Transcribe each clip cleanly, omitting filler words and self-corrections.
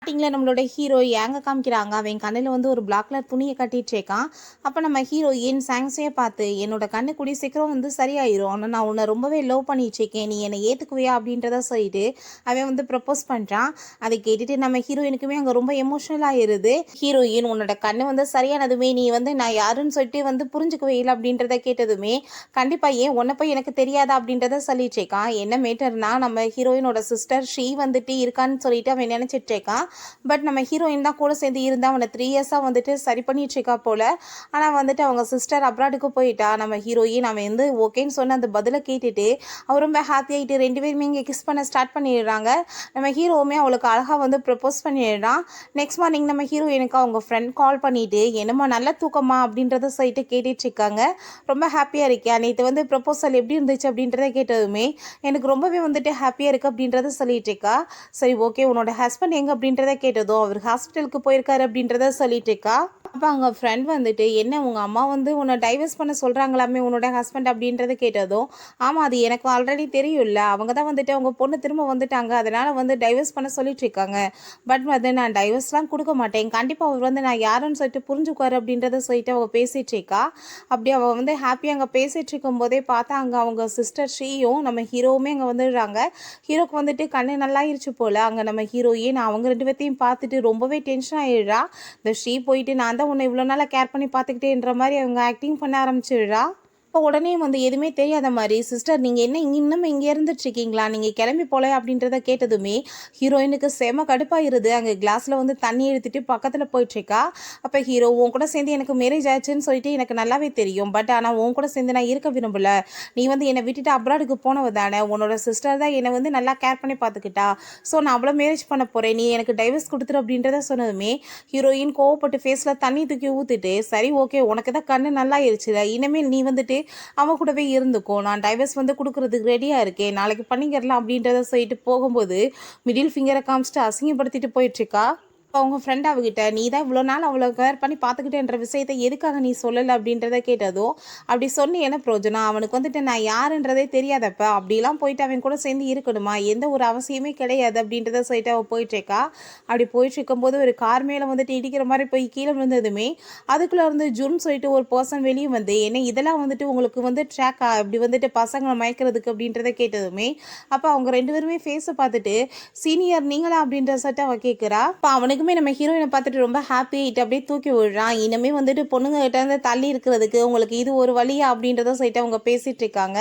ஸ்டார்டிங்கில் நம்மளோட ஹீரோ ஏங்க காமிக்கிறாங்க அவன் கண்ணில் வந்து ஒரு பிளாக் கலர் துணியை கட்டிட்டு இருக்கான். அப்போ நம்ம ஹீரோயின் சாங்ஸையே பார்த்து என்னோட கண்ணு கூடி சீக்கிரம் வந்து சரியாயிரும், ஆனால் நான் உன்னை ரொம்பவே லவ் பண்ணிட்டு இருக்கேன், நீ என்னை ஏற்றுக்குவியா அப்படின்றத சொல்லிட்டு அவன் வந்து ப்ரப்போஸ் பண்ணுறான். அதை கேட்டுட்டு நம்ம ஹீரோயினுக்குமே அங்கே ரொம்ப எமோஷனல் ஆயிடுது. ஹீரோயின் உன்னோட கண்ணு வந்து சரியானதுமே நீ வந்து நான் யாருன்னு சொல்லிட்டு வந்து புரிஞ்சுக்கவே இல்லை அப்படின்றத கேட்டதுமே கண்டிப்பாக ஏன் உன்னை போய் எனக்கு தெரியாதா அப்படின்றத சொல்லிட்டு இருக்கான். என்ன மேட்டர்னா நம்ம ஹீரோயினோட சிஸ்டர் ஸ்ரீ வந்துட்டு இருக்கான்னு சொல்லிட்டு அவன் நினச்சிட்டு இருக்கான். பட் நம்ம ஹீரோயின் தான் கூட சேர்ந்து இருந்தால் அவனை 3 இயர்ஸாக வந்துட்டு சரி பண்ணிட்டு இருக்கா போல். ஆனால் வந்துட்டு அவங்க சிஸ்டர் அப்ராடுக்கு போயிட்டா. நம்ம ஹீரோயின் அவன் வந்து ஓகேன்னு சொன்ன அந்த பதிலை கேட்டுட்டு அவர் ரொம்ப ஹாப்பி ஆகிட்டு 2 பேருமே இங்கே கிஸ் பண்ண ஸ்டார்ட் பண்ணிடுறாங்க. நம்ம ஹீரோவுமே அவளுக்கு அழகாக வந்து ப்ரப்போஸ் பண்ணிடுறான். நெக்ஸ்ட் மார்னிங் நம்ம ஹீரோயினுக்கு அவங்க ஃப்ரெண்ட் கால் பண்ணிவிட்டு என்னம்மா நல்ல தூக்கமா அப்படின்றத சொல்லிட்டு கேட்டுட்டு இருக்காங்க. ரொம்ப ஹாப்பியாக இருக்கியா, நேற்று வந்து ப்ரப்போசல் எப்படி இருந்துச்சு அப்படின்றத கேட்டதுமே எனக்கு ரொம்பவே வந்துட்டு ஹாப்பியாக இருக்குது அப்படின்றத சொல்லிட்டு இருக்கா. சரி ஓகே உன்னோட ஹஸ்பண்ட் எங்கே அப்படின்றத கேட்டதும் அவர் ஹாஸ்பிட்டலுக்கு போயிருக்காரு அப்படின்றத சொல்லிட்டு இருக்கா. அப்போ அவங்க ஃப்ரெண்ட் வந்துட்டு என்ன உங்கள் அம்மா வந்து உன்னை டைவர்ஸ் பண்ண சொல்கிறாங்களாமே உன்னோட ஹஸ்பண்ட் அப்படின்றத கேட்டதும் ஆமாம் அது எனக்கு ஆல்ரெடி தெரியும்ல, அவங்க தான் வந்துட்டு அவங்க பொண்ணு திரும்ப வந்துட்டாங்க, அதனால் வந்து டைவர்ஸ் பண்ண சொல்லிட்டு இருக்காங்க. பட் வந்து நான் டைவர்ஸ்லாம் கொடுக்க மாட்டேன், கண்டிப்பாக அவர் வந்து நான் யாருன்னு சொல்லிட்டு புரிஞ்சுக்குவார் அப்படின்றத சொல்லிட்டு அவள் பேசிகிட்டு இருக்கா. அப்படி அவள் வந்து ஹாப்பியாக அங்கே பேசிகிட்டு இருக்கும்போதே பார்த்தா அங்கே அவங்க சிஸ்டர் ஸ்ரீயும் நம்ம ஹீரோவுமே அங்கே வந்துடுறாங்க. ஹீரோக்கு வந்துட்டு கண்ணு நல்லாயிருச்சு போல். அங்கே நம்ம ஹீரோயின் அவங்க 2 பேர்த்தையும் பார்த்துட்டு ரொம்பவே டென்ஷன் ஆகிடுறா. இந்த ஸ்ரீ போயிட்டு நான் தான் உன்னை இவ்வளோ நாளாக கேர் பண்ணி பார்த்துக்கிட்டேன்ற மாதிரி அவங்க ஆக்டிங் பண்ண ஆரம்பிச்சிடுறா. இப்போ உடனே வந்து எதுவுமே தெரியாத மாதிரி சிஸ்டர் நீங்கள் என்ன இன்னும் இங்கே இருந்துட்டுருக்கீங்களா, நீங்கள் கிளம்பி போல அப்படின்றத கேட்டதுமே ஹீரோயினுக்கு செம கடுப்பாயிருது. அங்கே கிளாஸில் வந்து தண்ணி எடுத்துகிட்டு பக்கத்தில் போயிட்டுருக்கா. அப்போ ஹீரோ உன் கூட சேர்ந்து எனக்கு மேரேஜ் ஆச்சுன்னு சொல்லிட்டு எனக்கு நல்லாவே தெரியும், பட் ஆனால் உன் கூட சேர்ந்து நான் இருக்க விரும்பல, நீ வந்து என்னை விட்டுட்டு அப்ராடுக்கு போனவ தானே, உன்னோட சிஸ்டர் தான் என்னை வந்து நல்லா கேர் பண்ணி பார்த்துக்கிட்டா, ஸோ நான் அவ்வளோ மேரேஜ் பண்ண போகிறேன், நீ எனக்கு டைவர்ஸ் கொடுத்துரு அப்படின்றத சொன்னதுமே ஹீரோயின் கோவப்பட்டு ஃபேஸில் தண்ணி தூக்கி ஊற்றிட்டு சரி ஓகே உனக்கு தான் கண்ணு நல்லா ஆயிடுச்சுல, இனிமேல் நீ வந்துட்டு அவன் கூடவே இருந்துக்கோ, நான் டைவர்ஸ் வந்து கொடுக்கறதுக்கு ரெடியாக இருக்கேன், நாளைக்கு பண்ணிக்கிறலாம் அப்படின்றத சொல்லிட்டு போகும்போது மிடில் ஃபிங்கரை காமிச்சிட்டு அசிங்கப்படுத்திட்டு போயிட்டுருக்கா. அவங்க ஃப்ரெண்ட் அவகிட்ட நீ தான் இவ்வளோ நாள் அவ்வளோ கேர் பண்ணி பார்த்துக்கிட்டேன்ற விஷயத்தை எதுக்காக நீ சொல்லலை அப்படின்றத கேட்டதும் அப்படி சொன்னி என்ன பிரயோஜனம், அவனுக்கு வந்துட்டு நான் யாருன்றதே தெரியாதப்ப அப்படிலாம் போயிட்டு அவன் கூட சேர்ந்து இருக்கணுமா, எந்த ஒரு அவசியமே கிடையாது அப்படின்றத சொல்லிட்டு அவள் போயிட்டுருக்கா. அப்படி போயிட்டு இருக்கும்போது ஒரு கார் மேலே வந்துட்டு இடிக்கிற மாதிரி போய் கீழே விழுந்ததுமே அதுக்குள்ளே இருந்து ஜுன் சொல்லிட்டு ஒரு பர்சன் வெளியே வந்து என்ன இதெல்லாம் வந்துட்டு உங்களுக்கு வந்து ட்ராக்கா இப்படி வந்துட்டு பசங்களை மயக்கிறதுக்கு அப்படின்றத கேட்டதுமே அப்போ அவங்க 2 பேருமே ஃபேஸை பார்த்துட்டு சீனியர் நீங்களா அப்படின்ற சட்டை அவள் கேட்குறா. இப்போ அவனுக்கு நம்ம ஹீரோயினை பார்த்துட்டு ரொம்ப ஹாப்பி ஆகிட்டு அப்படியே தூக்கி விடுறான். இனிமே வந்துட்டு பொண்ணுங்க கிட்ட இருந்து தள்ளி இருக்கிறதுக்கு உங்களுக்கு இது ஒரு வழியா அப்படின்றத சொல்லிட்டு அவங்க பேசிட்டு இருக்காங்க.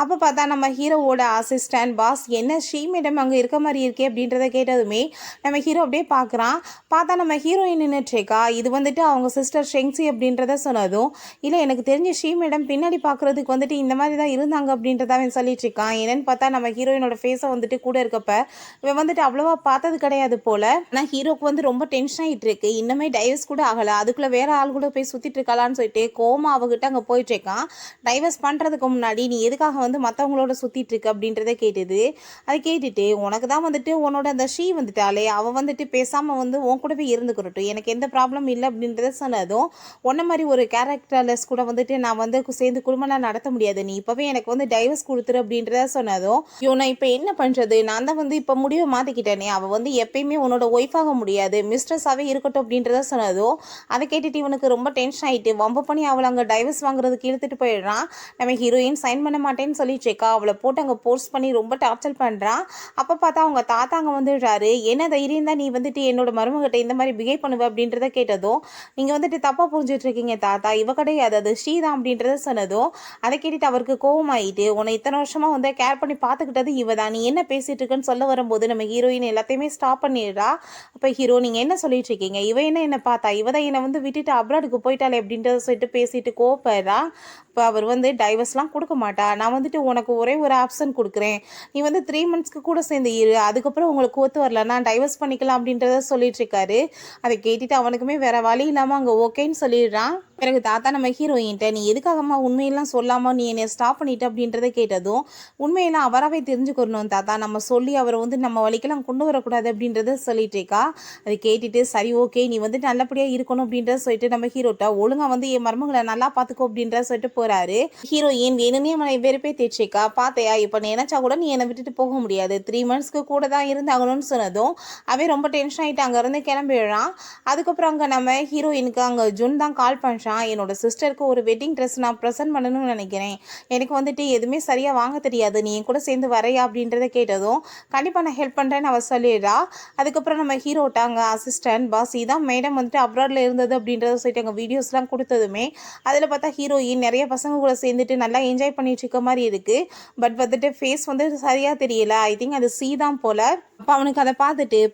அப்போ பார்த்தா நம்ம ஹீரோவோட அசிஸ்டன்ட் பாஸ் என்ன ஸ்ரீ மேடம் அங்கே இருக்க மாதிரி இருக்கே அப்படின்றத கேட்டதுமே நம்ம ஹீரோ அப்படியே பார்க்குறான். பார்த்தா நம்ம ஹீரோயின் நின்றுட்டுருக்கா. இது வந்துட்டு அவங்க சிஸ்டர் ஷெங்ஸி அப்படின்றத சொன்னதும் இல்லை எனக்கு தெரிஞ்ச ஸ்ரீ மேடம் பின்னாடி பார்க்குறதுக்கு வந்துட்டு இந்த மாதிரி தான் இருந்தாங்க அப்படின்றத அவன் சொல்லிட்டு இருக்கான். என்னன்னு பார்த்தா நம்ம ஹீரோயினோட ஃபேஸை வந்துட்டு கூட இருக்கப்ப இவன் வந்துட்டு அவ்வளோவா பார்த்தது கிடையாது போல். ஆனால் ஹீரோக்கு வந்து ரொம்ப டென்ஷன் ஆகிட்டு இருக்கு, இன்னுமே டைவர்ஸ் கூட ஆகலை, அதுக்குள்ளே வேற ஆள் கூட போய் சுற்றிட்டு இருக்கலான்னு சொல்லிட்டு கோமா அவகிட்ட அங்கே போயிட்டு இருக்கான். டைவர்ஸ் பண்ணுறதுக்கு முன்னாடி நீ எதுக்காக வந்து மற்றவங்களோட சுற்றிட்டு இருக்கு அப்படின்றத கேட்டுது. அதை கேட்டுட்டு உனக்கு தான் வந்துட்டு உன்னோட அந்த ஸ்ரீ வந்துட்டாலே அவள் வந்துட்டு பேசாமல் வந்து உன் கூட போய் இருந்துக்கிறட்டும், எனக்கு எந்த ப்ராப்ளம் இல்லை அப்படின்றத சொன்னதும் உன்ன மாதிரி ஒரு கேரக்டர்லெஸ் கூட வந்துட்டு நான் வந்து சேர்ந்து குடும்பம்லாம் நடத்த முடியாது, நீ இப்போவே எனக்கு வந்து டைவர்ஸ் கொடுத்துரு அப்படின்றத சொன்னதும் நான் இப்போ என்ன பண்ணுறது, நான் தான் வந்து இப்போ முடிவை மாற்றிக்கிட்டேனே, அவள் வந்து எப்பயுமே உன்னோட ஒய்ஃபாக முடியாது, மிஸ்ட்ரஸாகவே இருக்கட்டும் அப்படின்றத சொன்னதும் அதை கேட்டுட்டு இவனுக்கு ரொம்ப டென்ஷன் ஆகிட்டு வம்பு பண்ணி அவளை அங்கே டைவர்ஸ் வாங்குறதுக்கு இழுத்துட்டு போயிடுறான். நம்ம ஹீரோயின் சைன் பண்ண மாட்டேன்னு சொல்லிட்டு இருக்கா. அவளை போட்டு அங்கே போர்ஸ் பண்ணி ரொம்ப டார்ச்சர் பண்ணுறான். அப்போ பார்த்தா அவங்க தாத்தா அங்கே வந்துடுறாரு. என்ன தைரியம் தான் நீ வந்துட்டு என்னோட மருமகிட்ட இந்த மாதிரி பிஹேவ் பண்ணுவ அப்படின்றத கேட்டதும் நீங்கள் வந்துட்டு தப்பாக புரிஞ்சுட்டு இருக்கீங்க தாத்தா, இவ கிடையாது அது ஸ்ரீ தான் அப்படின்றத சொன்னதும் அதை கேட்டுட்டு அவருக்கு கோவமாயிட்டு உன்னை இத்தனை வருஷமாக வந்து கேர் பண்ணி பார்த்துக்கிட்டது இவ தான், நீ என்ன பேசிட்டு இருக்குன்னு சொல்ல வரும்போது நம்ம ஹீரோயின் எல்லாத்தையுமே ஸ்டாப் பண்ணிடுறா. அப்போ ஹீரோ நீங்கள் என்ன சொல்லிட்டு இருக்கீங்க, இவ என்ன பார்த்தா இவ தான் என்னை வந்து விட்டுட்டு அப்ராடுக்கு போயிட்டாலே அப்படின்றத சொல்லிட்டு பேசிட்டு கோவப்படுறா. இப்போ அவர் வந்து டைவர்ஸ்லாம் கொடுக்க மாட்டா, நான் வந்துட்டு உனக்கு ஒரே ஒரு ஆப்ஷன் கொடுக்குறேன், நீ வந்து 3 மந்த்ஸ்க்கு கூட சேர்ந்து இரு, அதுக்கப்புறம் உங்களுக்கு ஒத்து வரல நான் டைவர்ஸ் பண்ணிக்கலாம் அப்படின்றத சொல்லிட்டு இருக்காரு. அதை கேட்டுட்டு அவனுக்குமே வேற வழி இல்லாமல் அங்கே ஓகேன்னு சொல்லிடுறான். பிறகு தாத்தா நம்ம ஹீரோயின்ட்ட, "நீ எதுக்காகம்மா உண்மையெல்லாம் சொல்லாம நீ என்னைய ஸ்டாப் பண்ணிட்ட?" அப்படின்றத கேட்டதும், "உண்மையெல்லாம் அவராவே தெரிஞ்சுக்கிறணும் தாத்தா. நம்ம சொல்லி அவர வந்து நம்ம வழிக்கெல்லாம் கொண்டு வரக்கூடாது." அப்படின்றத சொல்லிட்டு இருக்கா. அத கேட்டுட்டு, "சரி ஓகே. நீ வந்துட்டு நல்லபடியா இருக்கணும்." அப்படின்றத சொல்லிட்டு நம்ம ஹீரோட்ட, "ஒழுங்கா வந்து என் மருமகள நல்லா பார்த்துக்கோ." அப்படின்றத சொல்லிட்டு போறாரு. ஹீரோயின் வேணும்னே அவன வெறுப்பேத்திட்டு இருக்கா. "பாத்தியா, இப்ப நினைச்சா கூட நீ என்ன விட்டுட்டு போக முடியாது. 3 மந்த்ஸ்க்கு கூட தான் இருந்தாகணும்னு" சொன்னதும், அவன் ரொம்ப டென்ஷன் ஆயிட்டு அங்கருந்து கிளம்பிடுறான். அதுக்கப்புறம் அங்க நம்ம ஹீரோயினுக்கு அங்க ஜுன் தான் கால் பண்றான். "என்னோட சிஸ்டருக்கு ஒரு வெட்டிங் ட்ரெஸ் நான் ப்ரெசென்ட் பண்ணணும்னு நினைக்கிறேன். எனக்கு வந்துட்டு எதுவுமே சரியா வாங்க தெரியாது. நீ என் கூட சேர்ந்து வரையா?" அப்படின்றத கேட்டதும், "கண்டிப்பா நான் ஹெல்ப் பண்றேன்னு" அவ சொல்லிடுறா. அதுக்கப்புறம் நம்ம ஹீரோட்ட அங்க அசிஸ்டன்ட், "பாஸ் இதான் மேடம் வந்துட்டு அப்ராட்ல இருந்தது." அப்படின்றத சொல்லிட்டு அங்க வீடியோஸ்லாம் கொடுத்ததுமே, அதில் பார்த்தா ஹீரோயின் நிறைய பசங்க கூட சேர்ந்துட்டு நல்லா என்ஜாய் பண்ணிட்டு இருக்க மாதிரி இருக்கு. பட் வந்துட்டு ஃபேஸ் வந்து சரியா தெரியல. ஐ திங்க் அது சி தான் போல. அப்போ அவனுக்கு அதை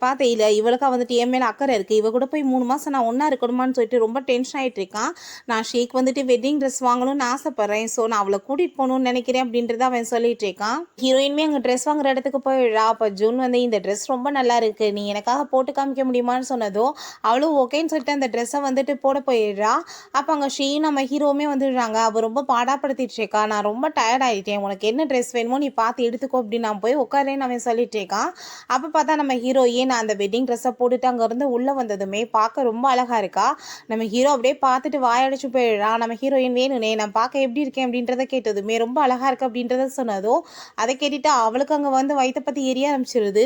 பார்த்தையில இவளுக்கா வந்துட்டு என் மேலே அக்கறை இருக்குது, இவ கூட போய் 3 மாதம் நான் ஒன்றா இருக்கணுமான்னு சொல்லிட்டு ரொம்ப டென்ஷன் ஆகிட்டு இருக்கான். "நான் ஷேக் வந்துட்டு வெட்டிங் ட்ரெஸ் வாங்கணும்னு ஆசைப்பட்றேன். ஸோ நான் அவளை கூட்டிகிட்டு போகணும்னு நினைக்கிறேன்." அப்படின்றத அவன் சொல்லிட்டு இருக்கான். ஹீரோயின்மே அங்கே ட்ரெஸ் வாங்குற இடத்துக்கு போயிடுறா. அப்போ ஜூன் வந்து, "இந்த ட்ரெஸ் ரொம்ப நல்லா இருக்கு, நீ எனக்காக போட்டு காமிக்க முடியுமான்னு?" சொன்னதும் அவளும் ஓகேன்னு சொல்லிட்டு அந்த ட்ரெஸ்ஸை வந்துட்டு போட போயிடுறா. அப்போ அங்கே ஷீயும் நம்ம ஹீரோவுமே வந்துடுறாங்க. அவள் ரொம்ப பாடாப்படுத்திட்டு இருக்கா. "நான் ரொம்ப டயர்ட் ஆகிட்டேன், உனக்கு என்ன ட்ரெஸ் வேணுமோ நீ பார்த்து எடுத்துக்கோ." அப்படின்னு நான் போய் உட்காரேன்னு அவன் சொல்லிட்டு இருக்கான். அப்போ பார்த்தா நம்ம ஹீரோயின் அந்த வெட்டிங் ட்ரெஸ்ஸை போட்டுட்டு அங்கேருந்து உள்ளே வந்ததுமே பார்க்க ரொம்ப அழகாக இருக்கா. நம்ம ஹீரோ அப்படியே பார்த்துட்டு வாயடிச்சு போயிடுறா. நம்ம ஹீரோயின், "வேணுனே நான் பார்க்க எப்படி இருக்கேன்?" அப்படின்றத கேட்டதுமே, "ரொம்ப அழகாக இருக்கு." அப்படின்றத சொன்னதும் அதை கேட்டுட்டு அவளுக்கு அங்கே வந்து வயிற்ற பற்றி எரிய ஆரம்பிச்சிருது.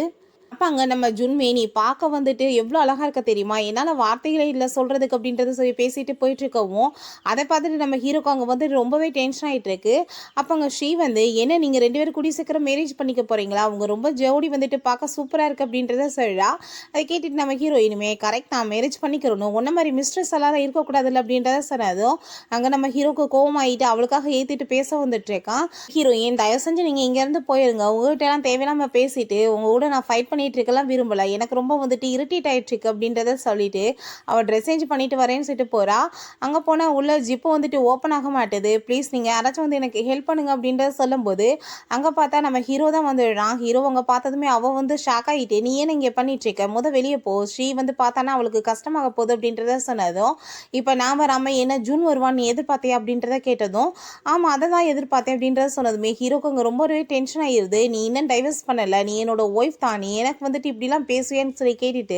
அப்ப அங்க நம்ம ஜுன்மே, "நீ பார்க்க வந்துட்டு எவ்வளோ அழகா இருக்க தெரியுமா? என்னால வார்த்தைகளே இல்ல சொல்றதுக்கு." அப்படின்றத சொல்லி பேசிட்டு போயிட்டு இருக்கவும், அதை பார்த்துட்டு நம்ம ஹீரோக்கு அங்க வந்து ரொம்பவே டென்ஷன் ஆயிட்டு இருக்கு. அப்ப அங்க ஸ்ரீ வந்து, "என்ன நீங்க 2 பேரும் கூடிய சீக்கிரம் மேரேஜ் பண்ணிக்க போறீங்களா? அவங்க ரொம்ப ஜோடி வந்துட்டு பார்க்க சூப்பரா இருக்கு." அப்படின்றத சொல்றா. அதை கேட்டுட்டு நம்ம ஹீரோயினுமே, "கரெக்ட் தான், மேரேஜ் பண்ணிக்கிறணும். உன்ன மாதிரி மிஸ்ட்ரெஸ் எல்லாரும் இருக்கக்கூடாதுல்ல." அப்படின்றத சொன்னதும் அங்க நம்ம ஹீரோக்கு கோவமாயிட்டு அவளுக்காக ஏத்திட்டு பேச வந்துட்டு இருக்கான். ஹீரோயின், "தயவு செஞ்சு நீங்க இங்க இருந்து போயிருங்க. உங்ககிட்ட எல்லாம் தேவையில்லாம பேசிட்டு உங்க கூட நான் ஃபைட் பண்ணிட்டு இருக்கலாம் விரும்பல. எனக்கு ரொம்ப வந்துட்டு இரிட்டேட் ஆயிட்டு இருக்கு." அப்படின்றத சொல்லிட்டு அவள் ட்ரெஸ் சேஞ்ச் பண்ணிட்டு வரேன்னு சொல்லிட்டு போறா. அங்கே போனால் உள்ள ஜிப்பு வந்துட்டு ஓப்பன் ஆக மாட்டுது. "ப்ளீஸ் நீங்கள் யாராச்சும் வந்து எனக்கு ஹெல்ப் பண்ணுங்க." அப்படின்றத சொல்லும்போது அங்கே பார்த்தா நம்ம ஹீரோ தான் வந்துடுறான். ஹீரோ அங்கே பார்த்ததுமே அவள் வந்து ஷாக் ஆகிட்டு, "நீ ஏன் இங்கே பண்ணிட்டு இருக்க? வெளியே போ. ஸ்ரீ வந்து பார்த்தானா அவளுக்கு கஷ்டமாக போகுது." அப்படின்றத சொன்னதும், "இப்போ நான் வராமல் என்ன ஜூன் வருவான்னு நீ எதிர்பார்த்தியா?" அப்படின்றத கேட்டதும், "ஆமாம், அதை தான் எதிர்பார்த்தேன்." அப்படின்றத சொன்னதுமே ஹீரோக்கு அங்கே ரொம்பவே டென்ஷன் ஆகிடுது. "நீ இன்னும் டைவர்ஸ் பண்ணலை, நீ என்னோட ஒய்ஃப் தான், நீ எனக்கு வந்துட்டு இப்படிலாம் பேசுவேன்னு" சொல்லி கேட்டுட்டு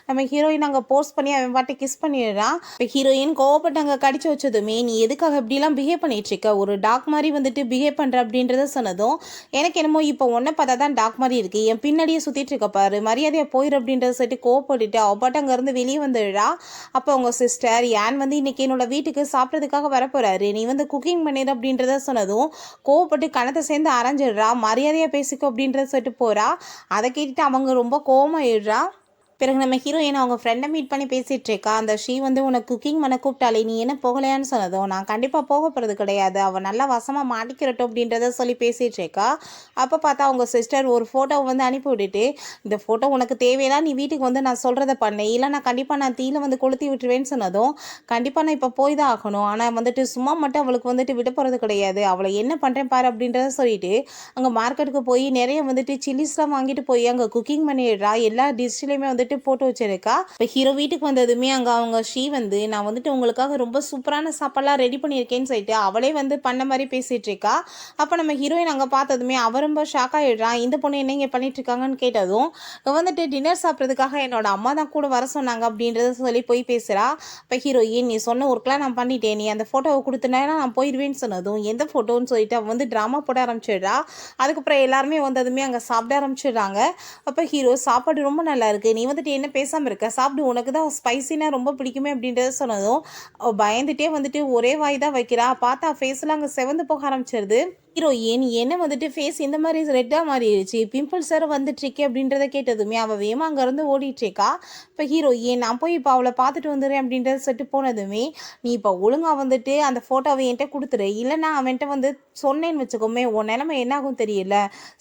நம்ம ஹீரோயின் அங்கே போர்ஸ் பண்ணி அவன் பாட்டு கிஸ் பண்ணிடுறான். இப்போ ஹீரோயின் கோவப்பட்டு அங்கே கடிச்சு வச்சதுமே, "நீ எதுக்காக இப்படிலாம் பிஹேவ் பண்ணிட்டு இருக்க? ஒரு டாக் மாதிரி வந்துட்டு பிஹேவ் பண்ணுற." அப்படின்றத சொன்னதும், "எனக்கு என்னமோ இப்போ ஒன்றை பார்த்தா தான் டாக் மாதிரி இருக்கு, என் பின்னாடியே சுற்றிட்டு இருக்க பாரு, மரியாதையாக போயிரு." அப்படின்றத சொல்லிட்டு கோவப்பட்டுட்டு அவ பாட்டு அங்கேருந்து வெளியே வந்துடுறா. அப்போ அவங்க சிஸ்டர் ஏன் வந்து இன்னைக்கு என்னோட வீட்டுக்கு சாப்பிட்றதுக்காக வரப்போறாரு, நீ வந்து குக்கிங் பண்ணிடு அப்படின்றத சொன்னதும் கோவப்பட்டு கணத்தை சேர்ந்து அரைஞ்சிடுறா. "மரியாதையாக பேசிக்கோ." அப்படின்றத சொல்லிட்டு போறா. அதை கேட்டுட்டு அவங்க ரொம்ப கோவமாயிடுறா. பிறகு நம்ம ஹீரோயின் அவங்க ஃப்ரெண்டை மீட் பண்ணி பேசிகிட்டு இருக்கா. அந்த ஸ்ரீ வந்து, "உனக்கு குக்கிங் பண்ண கூப்பிட்டாலே நீ என்ன போகலையான்னு?" சொன்னதும், "நான் கண்டிப்பாக போக போகிறது கிடையாது, அவள் நல்லா வசமாக மாட்டிக்கிறட்டும்." அப்படின்றத சொல்லி பேசிகிட்டு இருக்கா. அப்போ பார்த்தா அவங்க சிஸ்டர் ஒரு ஃபோட்டோவை வந்து அனுப்பி விட்டுட்டு, "இந்த ஃபோட்டோ உனக்கு தேவைன்னா நீ வீட்டுக்கு வந்து நான் சொல்கிறத பண்ணு, இல்லை நான் கண்டிப்பாக நான் தீயில வந்து கொளுத்தி விட்டுருவேன்னு." சொன்னதும், "கண்டிப்பாக நான் இப்போ போய் தான் ஆகணும், ஆனால் வந்துட்டு சும்மா மட்டும் அவளுக்கு வந்துட்டு விட போகிறது கிடையாது, அவளை என்ன பண்ணுறேன் பாரு." அப்படின்றத சொல்லிட்டு அங்கே மார்க்கெட்டுக்கு போய் நிறைய வந்துட்டு சில்லிஸ்லாம் வாங்கிட்டு போய் அங்கே குக்கிங் பண்ணிடுறா. எல்லா டிஷ்லையுமே வந்துட்டு போட்டு வச்சிருக்கா. இப்போ ஹீரோ வீட்டுக்கு வந்ததுமே அங்கே அவங்க ஸ்ரீ வந்து, "நான் வந்துட்டு உங்களுக்காக ரொம்ப சூப்பரான சாப்பாடுலாம் ரெடி பண்ணியிருக்கேன்னு" சொல்லிட்டு அவளே வந்து பண்ண மாதிரி பேசிகிட்டு இருக்கா. அப்போ நம்ம ஹீரோயின் அங்கே பார்த்ததுமே அவ ரொம்ப ஷாக் ஆகிடுறான். "இந்த பொண்ணு என்ன இங்கே பண்ணிட்டு இருக்காங்கன்னு?" கேட்டதும், வந்துட்டு டின்னர் சாப்பிட்றதுக்காக என்னோட அம்மா தான் கூட வர சொன்னாங்க அப்படின்றத சொல்லி போய் பேசுகிறா. இப்போ ஹீரோயின், "நீ சொன்ன ஒர்க்லாம் நான் பண்ணிட்டேன், நீ அந்த ஃபோட்டோவை கொடுத்தனா நான் போயிடுவேன்னு." சொன்னதும், "எந்த ஃபோட்டோன்னு?" சொல்லிட்டு அவன் வந்து ட்ராமா போட ஆரம்பிச்சிடுறா. அதுக்கப்புறம் எல்லாருமே வந்ததுமே அங்கே சாப்பிட ஆரம்பிச்சிடுறாங்க. அப்போ ஹீரோ, "சாப்பாடு ரொம்ப நல்லா இருக்கு, நீ வந்துட்டு என்ன பேசாமல் இருக்க, சாப்பிடு, உனக்கு தான் ஸ்பைசினா ரொம்ப பிடிக்குமே." அப்படின்றத சொன்னதும் பயந்துட்டே வந்துட்டு ஒரே வாய் தான் வைக்கிறா. பார்த்தா ஃபேஸ்லாம் அங்கே செவந்து போக ஆரம்பிச்சிருது. ஹீரோயின், "என்ன வந்துட்டு ஃபேஸ் இந்த மாதிரி ரெட்டாக மாறிடுச்சு, பிம்பிள்ஸ் வேறு வந்துட்டுருக்கே." அப்படின்றத கேட்டதுமே அவள் வேகமாக அங்கேருந்து ஓடிட்டுருக்கா. இப்போ ஹீரோயின், "நான் போய் இப்போ அவளை பார்த்துட்டு வந்துடுறேன்." அப்படின்றத சொல்லிட்டு போனதுமே, "நீ இப்போ ஒழுங்காக வந்துட்டு அந்த ஃபோட்டோவை என்கிட்ட கொடுத்துரு, இல்லைன்னா அவன்கிட்ட வந்து சொன்னேன்னு வச்சுக்கோமே, உன் நிலைமை என்ன ஆகும் தெரியல.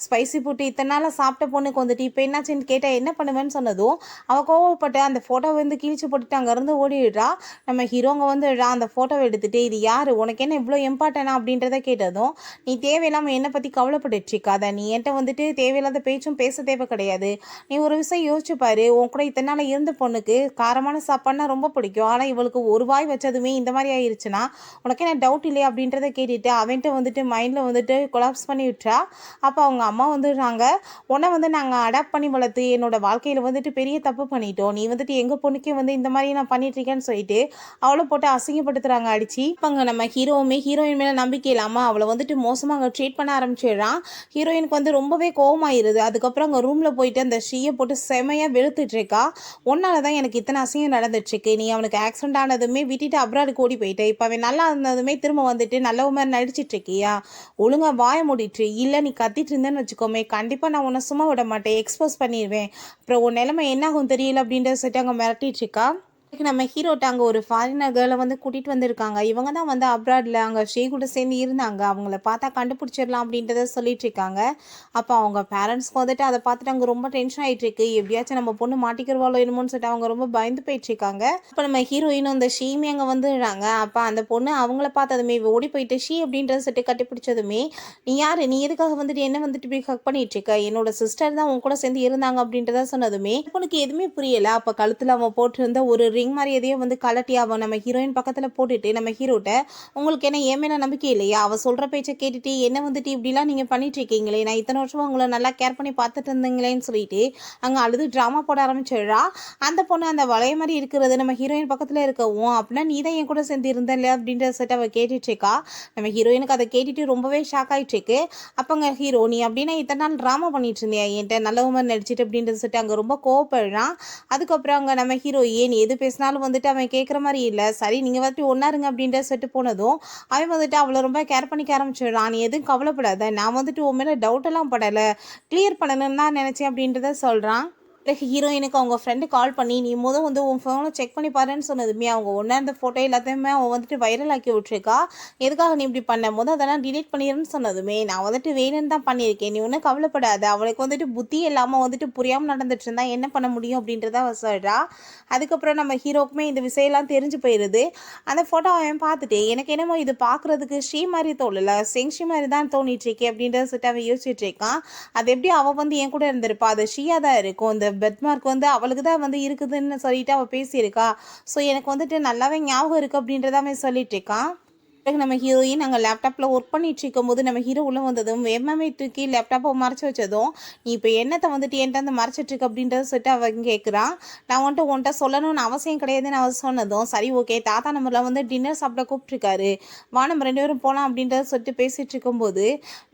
ஸ்பைசி போட்டு இத்தனை நாளாக சாப்பிட்ட பொண்ணுக்கு வந்துட்டு இப்போ என்னாச்சுன்னு கேட்டால் என்ன பண்ணுவேன்னு?" சொன்னதும் அவள் கோவப்பட்டு அந்த ஃபோட்டோவை வந்து கிழிச்சு போட்டுட்டு அங்கேருந்து ஓடிடுறா. நம்ம ஹீரோங்க வந்துடுறா. அந்த ஃபோட்டோவை எடுத்துகிட்டு, "இது யார், உனக்கு என்ன இவ்வளோ இம்பார்ட்டனா?" அப்படின்றத கேட்டதும், "நீ தேவையில்லாமல் என்னை பற்றி கவலைப்பட்டுட்டு இருக்காத. நீ என்கிட்ட வந்துட்டு தேவையில்லாத பேச்சும் பேச தேவை கிடையாது. நீ ஒரு விஷயம் யோசிச்சு பாரு. உன் கூட இத்தனை நாள் இருந்த பொண்ணுக்கு காரமான சாப்பாடுனா ரொம்ப பிடிக்கும். ஆனால் இவளுக்கு ஒரு வாய் வச்சதுமே இந்த மாதிரி ஆயிடுச்சுன்னா உனக்கு என்ன டவுட் இல்லையா அப்படின்றத கேட்டுட்டு அவன்கிட்ட வந்துட்டு மைண்டில் வந்துட்டு கொலாப்ஸ் பண்ணி விட்டுறா. அப்போ அவங்க அம்மா வந்துடுறாங்க, உன்னை வந்து நாங்கள் அடாப்ட் பண்ணி வளர்த்து என்னோட வாழ்க்கையில் வந்துட்டு பெரிய தப்பு பண்ணிட்டோம். நீ வந்துட்டு எங்கள் பொண்ணுக்கே வந்து இந்த மாதிரி நான் பண்ணிட்டு இருக்கேன்னு சொல்லிட்டு அவளை போட்டு அசிங்கப்படுத்துறாங்க அடிச்சு. இப்போங்க நம்ம ஹீரோவுமே ஹீரோயின் மேலே நம்பிக்கை இல்லாமல் அவளை வந்துட்டு மோசமாக அங்கே ட்ரீட் பண்ண ஆரம்பிச்சிடுறான். ஹீரோயினுக்கு வந்து ரொம்பவே கோவமாயிருது. அதுக்கப்புறம் அங்கே ரூமில் போயிட்டு அந்த ஷீயை போட்டு செமையாக வெளுத்துட்டு இருக்கா. உன்னால தான் எனக்கு இத்தனை அசிங்கம் நடந்துட்டுருக்கு. நீ அவனுக்கு ஆக்சிடென்ட் ஆனதுமே விட்டுட்டு அப்ராடுக்கு ஓடி போயிட்டேன். இப்போ அவன் நல்லா இருந்ததுமே திரும்ப வந்துட்டு நல்ல மாதிரி நடிச்சிட்டு இருக்கியா? ஒழுங்கா வாய மூடிட்டு இல்லை நீ கத்திட்டு இருந்தேன்னு வச்சுக்கோமே, கண்டிப்பாக நான் உன்னை சும்மா விட மாட்டேன், எக்ஸ்போஸ் பண்ணிடுவேன். அப்புறம் உன் நிலைமை என்ன ஆகும் தெரியல அப்படின்றத சொல்லிட்டு அங்கே மிரட்டிட்டு இருக்கா. நம்ம ஹீரோட்ட அங்கே ஒரு ஃபாரினர் கேர்ளை வந்து கூட்டிகிட்டு வந்திருக்காங்க. இவங்க தான் வந்து அப்ராடில் அங்கே ஸ்ரீ கூட சேர்ந்து இருந்தாங்க. அவங்கள பார்த்தா கண்டுபிடிச்சிடலாம் அப்படின்றத சொல்லிட்டு இருக்காங்க. அப்போ அவங்க பேரண்ட்ஸ்க்கு வந்துட்டு அதை பார்த்துட்டு அங்கே ரொம்ப டென்ஷன் ஆகிட்டு இருக்கு. எப்படியாச்சும் நம்ம பொண்ணு மாட்டிக்கிறவாளோ என்னமோன்னு சொல்லிட்டு அவங்க ரொம்ப பயந்து போயிட்டு இருக்காங்க. அப்போ நம்ம ஹீரோயினும் அந்த ஷீமே அங்கே வந்துடுறாங்க. அப்போ அந்த பொண்ணு அவங்கள பார்த்ததுமே ஓடி போயிட்டு ஷீ அப்படின்றத சொல்லிட்டு கட்டிப்பிடிச்சதுமே, நீ யார், நீ எதுக்காக வந்துட்டு என்ன வந்துட்டு இப்படி ஹக் பண்ணிட்டு இருக்க, என்னோட சிஸ்டர் தான் உன் கூட சேர்ந்து இருந்தாங்க அப்படின்றத சொன்னதுமே உனக்கு எதுவுமே புரியல. அப்போ கழுத்தில் அவன் போட்டிருந்த ஒரு ரிங் மாதிரி எதையோ வந்து கலட்டி அவன் நம்ம ஹீரோயின் பக்கத்தில் போட்டுட்டு நம்ம ஹீரோட்ட, உங்களுக்கு என்ன என் மேலே நம்பிக்கை இல்லையா, அவள் சொல்கிற பேச்சை கேட்டுட்டு என்ன வந்துட்டு இப்படிலாம் நீங்கள் பண்ணிட்டு இருக்கீங்களே, நான் இத்தனை வருஷமாக உங்களை நல்லா கேர் பண்ணி பார்த்துட்டு இருந்தீங்களேன்னு சொல்லிட்டு அங்கே அழுது ட்ராமா போட ஆரம்பிச்சிடுறா. அந்த பொண்ணு அந்த வளைய மாதிரி இருக்கிறது நம்ம ஹீரோயின் பக்கத்தில் இருக்கவும், அப்படின்னா நீ தான் என் கூட சேர்ந்து இருந்தல அப்படின்ற செட் அவள் கேட்டுட்டு இருக்கா. நம்ம ஹீரோயினுக்கு அதை கேட்டுட்டு ரொம்பவே ஷாக் ஆகிட்டு இருக்கு. அப்போங்க ஹீரோ, நீ அப்படின்னா இத்தனை நாள் ட்ராமா பண்ணிட்டு இருந்தியா என்கிட்ட நல்ல மாதிரி நடிச்சிட்டு அப்படின்றது சொல்லிட்டு அங்கே ரொம்ப கோவப்படுறான். அதுக்கப்புறம் அங்கே நம்ம ஹீரோ ஏன் எது பேசினாலும் வந்துட்டு அவன் கேட்குற மாதிரி இல்லை, சரி நீங்கள் வந்துட்டு ஒன்றாருங்க அப்படின்ற சொல்லிட்டு போனதும் அவன் வந்துட்டு அவளை ரொம்ப கேர் பண்ணிக்க ஆரம்பிச்சிடுறான். நீ எதுவும் கவலைப்படாத, நான் வந்துட்டு உன் மேலே டவுட்டெல்லாம் படலை, கிளியர் பண்ணணும்னு தான் நினச்சேன் அப்படின்றத சொல்கிறான். பிறகு ஹீரோயினுக்கு அவங்க ஃப்ரெண்டு கால் பண்ணி, நீ வந்து உன் ஃபோனை செக் பண்ணி பாருன்னு சொன்னதுமே அவங்க ஒன்றா இருந்த ஃபோட்டோ எல்லாத்தையுமே அவன் வந்துட்டு வைரல் ஆக்கி விட்ருக்கா. எதுக்காக நீ இப்படி பண்ணும் போது அதெல்லாம் டிலீட் பண்ணிடுன்னு சொன்னதுமே, நான் வந்துட்டு வேணும்னு தான் பண்ணியிருக்கேன், நீ ஒன்றும் கவலைப்படாத, அவளுக்கு வந்துட்டு புத்தி இல்லாமல் வந்துட்டு புரியாமல் நடந்துட்டு இருந்தா என்ன பண்ண முடியும் அப்படின்றத அவள் சொல்கிறா. அதுக்கப்புறம் நம்ம ஹீரோக்குமே இந்த விஷயம்லாம் தெரிஞ்சு போயிடுது. அந்த ஃபோட்டோ அவன் பார்த்துட்டு, எனக்கு என்னமோ இது பார்க்குறதுக்கு ஸ்ரீ மாதிரி தோணலை, செங்ஷி மாதிரி தான் தோணிட்டு இருக்கே அப்படின்றத சொல்லிட்டு அவன் யோசிச்சுட்டு இருக்கான். அது எப்படி அவள் வந்து என் கூட இருந்திருப்பா, அது ஷீயாக தான் இருக்கும், இந்த பெத்மார்க் வந்து அவளுக்கு தான் வந்து இருக்குதுன்னு சொல்லிட்டு அவள் பேசியிருக்கா. ஸோ எனக்கு வந்துட்டு நல்லாவே ஞாபகம் இருக்குது அப்படின்றதாமே சொல்லிட்டு இருக்கான். பிறகு நம்ம ஹீரோயின் நாங்கள் லேப்டாப்பில் ஒர்க் பண்ணிட்டு இருக்கும் போது நம்ம ஹீரோ உள்ளே வந்ததும் வேகமாகவே தூக்கி லேப்டாப்பை மறைச்சி வச்சதும், நீ இப்போ என்னத்தை வந்துட்டு என்கிட்ட வந்து மறைச்சிட்ருக்கு அப்படின்றத சொல்லிட்டு அவன் கேட்குறான். நான் வந்துட்டு உன்கிட்ட சொல்லணும்னு அவசியம் கிடையாதுன்னு அவன் சொன்னதும், சரி ஓகே தாத்தா நம்மள வந்து டின்னர் சாப்பிட கூப்பிட்ருக்காரு, வா நம்ம 2 பேரும் போகலாம் அப்படின்றத சொல்லிட்டு பேசிகிட்டு இருக்கும்போது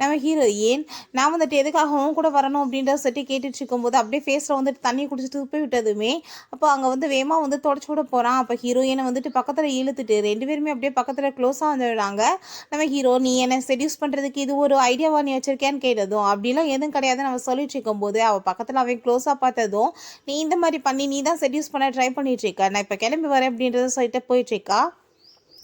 நம்ம ஹீரோயின், நான் வந்துட்டு எதுக்காக உன் கூட வரணும் அப்படின்றத சொல்லிட்டு கேட்டுட்டு இருக்கும்போது அப்படியே ஃபேஸில் வந்துட்டு தண்ணி குடிச்சிட்டு துப்பி விட்டதுமே அப்போ அங்கே வந்து வேகமாக வந்து தொடச்சி விட போகிறான். அப்போ ஹீரோயினை வந்துட்டு பக்கத்தில் இழுத்துட்டு 2 பேருமே அப்படியே பக்கத்தில் க்ளோஸாக வந்துடுறாங்க. நம்ம ஹீரோ, நீ என்னை செடியூஸ் பண்ணுறதுக்கு இது ஒரு ஐடியாவா நீ வச்சிருக்கேன்னு கேட்டதும், அப்படிலாம் எதுவும் கிடையாதுன்னு அவன் சொல்லிட்டு இருக்கும்போது அவள் பக்கத்தில் அவன் க்ளோஸாக பார்த்ததும், நீ இந்த மாதிரி பண்ணி நீ தான் செடியூஸ் பண்ண ட்ரை பண்ணிட்டு இருக்க, நான் இப்போ கிளம்பி வரேன் அப்படின்றத சொல்லிட்டு போயிட்டுருக்கா.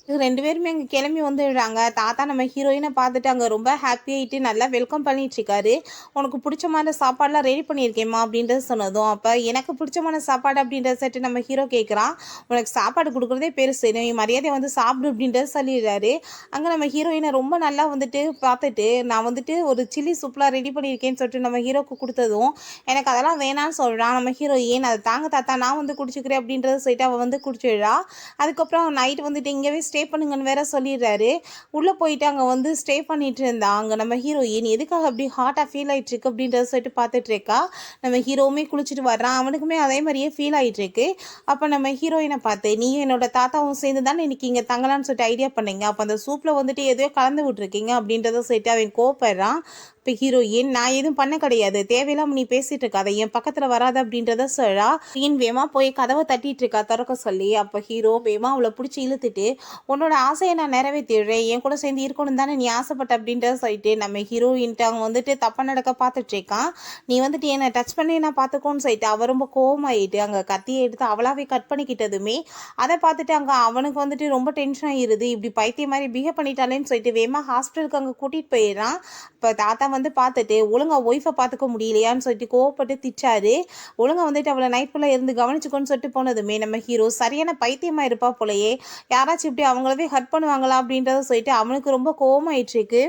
2 பேருமே அங்கே கிளம்பி வந்துடுறாங்க. தாத்தா நம்ம ஹீரோயினை பார்த்துட்டு அங்கே ரொம்ப ஹாப்பியாகிட்டு நல்லா வெல்கம் பண்ணிட்டுருக்காரு. உனக்கு பிடிச்சமான சாப்பாடெலாம் ரெடி பண்ணியிருக்கேம்மா அப்படின்றது சொன்னதும், அப்போ எனக்கு பிடிச்சமான சாப்பாடு அப்படின்றத செட்டு நம்ம ஹீரோ கேட்குறான். உனக்கு சாப்பாடு கொடுக்குறதே பெருசு, நீ மரியாதை வந்து சாப்பிடு அப்படின்றத சொல்லிடுறாரு. அங்கே நம்ம ஹீரோயினை ரொம்ப நல்லா வந்துட்டு பார்த்துட்டு, நான் வந்துட்டு ஒரு சில்லி சூப்லாம் ரெடி பண்ணியிருக்கேன்னு சொல்லிட்டு நம்ம ஹீரோக்கு கொடுத்ததும், எனக்கு அதெல்லாம் வேணான்னு சொல்கிறான். நம்ம ஹீரோயின், அதை தாங்க தாத்தா நான் வந்து குடிச்சிக்கிறேன் அப்படின்றத சொல்லிட்டு அவள் வந்து குடிச்சிடுறா. அதுக்கப்புறம் நைட் வந்துட்டு இங்கேவே ஸ்டே பண்ணுங்கன்னு வேற சொல்லிடுறாரு. உள்ளே போயிட்டு அங்கே வந்து ஸ்டே பண்ணிட்டு இருந்தா அங்கே நம்ம ஹீரோயின் எதுக்காக அப்படி ஹார்ட்டாக ஃபீல் ஆகிட்டு இருக்கு அப்படின்றத சொல்லிட்டு பார்த்துட்டு இருக்கா. நம்ம ஹீரோவுமே குளிச்சுட்டு வர்றான், அவனுக்குமே அதே மாதிரியே ஃபீல் ஆகிட்டு இருக்கு. அப்போ நம்ம ஹீரோயினை பார்த்து, நீ என்னோட தாத்தாவும் சேர்ந்து தானே இன்னைக்கு இங்கே தங்கலான்னு சொல்லிட்டு ஐடியா பண்ணீங்க, அப்போ அந்த சூப்பில் வந்துட்டு எதையோ கலந்து விட்டுருக்கீங்க அப்படின்றத சொல்லிட்டு அவன் கோவப்படுறான். இப்போ ஹீரோயின், நான் எதுவும் பண்ண கிடையாது, தேவையில்லாமல் நீ பேசிகிட்டு இருக்காத, என் பக்கத்தில் வராது அப்படின்றத சொல்கிறா. ஹீரோயின் வேமா போய் கதவை தட்டிட்டு இருக்கா திறக்க சொல்லி. அப்போ ஹீரோ வேமா அவளை பிடிச்சி இழுத்துட்டு, உன்னோட ஆசையை நான் நிறைவேற்றிடுறேன், என் கூட சேர்ந்து இருக்கணும் தானே நீ ஆசைப்பட்ட அப்படின்றத சொல்லிட்டு நம்ம ஹீரோயின்ட்டு அவங்க வந்துட்டு தப்பாக நடக்க பார்த்துட்ருக்கான். நீ வந்துட்டு என்னை டச் பண்ணி நான் பார்த்துக்கோன்னு சொல்லிட்டு அவள் ரொம்ப கோவமாயிட்டு அங்கே கத்தியை எடுத்து அவளாவே கட் பண்ணிக்கிட்டதுமே அதை பார்த்துட்டு அங்கே அவனுக்கு வந்துட்டு ரொம்ப டென்ஷன் ஆகிடுது. இப்படி பைத்திய மாதிரி பிஹேவ் பண்ணிட்டாலேன்னு சொல்லிட்டு வேமா ஹாஸ்பிட்டலுக்கு அங்கே கூட்டிகிட்டு போயிடுறான். இப்போ தாத்தா வந்து பார்த்துட்டு, ஒழுங்கா ஒய்ஃபை பார்த்துக்க முடியலையான்னு சொல்லிட்டு கோவப்பட்டு திட்டாரு. ஒழுங்கா வந்துட்டு அவளை நைட் ஃபுல்லாக இருந்து கவனிச்சுக்கோன்னு சொல்லிட்டு போனதுமே நம்ம ஹீரோ சரியான பைத்தியமாக இருப்பா போலையே, யாராச்சும் இப்படி அவங்களவே ஹர்ட் பண்ணுவாங்களா அப்படின்றத சொல்லிட்டு அவனுக்கு ரொம்ப கோவமாயிட்டுருக்கு.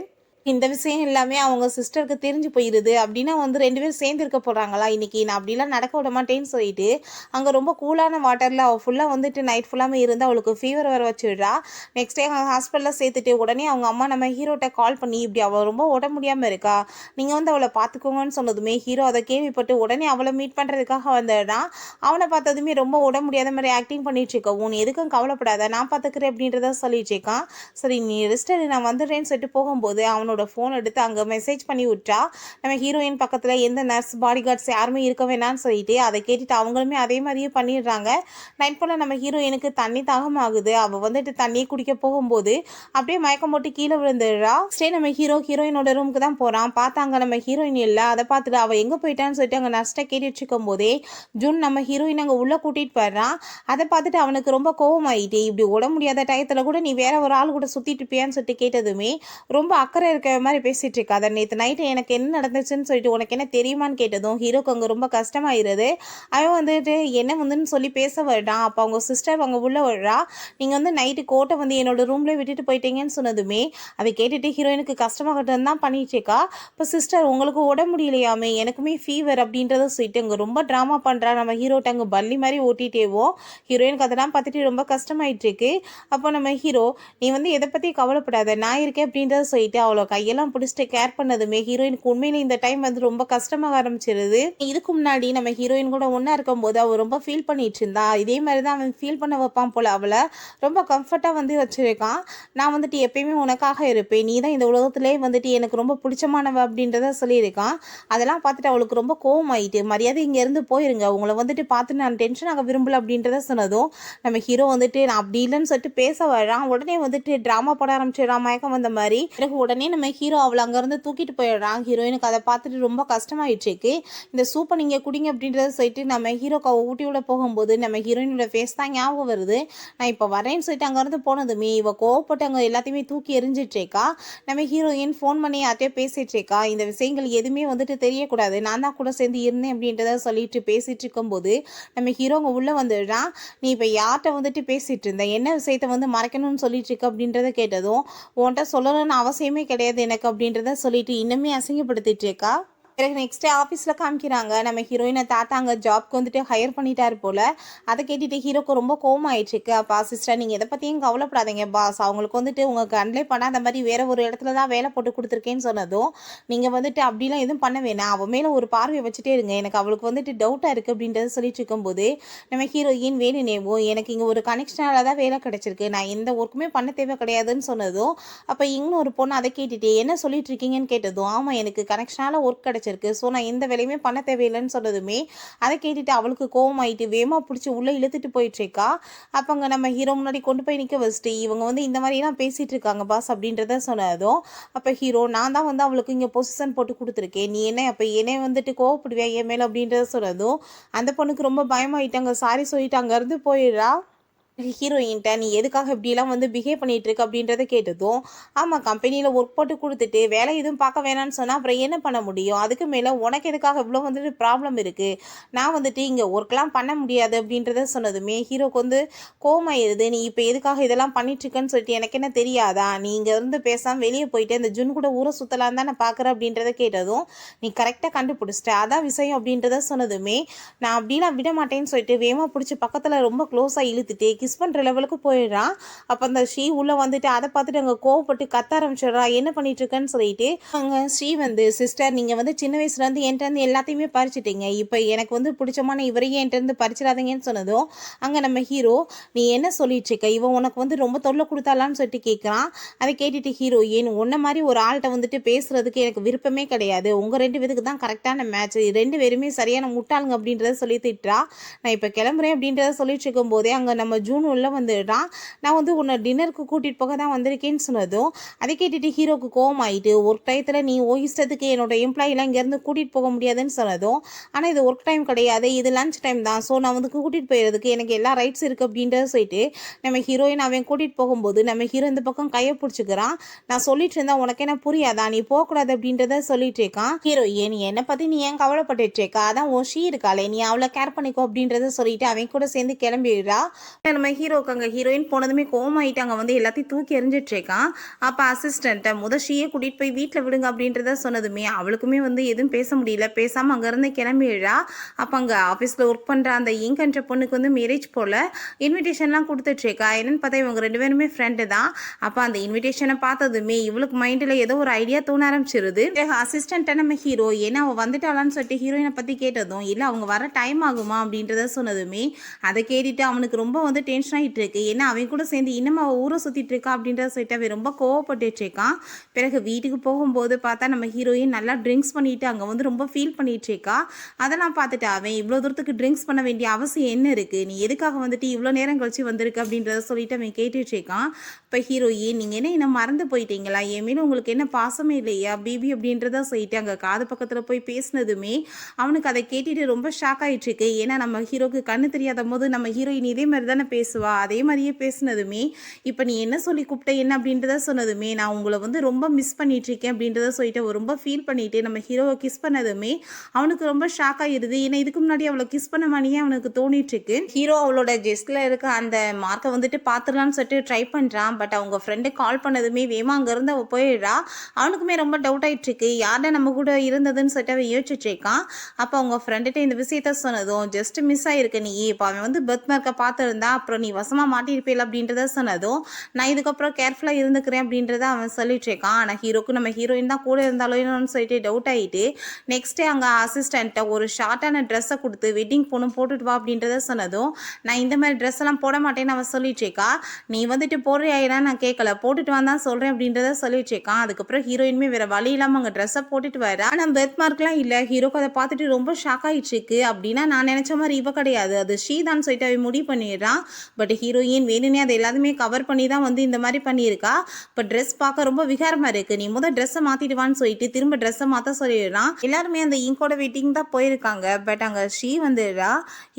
இந்த விஷயம் எல்லாமே அவங்க சிஸ்டருக்கு தெரிஞ்சு போயிருது. அப்படின்னா வந்து 2 பேரும் சேர்ந்து இருக்க போறாங்களா இன்னைக்கு? நான் அப்படிலாம் நடக்க விட மாட்டேன்னு சொல்லிட்டு, அங்க ரொம்ப கூலான வாட்டர்ல அவ ஃபுல்லா வந்துட்டு நைட் ஃபுல்லாமே இருந்து அவளுக்கு ஃபீவர் வர வச்சு விடுறா. நெக்ஸ்ட் டே ஹாஸ்பிட்டல்ல சேர்த்துட்டு உடனே அவங்க அம்மா நம்ம ஹீரோட்ட கால் பண்ணி, "இப்படி அவ ரொம்ப உடம்பு முடியாம இருக்கா. நீங்க வந்து அவள பார்த்துக்கோங்கன்னு" சொன்னதுமே, ஹீரோ அத கேள்விப்பட்டு உடனே அவள மீட் பண்றதுக்காக வந்துடுறான். அவன பார்த்ததுமே ரொம்ப உடம்பு முடியாத மாரி ஆக்டிங் பண்ணிட்டு இருக்கவும், "நீ எதுக்கும் கவலைப்படாத, நான் பார்த்துக்கிறேன்" அப்படின்றத சொல்லிட்டு இருக்கான். சரி நீ ரெஸ்ட் எடு நான் வந்துடுறேன்னு சொல்லிட்டு போகும்போது, அவனோட ஃபோன் எடுத்து அங்க மெசேஜ் பண்ணி விட்டா. நம்ம ஹீரோயின் பக்கத்துல எந்த நர்ஸ், பாடி கார்ட்ஸ் யாருமே இருக்க வேணாம்னு சொல்லிட்டு, அத கேட்டுட்டு அவங்களுமே அதே மாரியே பண்ணிடுறாங்க. நைட் போல நம்ம ஹீரோயினுக்கு தண்ணி தாகமாகுது. அவ வந்துட்டு தண்ணிய குடிக்க போகும்போது, அப்படியே மயக்கம் போட்டு கீழ விழுந்துடுறா. ஸ்டே நம்ம ஹீரோயினோட ரூமுக்கு தான் போறான். பார்த்தாங்க நம்ம ஹீரோயின் இல்ல. அத பார்த்துட்டு அவ எங்க போயிட்டான்னு சொல்லிட்டு அங்க நர்ஸ்ட்ட கேட்டுட்டு இருக்கும்போதே, ஜூன் நம்ம ஹீரோயின் அங்க உள்ள கூட்டிட்டு போயிடுறான். அத பார்த்துட்டு அவனுக்கு ரொம்ப கோவமாயிட்டு, இப்படி உடம்பு முடியாத டயத்துல கூட நீ வேற ஒரு ஆள் கூட சுத்திட்டு இருப்பியான்னு சொல்லிட்டு கேட்டதுமே, ரொம்ப அக்கறை இருக்கிற மாதிரி பேசிட்டு இருக்காத. நேத்து நைட்டு எனக்கு என்ன நடந்துச்சுன்னு சொல்லிட்டு உனக்கு என்ன தெரியுமான்னு கேட்டதும் ஹீரோக்கு அங்க ரொம்ப கஷ்டமாயிருது. அவன் வந்துட்டு என்ன வந்துன்னு சொல்லி பேச வருடான். அப்ப அவங்க சிஸ்டர் அங்க உள்ள வர்றா. நீங்க வந்து நைட்டு கோட்டை வந்து என்னோட ரூம்ல விட்டுட்டு போயிட்டீங்கன்னு சொன்னதுமே, அதை கேட்டுட்டு ஹீரோயினுக்கு கஷ்டமாகட்டும் தான் பண்ணிட்டு இருக்கா. இப்போ சிஸ்டர் உங்களுக்கு உடம்பு முடியலையாமே, எனக்குமே ஃபீவர் அப்படின்றத சொல்லிட்டு அங்க ரொம்ப ட்ராமா பண்றா. நம்ம ஹீரோட்ட அங்க பள்ளி மாதிரி ஓட்டிட்டேவோ. ஹீரோயினுக்கு அதெல்லாம் பார்த்துட்டு ரொம்ப கஷ்டமாயிட்டு இருக்கு. அப்போ நம்ம ஹீரோ, நீ வந்து எதை பத்தி கவலைப்படாத, நான் இருக்கேன் அப்படின்றத சொல்லிட்டு அவளை கையெல்லாம் பிடிச்சிட்டு கேர் பண்ணதுமே ஹீரோயினுக்கு உண்மையிலே இந்த டைம் வந்து ரொம்ப கஷ்டமாக ஆரம்பிச்சிருது. இதுக்கு முன்னாடி நம்ம ஹீரோயின் கூட ஒன்றா இருக்கும்போது அவள் ரொம்ப ஃபீல் பண்ணிட்டு இருந்தா. இதே மாதிரி தான் அவன் ஃபீல் பண்ண வைப்பான் போல. அவளை ரொம்ப கம்ஃபர்ட்டாக வந்து வச்சிருக்கான். நான் வந்துட்டு எப்பயுமே உனக்காக இருப்பேன், நீ தான் இந்த உலகத்திலே வந்துட்டு எனக்கு ரொம்ப பிடிச்சமானவ அப்படின்றத சொல்லியிருக்கான். அதெல்லாம் பார்த்துட்டு அவளுக்கு ரொம்ப கோவம் ஆயிட்டு, மரியாதை இங்கேருந்து போயிருங்க, உங்களை வந்துட்டு பார்த்து நான் டென்ஷன் ஆக விரும்பல அப்படின்றத சொன்னதும் நம்ம ஹீரோ வந்துட்டு நான் அப்படி இல்லைன்னு சொல்லிட்டு பேச வர்றான். உடனே வந்துட்டு ட்ராமா போட ஆரம்பிச்சிடறான் மயக்கம் வந்த மாதிரி. பிறகு உடனே நம்ம ஹீரோ அவளை அங்கேருந்து தூக்கிட்டு போயிடுறான். ஹீரோயினுக்கு அதை பார்த்துட்டு ரொம்ப கஷ்டமாயிடுச்சு. இந்த சூப்பை நீங்கள் குடிங்க அப்படின்றத சொல்லிட்டு நம்ம ஹீரோக்கு அவள் ஊட்டி விட போகும்போது நம்ம ஹீரோயினோட ஃபேஸ் தான் ஞாபகம் வருது. நான் இப்போ வரேன்னு சொல்லிட்டு அங்கேருந்து போனதுமே இவ கோவப்பட்டு அங்கே எல்லாத்தையுமே தூக்கி எரிஞ்சிட்ருக்கா. நம்ம ஹீரோயின் ஃபோன் பண்ணி யார்ட்டையோ பேசிகிட்ருக்கா. இந்த விஷயங்கள் எதுவுமே வந்துட்டு தெரியக்கூடாது, நான் தான் கூட சேர்ந்து இருந்தேன் அப்படின்றத சொல்லிட்டு பேசிகிட்டு இருக்கும்போது நம்ம ஹீரோ அங்கே உள்ளே வந்துடுறான். நீ இப்போ யார்கிட்ட வந்துட்டு பேசிகிட்டு இருந்த, என்ன விஷயத்த வந்து மறைக்கணும்னு சொல்லிட்டு இருக்க அப்படின்றத கேட்டதும், உன்கிட்ட சொல்லணும்னு அவசியமே கிடையாது எனக்கு அப்படின்றத சொல்லிட்டு இன்னுமே அசிங்கப்படுத்திட்டு இருக்கா. பிறகு நெக்ஸ்ட் டே ஆஃபீஸில் காமிக்கிறாங்க. நம்ம ஹீரோயினை தாத்தா அங்கே ஜாப்க்கு வந்துட்டு ஹையர் பண்ணிட்டாரு போல். அதை கேட்டுட்டு ஹீரோக்கு ரொம்ப கோவம் ஆயிடுச்சுக்கு. அப்பா சிஸ்டர் நீங்கள் எதை பற்றியும் கவலைப்படாதீங்க பாஸ், அவங்களுக்கு வந்துட்டு உங்கள் கண்ணிலே பண்ணாத மாதிரி வேற ஒரு இடத்துல தான் வேலை போட்டு கொடுத்துருக்கேன்னு சொன்னதும், நீங்கள் வந்துட்டு அப்படிலாம் எதுவும் பண்ண வேணாம், அவன் மேலே ஒரு பார்வையை வச்சுட்டே இருங்க, எனக்கு அவளுக்கு வந்துட்டு டவுட்டாக இருக்குது அப்படின்றத சொல்லிட்டு இருக்கும்போது நம்ம ஹீரோயின் வேணுனேவோ எனக்கு இங்கே ஒரு கனெக்ஷனால தான் வேலை கிடச்சிருக்கு, நான் எந்த ஒர்க்குமே பண்ண தேவை கிடையாதுன்னு சொன்னதும், அப்போ இன்னொரு பொண்ணு அதை கேட்டுட்டு என்ன சொல்லிட்டு இருக்கீங்கன்னு கேட்டதும், ஆமாம் எனக்கு கனெக்ஷனால ஒர்க் கிடச்சி இருக்கு, ஸோ நான் எந்த வேலையுமே பண்ண தேவையில்லைன்னு சொன்னதுமே அதை கேட்டுட்டு அவளுக்கு கோவம் ஆயிட்டு வேகமாக பிடிச்சி உள்ளே இழுத்துட்டு போயிட்டு இருக்கா. அப்போ அங்கே நம்ம ஹீரோ முன்னாடி கொண்டு போய் நிற்க வச்சுட்டு இவங்க வந்து இந்த மாதிரிலாம் பேசிட்டு இருக்காங்க பாஸ் அப்படின்றத சொன்னதும், அப்போ ஹீரோ நான் தான் வந்து அவளுக்கு இங்கே பொசிஷன் போட்டு கொடுத்துருக்கேன், நீ என்ன அப்போ என்னை வந்துட்டு கோவப்படுவியா என் மேலே அப்படின்றத சொன்னதும் அந்த பொண்ணுக்கு ரொம்ப பயமாயிட்டாங்க. சாரி சொல்லிட்டு அங்கேருந்து போயிடுறா. ஹீரோயின்ட்ட நீ எதுக்காக இப்படிலாம் வந்து பிஹேவ் பண்ணிட்டு இருக்கு அப்படின்றத கேட்டதும், ஆமாம் கம்பெனியில் ஒர்க் போட்டு கொடுத்துட்டு வேலை எதுவும் பார்க்க வேணான்னு சொன்னால் அப்புறம் என்ன பண்ண முடியும், அதுக்கு மேலே உனக்கு எதுக்காக இவ்வளோ வந்துட்டு ப்ராப்ளம் இருக்குது, நான் வந்துட்டு இங்கே ஒர்க்லாம் பண்ண முடியாது அப்படின்றத சொன்னதுமே ஹீரோக்கு வந்து கோமாயிருது. நீ இப்போ எதுக்காக இதெல்லாம் பண்ணிட்டுருக்கன்னு சொல்லிட்டு எனக்கு என்ன தெரியாதா, நீ இங்கே இருந்து பேசாமல் வெளியே போயிட்டு அந்த ஜுன் கூட ஊரை சுற்றலாம் தான் நான் பார்க்குறேன் அப்படின்றத கேட்டதும், நீ கரெக்டாக கண்டுபிடிச்சிட்ட அதான் விஷயம் அப்படின்றத சொன்னதுமே, நான் அப்படிலாம் விட மாட்டேன்னு சொல்லிட்டு வேகமாக பிடிச்சி பக்கத்தில் ரொம்ப க்ளோஸாக இழுத்துட்டு கிஸ் பண்ணுற லெவலுக்கு போயிடுறான். அப்போ அந்த ஸ்ரீ உள்ளே வந்துட்டு அதை பார்த்துட்டு அங்கே கோவப்பட்டு கத்த ஆரம்பிச்சிடுறா, என்ன பண்ணிட்டு இருக்கேன்னு சொல்லிட்டு. அங்கே ஸ்ரீ வந்து சிஸ்டர் நீங்கள் வந்து சின்ன வயசுலேருந்து என்கிட்ட எல்லாத்தையுமே பறிச்சிட்டீங்க, இப்போ எனக்கு வந்து பிடிச்சமான இவரையே என்கிட்ட பறிச்சிடாதீங்கன்னு சொன்னதும் அங்கே நம்ம ஹீரோ நீ என்ன சொல்லிட்டு இருக்க, இவன் உனக்கு வந்து ரொம்ப தொல்லை கொடுத்தாலான்னு சொல்லிட்டு கேட்குறான். அதை கேட்டுட்டு ஹீரோ ஏன் உன்ன மாதிரி ஒரு ஆள்கிட்ட வந்துட்டு பேசுறதுக்கு எனக்கு விருப்பமே கிடையாது, உங்கள் 2 பேருக்கு தான் கரெக்டான மேட்ச், 2 பேருமே சரியான முட்டாளுங்க அப்படின்றத சொல்லி திட்டுறா. நான் இப்போ கிளம்புறேன் அப்படின்றத சொல்லிட்டு இருக்கும் போதே அங்கே நம்ம ஜூன் உள்ள வந்துடுறான். நான் வந்து உன்னை டின்னருக்கு கூட்டிகிட்டு போக தான் வந்திருக்கேன்னு சொன்னதும் அதை கேட்டுட்டு ஹீரோக்கு கோவம் ஆயிட்டு, ஒர்க் டயத்தில் நீ ஓ இஷ்டத்துக்கு என்னோட எம்ப்ளாயிலாம் இங்கேருந்து கூட்டிகிட்டு போக முடியாதுன்னு சொன்னதும், ஆனால் இது ஒர்க் டைம் கிடையாது, இது லஞ்ச் டைம் தான், ஸோ நான் வந்து கூட்டிகிட்டு போயிடுறதுக்கு எனக்கு எல்லா ரைட்ஸ் இருக்குது அப்படின்றத சொல்லிட்டு நம்ம ஹீரோயின் அவன் கூட்டிகிட்டு போகும்போது நம்ம ஹீரோ இந்த பக்கம் கையை பிடிச்சிக்கிறான். நான் சொல்லிட்டு இருந்தா உனக்கு என்ன புரியாதா, நீ போகக்கூடாது அப்படின்றத சொல்லிட்டு இருக்கான். ஹீரோயின் நீ என்னை பற்றி நீ ஏன் கவலைப்பட்டுட்டு இருக்கா, அதான் ஓ ஷீ இருக்காளே நீ அவளை கேர் பண்ணிக்கோ அப்படின்றத சொல்லிட்டு அவன் கூட சேர்ந்து கிளம்பிடுறா. நம்ம நம்ம ஹீரோக்கு அங்கே ஹீரோயின் போனதுமே கோவமாயிட்டு அங்கே வந்து எல்லாத்தையும் தூக்கி எறிஞ்சிட்டு இருக்கான். அப்போ அசிஸ்டண்ட்டை ஷீயை கூட்டிகிட்டு போய் வீட்டில் விடுங்க அப்படின்றத சொன்னதுமே அவளுக்குமே வந்து எதுவும் பேச முடியல. பேசாமல் அங்கேருந்து கிளம்பிடுறா. அப்போ அங்கே ஆஃபீஸில் ஒர்க் பண்ணுற அந்த இங்கன்ற பொண்ணுக்கு வந்து மேரேஜ் போல் இன்விடேஷன்லாம் கொடுத்துட்ருக்கா. என்னென்னு பார்த்தா இவங்க 2 பேருமே ஃப்ரெண்டு தான். அப்போ அந்த இன்விடேஷனை பார்த்ததுமே இவளுக்கு மைண்டில் ஏதோ ஒரு ஐடியா தோண ஆரம்பிச்சிருது. அசிஸ்டண்ட்டை நம்ம ஹீரோ ஏன்னா அவள் வந்துட்டாளான்னு சொல்லிட்டு ஹீரோயினை பற்றி கேட்டதும் இல்லை அவங்க வர டைம் ஆகுமா அப்படின்றத சொன்னதுமே அதை கேட்டுட்டு அவனுக்கு ரொம்ப வந்து டென்ஷன் ஆகிட்டு இருக்கு. ஏன்னா அவன் கூட சேர்ந்து இன்னும் அவள் ஊரை சுற்றிட்டு இருக்கா அப்படின்றத சொல்லிட்டு அவன் ரொம்ப கோவப்பட்டுட்டு இருக்கான். பிறகு வீட்டுக்கு போகும்போது பார்த்தா நம்ம ஹீரோயின் நல்லா ட்ரிங்க்ஸ் பண்ணிட்டு அங்கே வந்து ரொம்ப ஃபீல் பண்ணிட்டு இருக்கா. அதெல்லாம் பார்த்துட்டு அவன் இவ்வளோ தூரத்துக்கு ட்ரிங்க்ஸ் பண்ண வேண்டிய அவசியம் என்ன இருக்குது, நீ எதுக்காக வந்துட்டு இவ்வளோ நேரம் கழிச்சு வந்திருக்கு அப்படின்றத சொல்லிட்டு அவன் கேட்டுட்டு இருக்கான். இப்போ ஹீரோயின் நீங்கள் என்ன மறந்து போயிட்டீங்களா, என் மேலே உங்களுக்கு என்ன பாசமே இல்லையா பேபி அப்படின்றத சொல்லிட்டு அங்கே காது பக்கத்தில் போய் பேசினதுமே அவனுக்கு அதை கேட்டுட்டு ரொம்ப ஷாக் ஆகிட்டு இருக்கு. ஏன்னா நம்ம ஹீரோக்கு கண்ணு தெரியாத போது நம்ம ஹீரோயின் இதே மாதிரி தானே பேசுவா. அதே மாதிரியே பேசினதுமே இப்போ நீ என்ன சொல்லி கூப்பிட்ட என்ன அப்படின்றத சொன்னதுமே நான் உங்களை வந்து ரொம்ப மிஸ் பண்ணிட்டு இருக்கேன் அப்படின்றத சொல்லிட்டு ரொம்ப ஃபீல் பண்ணிட்டு நம்ம ஹீரோவை கிஸ் பண்ணதுமே அவனுக்கு ரொம்ப ஷாக் ஆகிடுது. ஏன்னா இதுக்கு முன்னாடி அவளை கிஸ் பண்ண மாதிரியே அவனுக்கு தோணிட்டு இருக்கு. ஹீரோ அவளோட ஜெஸ்ட்ல இருக்க அந்த மார்க்கை வந்துட்டு பார்த்துடலான்னு சொல்லிட்டு ட்ரை பண்ணுறான். பட் அவங்க ஃப்ரெண்டு கால் பண்ணதுமே வேமா அங்கேருந்து அவள் போயிடுறா. அவனுக்குமே ரொம்ப டவுட் ஆகிட்டு இருக்கு, யார்டா நம்ம கூட இருந்ததுன்னு சொல்லிட்டு அவன் யோசிச்சுட்டு இருக்கான். அப்போ அவங்க ஃப்ரெண்டுகிட்ட இந்த விஷயத்த சொன்னதும் ஜஸ்ட் மிஸ் ஆகிருக்கு நீ, இப்போ அவன் வந்து பர்த் மார்க்கை பார்த்துருந்தா அப்புறம் நீ வசமாக மாட்டியிருப்பேன் அப்படின்றத சொன்னதும் நான் இதுக்கப்புறம் கேர்ஃபுல்லாக இருந்துக்கிறேன் அப்படின்றத அவன் சொல்லிட்டு இருக்கான். ஆனால் ஹீரோக்கு நம்ம ஹீரோயின் தான் கூட இருந்தாலும் சொல்லிட்டு டவுட் ஆகிட்டு நெக்ஸ்ட் டே அங்கே அசிஸ்டண்ட்டை ஒரு ஷார்ட்டான ட்ரெஸ்ஸை கொடுத்து வெட்டிங் பொண்ணு போட்டுட்டு வா அப்படின்றத சொன்னதும் நான் இந்த மாதிரி ட்ரெஸ் எல்லாம் போட மாட்டேன்னு அவன் சொல்லிட்டு இருக்கா. நீ வந்துட்டு போடுறியாயினா நான் கேட்கல, போட்டுட்டு வந்தான் சொல்கிறேன் அப்படின்றத சொல்லிட்டு இருக்கான். அதுக்கப்புறம் ஹீரோயின்மே வேறு வழி இல்லாமல் அங்கே ட்ரெஸ்ஸை போட்டுட்டு வர. ஆனால் பெர்த் மார்க்லாம் இல்லை. ஹீரோக்கு அதை பார்த்துட்டு ரொம்ப ஷாக் ஆகிட்டு இருக்கு. அப்படின்னா நான் நினச்ச மாதிரி இவ கிடையாது, அது ஷீதான் சொல்லிட்டு அவன் முடிவு பண்ணிடுறான். பட் ஹீரோயின் வேணும்னே அதை எல்லாத்தையுமே கவர் பண்ணி தான் வந்து இந்த மாதிரி பண்ணியிருக்கா. இப்போ ட்ரெஸ் பார்க்க ரொம்ப விகாரமாக இருக்குது, நீ முதல் ட்ரெஸ்ஸை மாற்றிடுவான்னு சொல்லிட்டு திரும்ப ட்ரெஸ்ஸை மாற்ற சொல்லிடுறான். எல்லாருமே அந்த இங்கோட வெயிட்டிங் தான் போயிருக்காங்க. பட் அங்கே ஷீ வந்துடுறா.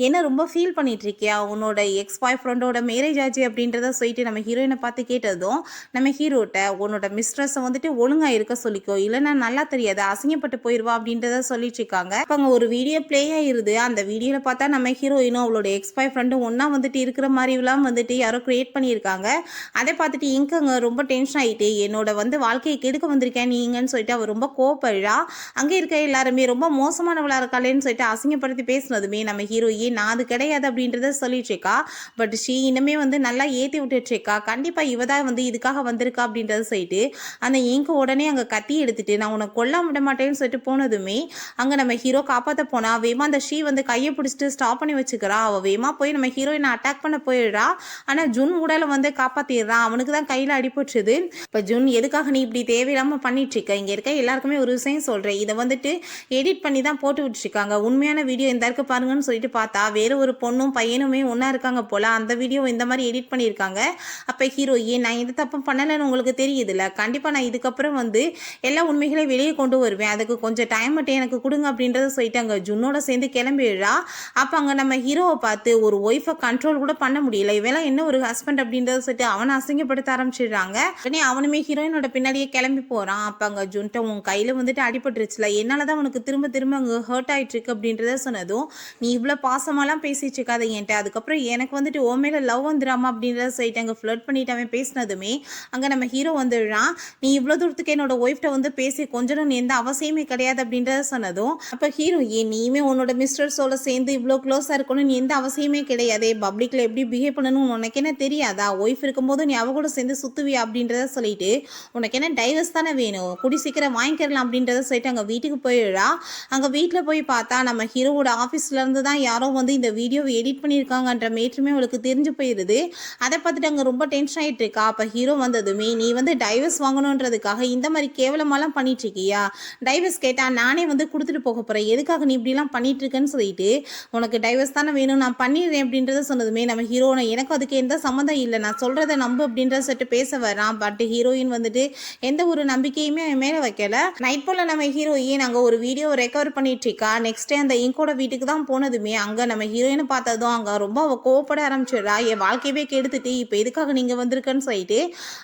என்ன ரொம்ப ஃபீல் பண்ணிட்டு இருக்கியா, உன்னோட எக்ஸ் பாய் ஃப்ரெண்டோட மேரேஜ் ஆச்சு அப்படின்றத சொல்லிட்டு நம்ம ஹீரோயினை பார்த்து கேட்டதும் நம்ம ஹீரோட்ட உன்னோட மிஸ்ட்ரெஸ்ஸை வந்துட்டு ஒழுங்காக இருக்க சொல்லிக்கோ, இல்லைன்னா நல்லா தெரியாது அசிங்கப்பட்டு போயிடுவா அப்படின்றத சொல்லிட்டு இருக்காங்க. இப்போ அங்கே ஒரு வீடியோ ப்ளே ஆகிருது. அந்த வீடியோவில் பார்த்தா நம்ம ஹீரோயினும் அவளோட எக்ஸ் பாய் ஃப்ரெண்டும் ஒன்றா வந்துட்டு இருக்கிற மாதிரிலாம் வந்துட்டு யாரோ க்ரியேட் பண்ணியிருக்காங்க. அதை பார்த்துட்டு இங்கங்க ரொம்ப டென்ஷன் ஆகிட்டு என்னோட வந்து வாழ்க்கையை கெடுக்க வந்திருக்கேன் நீங்கன்னு சொல்லிட்டு அவர் ரொம்ப கோவப்படுறா. அங்கே இருக்க எல்லாருமே ரொம்ப மோசமானவளாக இருக்காளேன்னு சொல்லிட்டு அசிங்கப்படுத்தி பேசினதுமே நம்ம ஹீரோயின் நான் அது கிடையாது அப்படின்றத சொல்லிட்டு இருக்கா. பட் ஷீ இன்னுமே வந்து நல்லா ஏற்றி விட்டுட்டு இருக்கா. கண்டிப்பாக இவ தான் வந்து இதுக்காக வந்திருக்கா அப்படின்றத சொல்லிட்டு அந்த இங்கு உடனே அங்கே கத்தி எடுத்துட்டு நான் உனக்கு கொல்ல விட மாட்டேன்னு சொல்லிட்டு போனதுமே அங்கே நம்ம ஹீரோ காப்பாற்ற போனா வேமா அந்த ஷீ வந்து கையை பிடிச்சிட்டு ஸ்டாப் பண்ணி வச்சுக்கிறா. அவள் வேமா போய் நம்ம ஹீரோயினை அட்டாக் பண்ண போயிடுறா. ஆனால் ஜுன் உடலை வந்து காப்பாற்றிடுறான். அவனுக்கு தான் கையில் அடிபட்டுருது. இப்போ ஜுன் எதுக்காக நீ இப்படி தேவையில்லாமல் பண்ணிட்டு இருக்க, இங்கே இருக்க எல்லாருக்குமே ஒரு விஷயம் சொல்கிறேன், இதை வந்துட்டு எடிட் பண்ணி தான் போட்டு விட்டுருக்காங்க, உண்மையான வீடியோ இந்த இருக்கு பாருங்கன்னு சொல்லிட்டு பார்த்தா வேறு ஒரு பொண்ணும் பையனுமே ஒன்றா இருக்காங்க போல், அந்த வீடியோ இந்த மாதிரி எடிட் பண்ணியிருக்காங்க. அப்போ ஹீரோயின் நான் எந்த தப்பு பண்ணலைன்னு உங்களுக்கு தெரியுதுல்ல, கண்டிப்பாக நான் இதுக்கப்புறம் வந்து எல்லா உண்மைகளையும் வெளியே கொண்டு வருவேன், அதுக்கு கொஞ்சம் டைம் மட்டும் எனக்கு கொடுங்க அப்படின்றத சொல்லிட்டு அங்கே ஜுன்னோட சேர்ந்து கிளம்பிடுறா. அப்போ அங்கே நம்ம ஹீரோவை பார்த்து ஒரு ஒய்ஃபை கண்ட்ரோல் கூட பண்ண முடியல, இவெல்லாம் என்ன ஒரு ஹஸ்பண்ட் அப்படின்றத சொல்லிட்டு அவனை அசிங்கப்படுத்த ஆரம்பிச்சிடுறாங்க. உடனே அவனுமே ஹீரோயினோட பின்னாடியே கிளம்பி போகிறான். அப்போ அங்கே ஜுன்ட்ட உன் கையில் வந்துட்டு அடிபட்டுருச்சுல, என்னால் தான் உனக்கு திரும்ப திரும்ப அங்கே ஹர்ட் ஆகிட்டு இருக்கு அப்படின்றத சொன்னதும் நீ இவ்வளோ பாசமாலாம் பேசிட்டு இருக்காத என்கிட்ட, அதுக்கப்புறம் எனக்கு வந்துட்டு ஓ மேலே லவ் வந்துடாமா அப்படின்றத சொல்லிட்டு அங்கே ஃப்ளர்ட் பண்ணிட்டு அவன் பேசினதுமே அங்கே நம்ம ஹீரோ வந்துடுறான். நீ இவ்வளோ தூரத்துக்கு என்னோட ஒய்ஃப்ட்ட வந்து பேசி கொஞ்சம் எந்த அவசியமே கிடையாது அப்படின்றத சொன்னதும் அப்போ ஹீரோ நீயுமே உன்னோட மிஸ்டர்ஸோட சேர்ந்து இவ்வளோ க்ளோஸாக இருக்கணும்னு எந்த அவசியமே கிடையாது, பப்ளிக்கில் எப்படி பிஹேவ் பண்ணணும்னு உனக்கு என்ன தெரியாதா, ஒய்ஃப் இருக்கும்போது நீ அவ கூட சேர்ந்து சுற்றுவியா அப்படின்றத சொல்லிட்டு உனக்கு என்ன டைவர்ஸ் தானே வேணும், குடி சீக்கிரம் வாங்கிக்கலாம் அப்படின்றத சொல்லிட்டு அங்கே வீட்டுக்கு போயிடுறா. அங்கே வீட்டில் போய் பார்த்தா நம்ம ஹீரோவோட ஆஃபீஸ்லேருந்து தான் யாரோ வந்து இந்த வீடியோவை எடிட் பண்ணியிருக்காங்கன்ற மேட்ருமே அவளுக்கு தெரிஞ்சு போயிடுது. அதை பார்த்துட்டு அங்கே ரொம்ப டென்ஷன் ஆகிட்டு இருக்கா. அப்போ ஹீரோ வந்ததுமே நீ வந்து டைவர்ஸ் வாங்கணுன்றதுக்காக இந்த மாதிரி கேவலமாலாம் பண்ணிட்டு இருக்கியா, டைவர்ஸ் கேட்டால் நானே வந்து கொடுத்துட்டு போக போகிறேன், எதுக்காக நீ இப்படிலாம் பண்ணிட்டு இருக்கேன்னு சொல்லிட்டு உனக்கு டைவர்ஸ் தானே வேணும் நான் பண்ணிடுறேன் அப்படின்றத சொன்னதுமே நம்ம ஹீரோனை எனக்கு அதுக்கு எந்த சம்மந்தம் இல்லை, நான் சொல்கிறத நம்பு அப்படின்றத சொல்லிட்டு பேச வரான். பட் ஹீரோயின் வந்துட்டு எந்த ஒரு நம்பிக்கையுமே அவன் மேலே வைக்கல. நைட் போல் நம்ம ஹீரோயின் அங்கே ஒரு வீடியோ ரெக்கவர் பண்ணிட்டு இருக்கா. நெக்ஸ்ட் டே அந்த இங்கோட வீட்டுக்கு தான் போனதுமே அங்கே நம்ம ஹீரோயினை பார்த்ததும் அங்கே ரொம்ப அவள் கோவப்பட ஆரம்பிச்சிடுறா. என் வாழ்க்கையவே கெடுத்துட்டு இப்போ எதுக்காக நீங்கள் வந்திருக்கேன்னு சொல்லிட்டு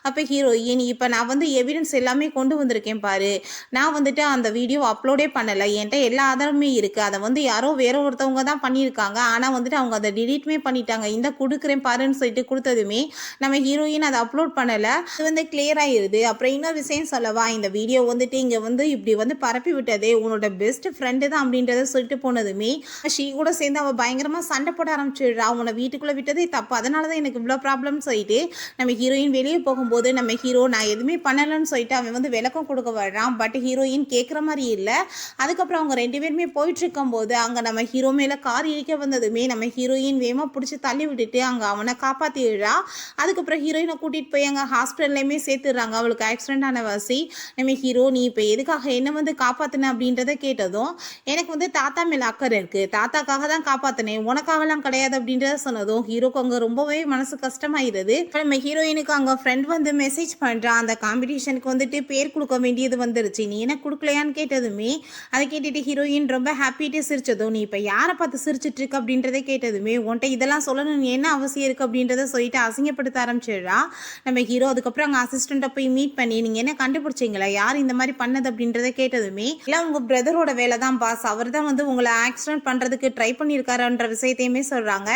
அப்போ ஹீரோயின் இப்போ நான் வந்து எவிடன்ஸ் எல்லாமே கொண்டு வந்திருக்கேன் பாரு, நான் வந்துட்டு அந்த வீடியோ அப்லோடே பண்ணலை, என்கிட்ட எல்லா ஆதாரமே இருக்குது, அதை வந்து யாரோ வேற ஒருத்தவங்க தான் பண்ணியிருக்காங்க, ஆனால் வந்துட்டு அவங்க அதை டிலீட்மே பண்ணிட்டாங்க, இந்த இந்த கொடுக்குறேன் பாருன்னு சொல்லிட்டு கொடுத்ததுமே நம்ம ஹீரோயின் அதை அப்லோட் பண்ணலை. அது வந்து கிளியர் ஆகிடுது. அப்புறம் இன்னொரு விஷயம் சொல்லவா, இந்த வீடியோ வந்துட்டு இங்கே வந்து இப்படி வந்து பரப்பி விட்டதே உன்னோட பெஸ்ட் ஃப்ரெண்டு தான் அப்படின்றத சொல்லிட்டு போனதுமே ஷீ கூட சேர்ந்து அவள் பயங்கரமாக சண்டை போட ஆரம்பிச்சிடுறா. அவனை வீட்டுக்குள்ளே விட்டதே தப்பு, அதனால தான் எனக்கு இவ்வளோ ப்ராப்ளம் சொல்லிட்டு நம்ம ஹீரோயின் வெளியே போகும்போது நம்ம ஹீரோ நான் எதுவுமே பண்ணலைன்னு சொல்லிட்டு அவன் வந்து விளக்கம் கொடுக்க வர்றான். பட் ஹீரோயின் கேட்குற மாதிரி இல்லை. அதுக்கப்புறம் அவங்க 2 பேருமே போயிட்டு இருக்கும்போது அங்கே நம்ம ஹீரோ மேலே கார் இழிக்க வந்ததுமே நம்ம ஹீரோயின் வேகமாக பிடிச்சி தள்ளி விட்டுட்டு அங்கே அவனை காப்பாற்றிடுறா. அதுக்கப்புறம் ஹீரோயினை கூட்டிகிட்டு போய் அங்கே ஹாஸ்பிட்டல்லையுமே சேர்த்துடுறாங்க. அவளுக்கு ஆக்சிடென்ட் ஆன வாசி. நம்ம ஹீரோ நீ இப்போ எதுக்காக என்ன வந்து காப்பாற்றின அப்படின்றத கேட்டதும் எனக்கு வந்து தாத்தா மேலே அக்கறை இருக்குது, தாத்தாக்காக தான் காப்பாற்றினேன், உனக்காகலாம் கிடையாது அப்படின்றத சொன்னதும் ஹீரோக்கு அங்கே ரொம்பவே மனசு கஷ்டமாயிருது. நம்ம ஹீரோயினுக்கு அங்கே ஃப்ரெண்ட் வந்து மெசேஜ் பண்ணுறான், அந்த காம்படிஷனுக்கு வந்துட்டு பேர் கொடுக்க வேண்டியது வந்துருச்சு, நீ என்ன கொடுக்கலையான்னு கேட்டதுமே அதை கேட்டுட்டு ஹீரோயின் ரொம்ப ஹாப்பிட்டு சிரிச்சதும் நீ இப்போ யாரை பார்த்து சிரிச்சிட்டு இருக்கு அப்படின்றத கேட்டதுமே உன்ட்ட இதெல்லாம் சொல்லணும் என்ன அவசியம் இருக்குது அப்படின்றத சொல்லிட்டு அசிங்கப்படுத்த ஆரம்பிச்சிடுறா. நம்ம ஹீரோ அதுக்கப்புறம் அங்கே அசிஸ்டண்ட்டை போய் மீட் பண்ணி நீங்கள் என்ன கண்டுபிடிச்சிங்களா யார் இந்த மாதிரி பண்ணது அப்படின்றத கேட்டதுமே இல்லை உங்கள் பிரதரோட வேலை தான் பாஸ், அவர் தான் வந்து உங்களை ஆக்சிடென்ட் பண்ணுறதுக்கு ட்ரை பண்ணியிருக்காருன்ற விஷயத்தையுமே சொல்கிறாங்க.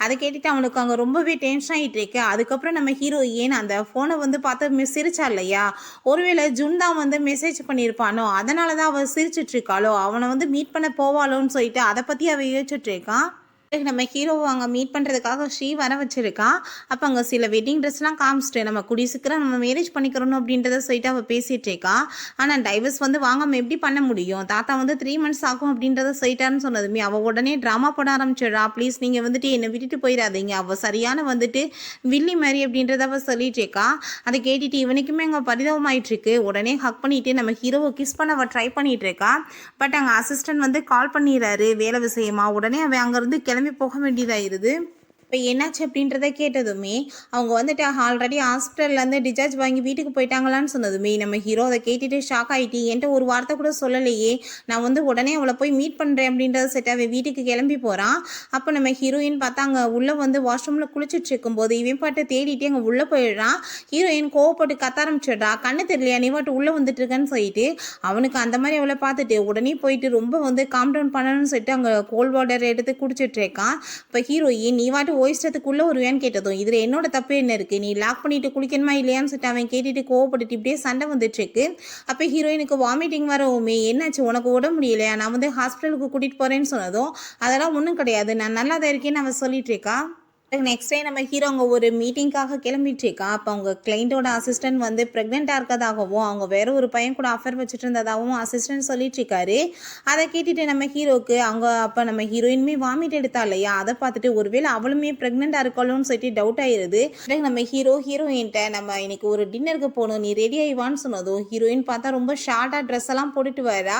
அதை கேட்டுட்டு அவனுக்கு அங்கே ரொம்பவே டென்ஷன் ஆகிட்டு இருக்கு. அதுக்கப்புறம் நம்ம ஹீரோயின் அந்த ஃபோனை வந்து பார்த்து சிரிச்சா இல்லையா, ஒருவேளை ஜுன் தான் வந்து மெசேஜ் பண்ணியிருப்பானோ அதனால தான் அவள் சிரிச்சிட்டு இருக்காளோ, அவனை வந்து மீட் பண்ண போவாளோன்னு சொல்லிட்டு அதை பற்றி அவள் யோசிச்சுட்டு இருக்கான். நம்ம ஹீரோவை அங்கே மீட் பண்ணுறதுக்காக ஸ்ரீ வர வச்சிருக்கான். அப்போ அங்கே சில வெட்டிங் ட்ரெஸ்லாம் காமிச்சிட்டு நம்ம கூடிய சீக்கிரம் நம்ம மேரேஜ் பண்ணிக்கிறோம் அப்படின்றத சொல்லிட்டு அவள் பேசிகிட்டு இருக்கா. ஆனால் டைவர்ஸ் வந்து வாங்காமல் எப்படி பண்ண முடியும், தாத்தா வந்து 3 months ஆகும் அப்படின்றத சொல்லிட்டாருன்னு சொன்னதுமே அவள் உடனே ட்ராமா போட ஆரம்பிச்சிடுறா. ப்ளீஸ் நீங்கள் வந்துட்டு என்னை விட்டுட்டு போயிடாதீங்க, அவள் சரியான வந்துட்டு வில்லி மாதிரி அப்படின்றத அவள் சொல்லிட்டு இருக்கா. அதை கேட்டுட்டு இவனுக்குமே அங்கே பரிதாபமாயிட்டுருக்கு. உடனே ஹக் பண்ணிட்டு நம்ம ஹீரோவை கிஸ் பண்ண அவள் ட்ரை பண்ணிட்டு இருக்கா. பட் அங்கே அசிஸ்டன்ட் வந்து கால் பண்ணிடுறாரு வேலை விஷயமா. உடனே அவன் அங்கேருந்து கிளம்பி போக வேண்டியதாயிருது. இப்போ என்னாச்சு அப்படின்றத கேட்டதுமே அவங்க வந்துட்டு ஆல்ரெடி ஹாஸ்பிட்டல்லேருந்து டிஸ்சார்ஜ் வாங்கி வீட்டுக்கு போயிட்டாங்களான்னு சொன்னதுமே நம்ம ஹீரோ அதை கேட்டுட்டு ஷாக் ஆகிட்டு என்கிட்ட ஒரு வார்த்தை கூட சொல்லலையே, நான் வந்து உடனே அவளை போய் மீட் பண்ணுறேன் அப்படின்றத செட் அவன் வீட்டுக்கு கிளம்பி போகிறான். அப்போ நம்ம ஹீரோயின் பார்த்தா அங்கே உள்ளே வந்து வாஷ்ரூமில் குளிச்சுட்டு இருக்கும்போது இவன் பாட்டு தேடிட்டு அங்கே உள்ளே போயிடுறான். ஹீரோயின் கோவப்பட்டு கத்த ஆரம்பிச்சிடுறா, கண்ணு தெரியலையா நீ பாட்டு உள்ளே வந்துட்டு இருக்கேன்னு சொல்லிட்டு. அவனுக்கு அந்த மாதிரி அவளை பார்த்துட்டு உடனே போயிட்டு ரொம்ப வந்து காம் டவுன் பண்ணணும்னு சொல்லிட்டு அங்கே கோல்ட் வாட்டர் எடுத்து குடிச்சிட்டு இருக்கான். இப்போ ஹீரோயின் நீ வாட்டு ஓய்ஸ்டத்துக்குள்ளே வருவேன்னு கேட்டதும் இதில் என்னோட தப்பு என்ன இருக்குது, நீ லாக் பண்ணிட்டு குளிக்கணுமா இல்லையான்னு சொல்லிட்டு அவன் கேட்டுட்டு கோவப்பட்டுட்டு இப்படியே சண்டை வந்துட்டு இருக்கு. அப்போ ஹீரோயினுக்கு வாமிட்டிங் வரவுமே என்னாச்சு உனக்கு உடம்பு முடியலையா, நான் வந்து ஹாஸ்பிட்டலுக்கு கூட்டிகிட்டு போகிறேன்னு சொன்னதும் அதெல்லாம் ஒன்றும் கிடையாது நான் நல்லா தான் இருக்கேன்னு அவன் சொல்லிட்டு இருக்கா. நெக்ஸ்ட் டே நம்ம ஹீரோ அவங்க ஒரு மீட்டிங்காக கிளம்பிட்டு இருக்கா. அப்போ அவங்க கிளைண்ட்டோட அசிஸ்டன்ட் வந்து ப்ரெக்னெண்ட்டாக இருக்கதாகவும் அவங்க வேற ஒரு பையன் கூட அஃபேர் வச்சுட்டு இருந்ததாகவும் அசிஸ்டன்ட் சொல்லிட்டு இருக்காரு. அதை கேட்டுட்டு நம்ம ஹீரோக்கு அவங்க அப்போ நம்ம ஹீரோயினுமே வாமிட் எடுத்தா இல்லையா, அதை பார்த்துட்டு ஒருவேளை அவளுமே ப்ரெக்னெண்ட்டாக இருக்காளோன்னு சொல்லிட்டு டவுட் ஆயிடுது. நம்ம ஹீரோயின்ட்ட நம்ம இன்னைக்கு ஒரு டின்னருக்கு போகணும் நீ ரெடி ஆயிவான்னு சொன்னதும் ஹீரோயின் பார்த்தா ரொம்ப ஷார்ட்டாக ட்ரெஸ் எல்லாம் போட்டுட்டு வரா.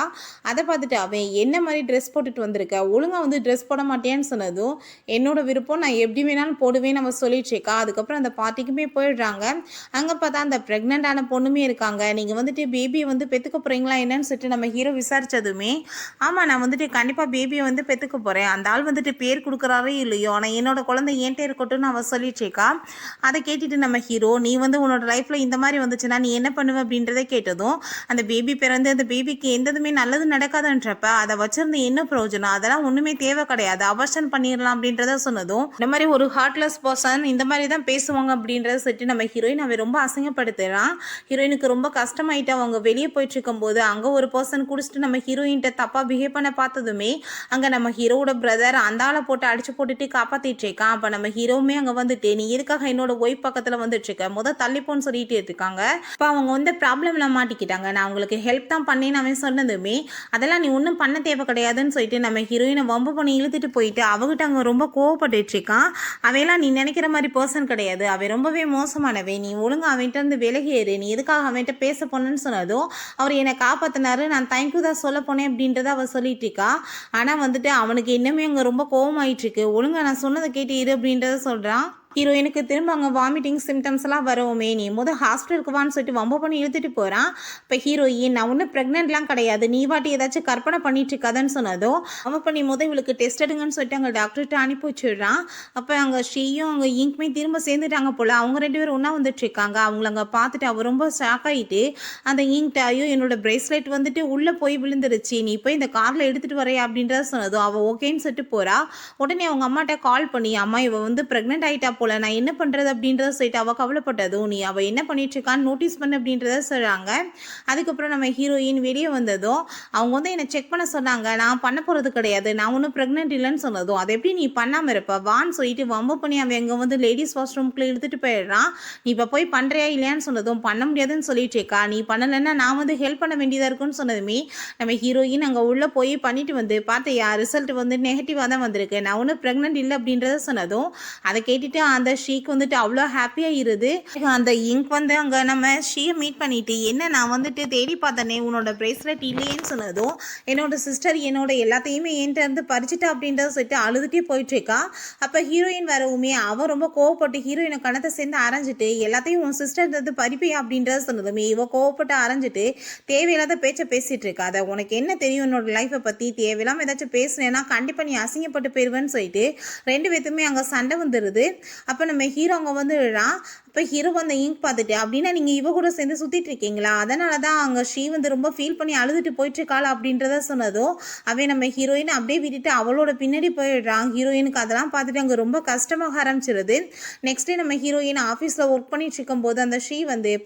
அதை பார்த்துட்டு அவன் என்ன மாதிரி ட்ரெஸ் போட்டுட்டு வந்திருக்க, ஒழுங்காக வந்து ட்ரெஸ் போட மாட்டேன்னு சொன்னதும் என்னோட விருப்பம் நான் எப்படி போடுவேன் நம்ம சொல்லிட்டு இருக்கா. அதுக்கப்புறம் அந்த பார்ட்டிக்குமே போயிடுறாங்க. அங்கே பார்த்தா அந்த ப்ரெக்னென்டான பொண்ணுமே இருக்காங்க. நீங்கள் வந்துட்டு பேபியை வந்து பெற்றுக்க போகிறீங்களா என்னன்னு சொல்லிட்டு நம்ம ஹீரோ விசாரித்ததுமே ஆமாம் நான் வந்துட்டு கண்டிப்பாக பேபியை வந்து பெற்றுக்க போகிறேன், அந்த ஆள் வந்துட்டு பேர் கொடுக்குறாரே இல்லையோ ஆனால் என்னோட குழந்தை ஏன்ட்டே இருக்கட்டும்னு அவள் சொல்லிட்டு இருக்கா. அதை கேட்டுட்டு நம்ம ஹீரோ நீ வந்து உன்னோட லைஃப்பில் இந்த மாதிரி வந்துச்சுன்னா நீ என்ன பண்ணுவ அப்படின்றத கேட்டதும் அந்த பேபி பிறந்து அந்த பேபிக்கு எந்ததுமே நல்லது நடக்காதுன்றப்ப அதை வச்சிருந்து என்ன பிரயோஜனம், அதெல்லாம் ஒன்றுமே தேவை கிடையாது, அபார்ஷன் பண்ணிடலாம் அப்படின்றத சொன்னதும் இந்த மாதிரி ஒரு ஹார்ட்லெஸ் பர்சன் இந்த மாதிரி தான் பேசுவாங்க அப்படின்றத சொல்லிட்டு நம்ம ஹீரோயின் அவன் ரொம்ப அசிங்கப்படுத்துறான். ஹீரோயினுக்கு ரொம்ப கஷ்டமாயிட்டு அவங்க வெளியே போயிட்டு இருக்கும்போது அங்கே ஒரு பர்சன் குடிச்சிட்டு நம்ம ஹீரோயின்ட்ட தப்பாக பிஹேவ் பண்ண பார்த்ததுமே அங்கே நம்ம ஹீரோட பிரதர் அந்த ஆளை போட்டு அடிச்சு போட்டுட்டு காப்பாற்றிட்டு இருக்கான். அப்போ நம்ம ஹீரோவுமே அங்கே வந்துட்டு நீ எதுக்காக என்னோட ஒய்ஃப் பக்கத்தில் வந்துட்டு இருக்க தள்ளிப்போன்னு சொல்லிட்டு இருக்காங்க. இப்போ அவங்க வந்து ப்ராப்ளம்ல மாட்டிக்கிட்டாங்க, நான் அவங்களுக்கு ஹெல்ப் தான் பண்ணேன்னு அவன் சொன்னதுமே அதெல்லாம் நீ ஒன்றும் பண்ண தேவை கிடையாதுன்னு சொல்லிட்டு நம்ம ஹீரோயினை வம்பு பண்ணி இழுத்துட்டு போயிட்டு அவகிட்ட அங்கே ரொம்ப கோவப்பட்டு இருக்கான். அவையெல்லாம் நீ நினைக்கிற மாதிரி பர்சன் கிடையாது, அவன் ரொம்பவே மோசமானவே, நீ ஒழுங்காக அவன்கிட்ட இருந்து விலகியேறு, நீ எதுக்காக அவன்கிட்ட பேச போனேன்னு சொன்னதும் அவர் என்னை காப்பாற்றினாரு நான் தேங்க்யூ தான் சொல்ல போனேன் அப்படின்றத அவள் சொல்லிட்டு இருக்கா. ஆனால் வந்துட்டு அவனுக்கு இன்னுமே அங்கே ரொம்ப கோவமாயிட்டு இருக்கு. ஒழுங்கா நான் சொன்னதை கேட்டு இரு அப்படின்றத சொல்கிறான். ஹீரோயினுக்கு திரும்ப அங்கே வாமிட்டிங் சிம்டம்ஸ் எல்லாம் வருவோமே, நீ ஹாஸ்பிட்டலுக்கு வான்னு சொல்லிட்டு வம்பு பண்ணி இழுத்துட்டு போகிறான். இப்போ ஹீரோயின் நான் ஒன்றும் ப்ரெக்னென்ட்லாம் கிடையாது, நீ வாட்டி ஏதாச்சும் கற்பனை பண்ணிட்டு இருக்காதன்னு சொன்னதும் அவன் பண்ணி இவளுக்கு டெஸ்ட் எடுங்கன்னு சொல்லிட்டு அங்கே டாக்டர்கிட்ட அனுப்பி வச்சிடுறான். அப்போ அங்கே ஸ்ரீயும் அங்கே இங்க்மே திரும்ப சேர்ந்துட்டாங்க போல். அவங்க 2 பேரும் ஒன்றா வந்துட்டு இருக்காங்க. அவங்கள அங்கே பார்த்துட்டு அவள் ரொம்ப ஷாக் ஆகிட்டு அந்த இங்க்ட ஐயோ என்னோட பிரேஸ்லெட் வந்துட்டு உள்ளே போய் விழுந்துருச்சு, நீ போய் இந்த காரில் எடுத்துகிட்டு வரையா அப்படின்றத சொன்னதும் அவள் ஓகேன்னு சொல்லிட்டு போகிறா. உடனே அவங்க அம்மாட்ட கால் பண்ணி அம்மா இவள் ப்ரெக்னென்ட் ஆகிட்டா போல், நான் என்ன பண்ணுறது அப்படின்றத சொல்லிட்டு அவள் கவலைப்பட்டதும் நீ அவள் என்ன பண்ணிட்டு இருக்கான்னு நோட்டீஸ் பண்ணு அப்படின்றத சொல்கிறாங்க. அதுக்கப்புறம் நம்ம ஹீரோயின் வெளியே வந்ததும் அவங்க என்னை செக் பண்ண சொன்னாங்க, நான் பண்ண போகிறது கிடையாது, நான் ஒன்றும் ப்ரெக்னென்ட் இல்லைன்னு சொன்னதும் அதை எப்படி நீ பண்ணாமல் இருப்ப வான்னு சொல்லிட்டு வம்பு பண்ணி அவன் எங்கே லேடிஸ் வாஷ்ரூம்குள்ளே இழுத்துட்டு போயிடுறான். நீ இப்போ போய் பண்ணுறியா இல்லையான்னு சொன்னதும் பண்ண முடியாதுன்னு சொல்லிட்டு இருக்கா, நீ பண்ணலைன்னா நான் ஹெல்ப் பண்ண வேண்டியதாக இருக்குன்னு சொன்னதுமே நம்ம ஹீரோயின் அங்கே உள்ளே போய் பண்ணிட்டு பார்த்தியா ரிசல்ட் நெகட்டிவாக தான் வந்திருக்கு, நான் ஒன்றும் ப்ரெக்னென்ட் இல்லை அப்படின்றத சொன்னதும் அதை கேட்டுட்டு அந்த ஷீக்கு அவ்வளோ ஹாப்பியாக இருது. அந்த இங்க் அங்கே நம்ம ஷீயை மீட் பண்ணிட்டு என்ன நான் தேடி பார்த்தனே உன்னோட பிரேஸ்லெட் இல்லையேன்னு சொன்னதும் என்னோட சிஸ்டர் என்னோட எல்லாத்தையுமே என்கிட்ட இருந்து பறிச்சுட்டா அப்படின்றத சொல்லிட்டு அழுதுகிட்டே போயிட்டுருக்கா. அப்போ ஹீரோயின் வரவுமே அவன் ரொம்ப கோவப்பட்டு ஹீரோயினை கணத்தை சேர்ந்து அரைஞ்சிட்டு எல்லாத்தையும் உன் சிஸ்டர் இருந்து பறிப்பையா அப்படின்றத சொன்னதுமே இவன் கோவப்பட்டு அரைஞ்சிட்டு தேவையில்லாத பேச்சை பேசிகிட்டு இருக்கா. அதை உனக்கு என்ன தெரியும் என்னோட லைஃப்பை பற்றி, தேவையில்லாமல் ஏதாச்சும் பேசுனேன்னா கண்டிப்பாக நீ அசிங்கப்பட்டு போயிடுவேன்னு சொல்லிட்டு 2 பேத்துமே அங்கே சண்டை வந்துடுது. அப்போ நம்ம ஹீரோ அங்கே விழுறான். இப்போ ஹீரோ அந்த இங்க் பார்த்துட்டு அப்படின்னா நீங்கள் இவ கூட சேர்ந்து சுற்றிட்டு இருக்கீங்களா, அதனால தான் அங்கே ஸ்ரீ ரொம்ப ஃபீல் பண்ணி அழுதுட்டு போயிட்டுருக்காளா அப்படின்றத சொன்னதும் அவன் நம்ம ஹீரோயின் அப்படியே விட்டுட்டு அவளோட பின்னாடி போயிடுறான். ஹீரோயினுக்கு அதெல்லாம் பார்த்துட்டு அங்கே ரொம்ப கஷ்டமாக ஆரம்பிச்சிருது. நெக்ஸ்ட் டே நம்ம ஹீரோயின் ஆஃபீஸில் ஒர்க் பண்ணிட்டு இருக்கும்போது அந்த ஸ்ரீ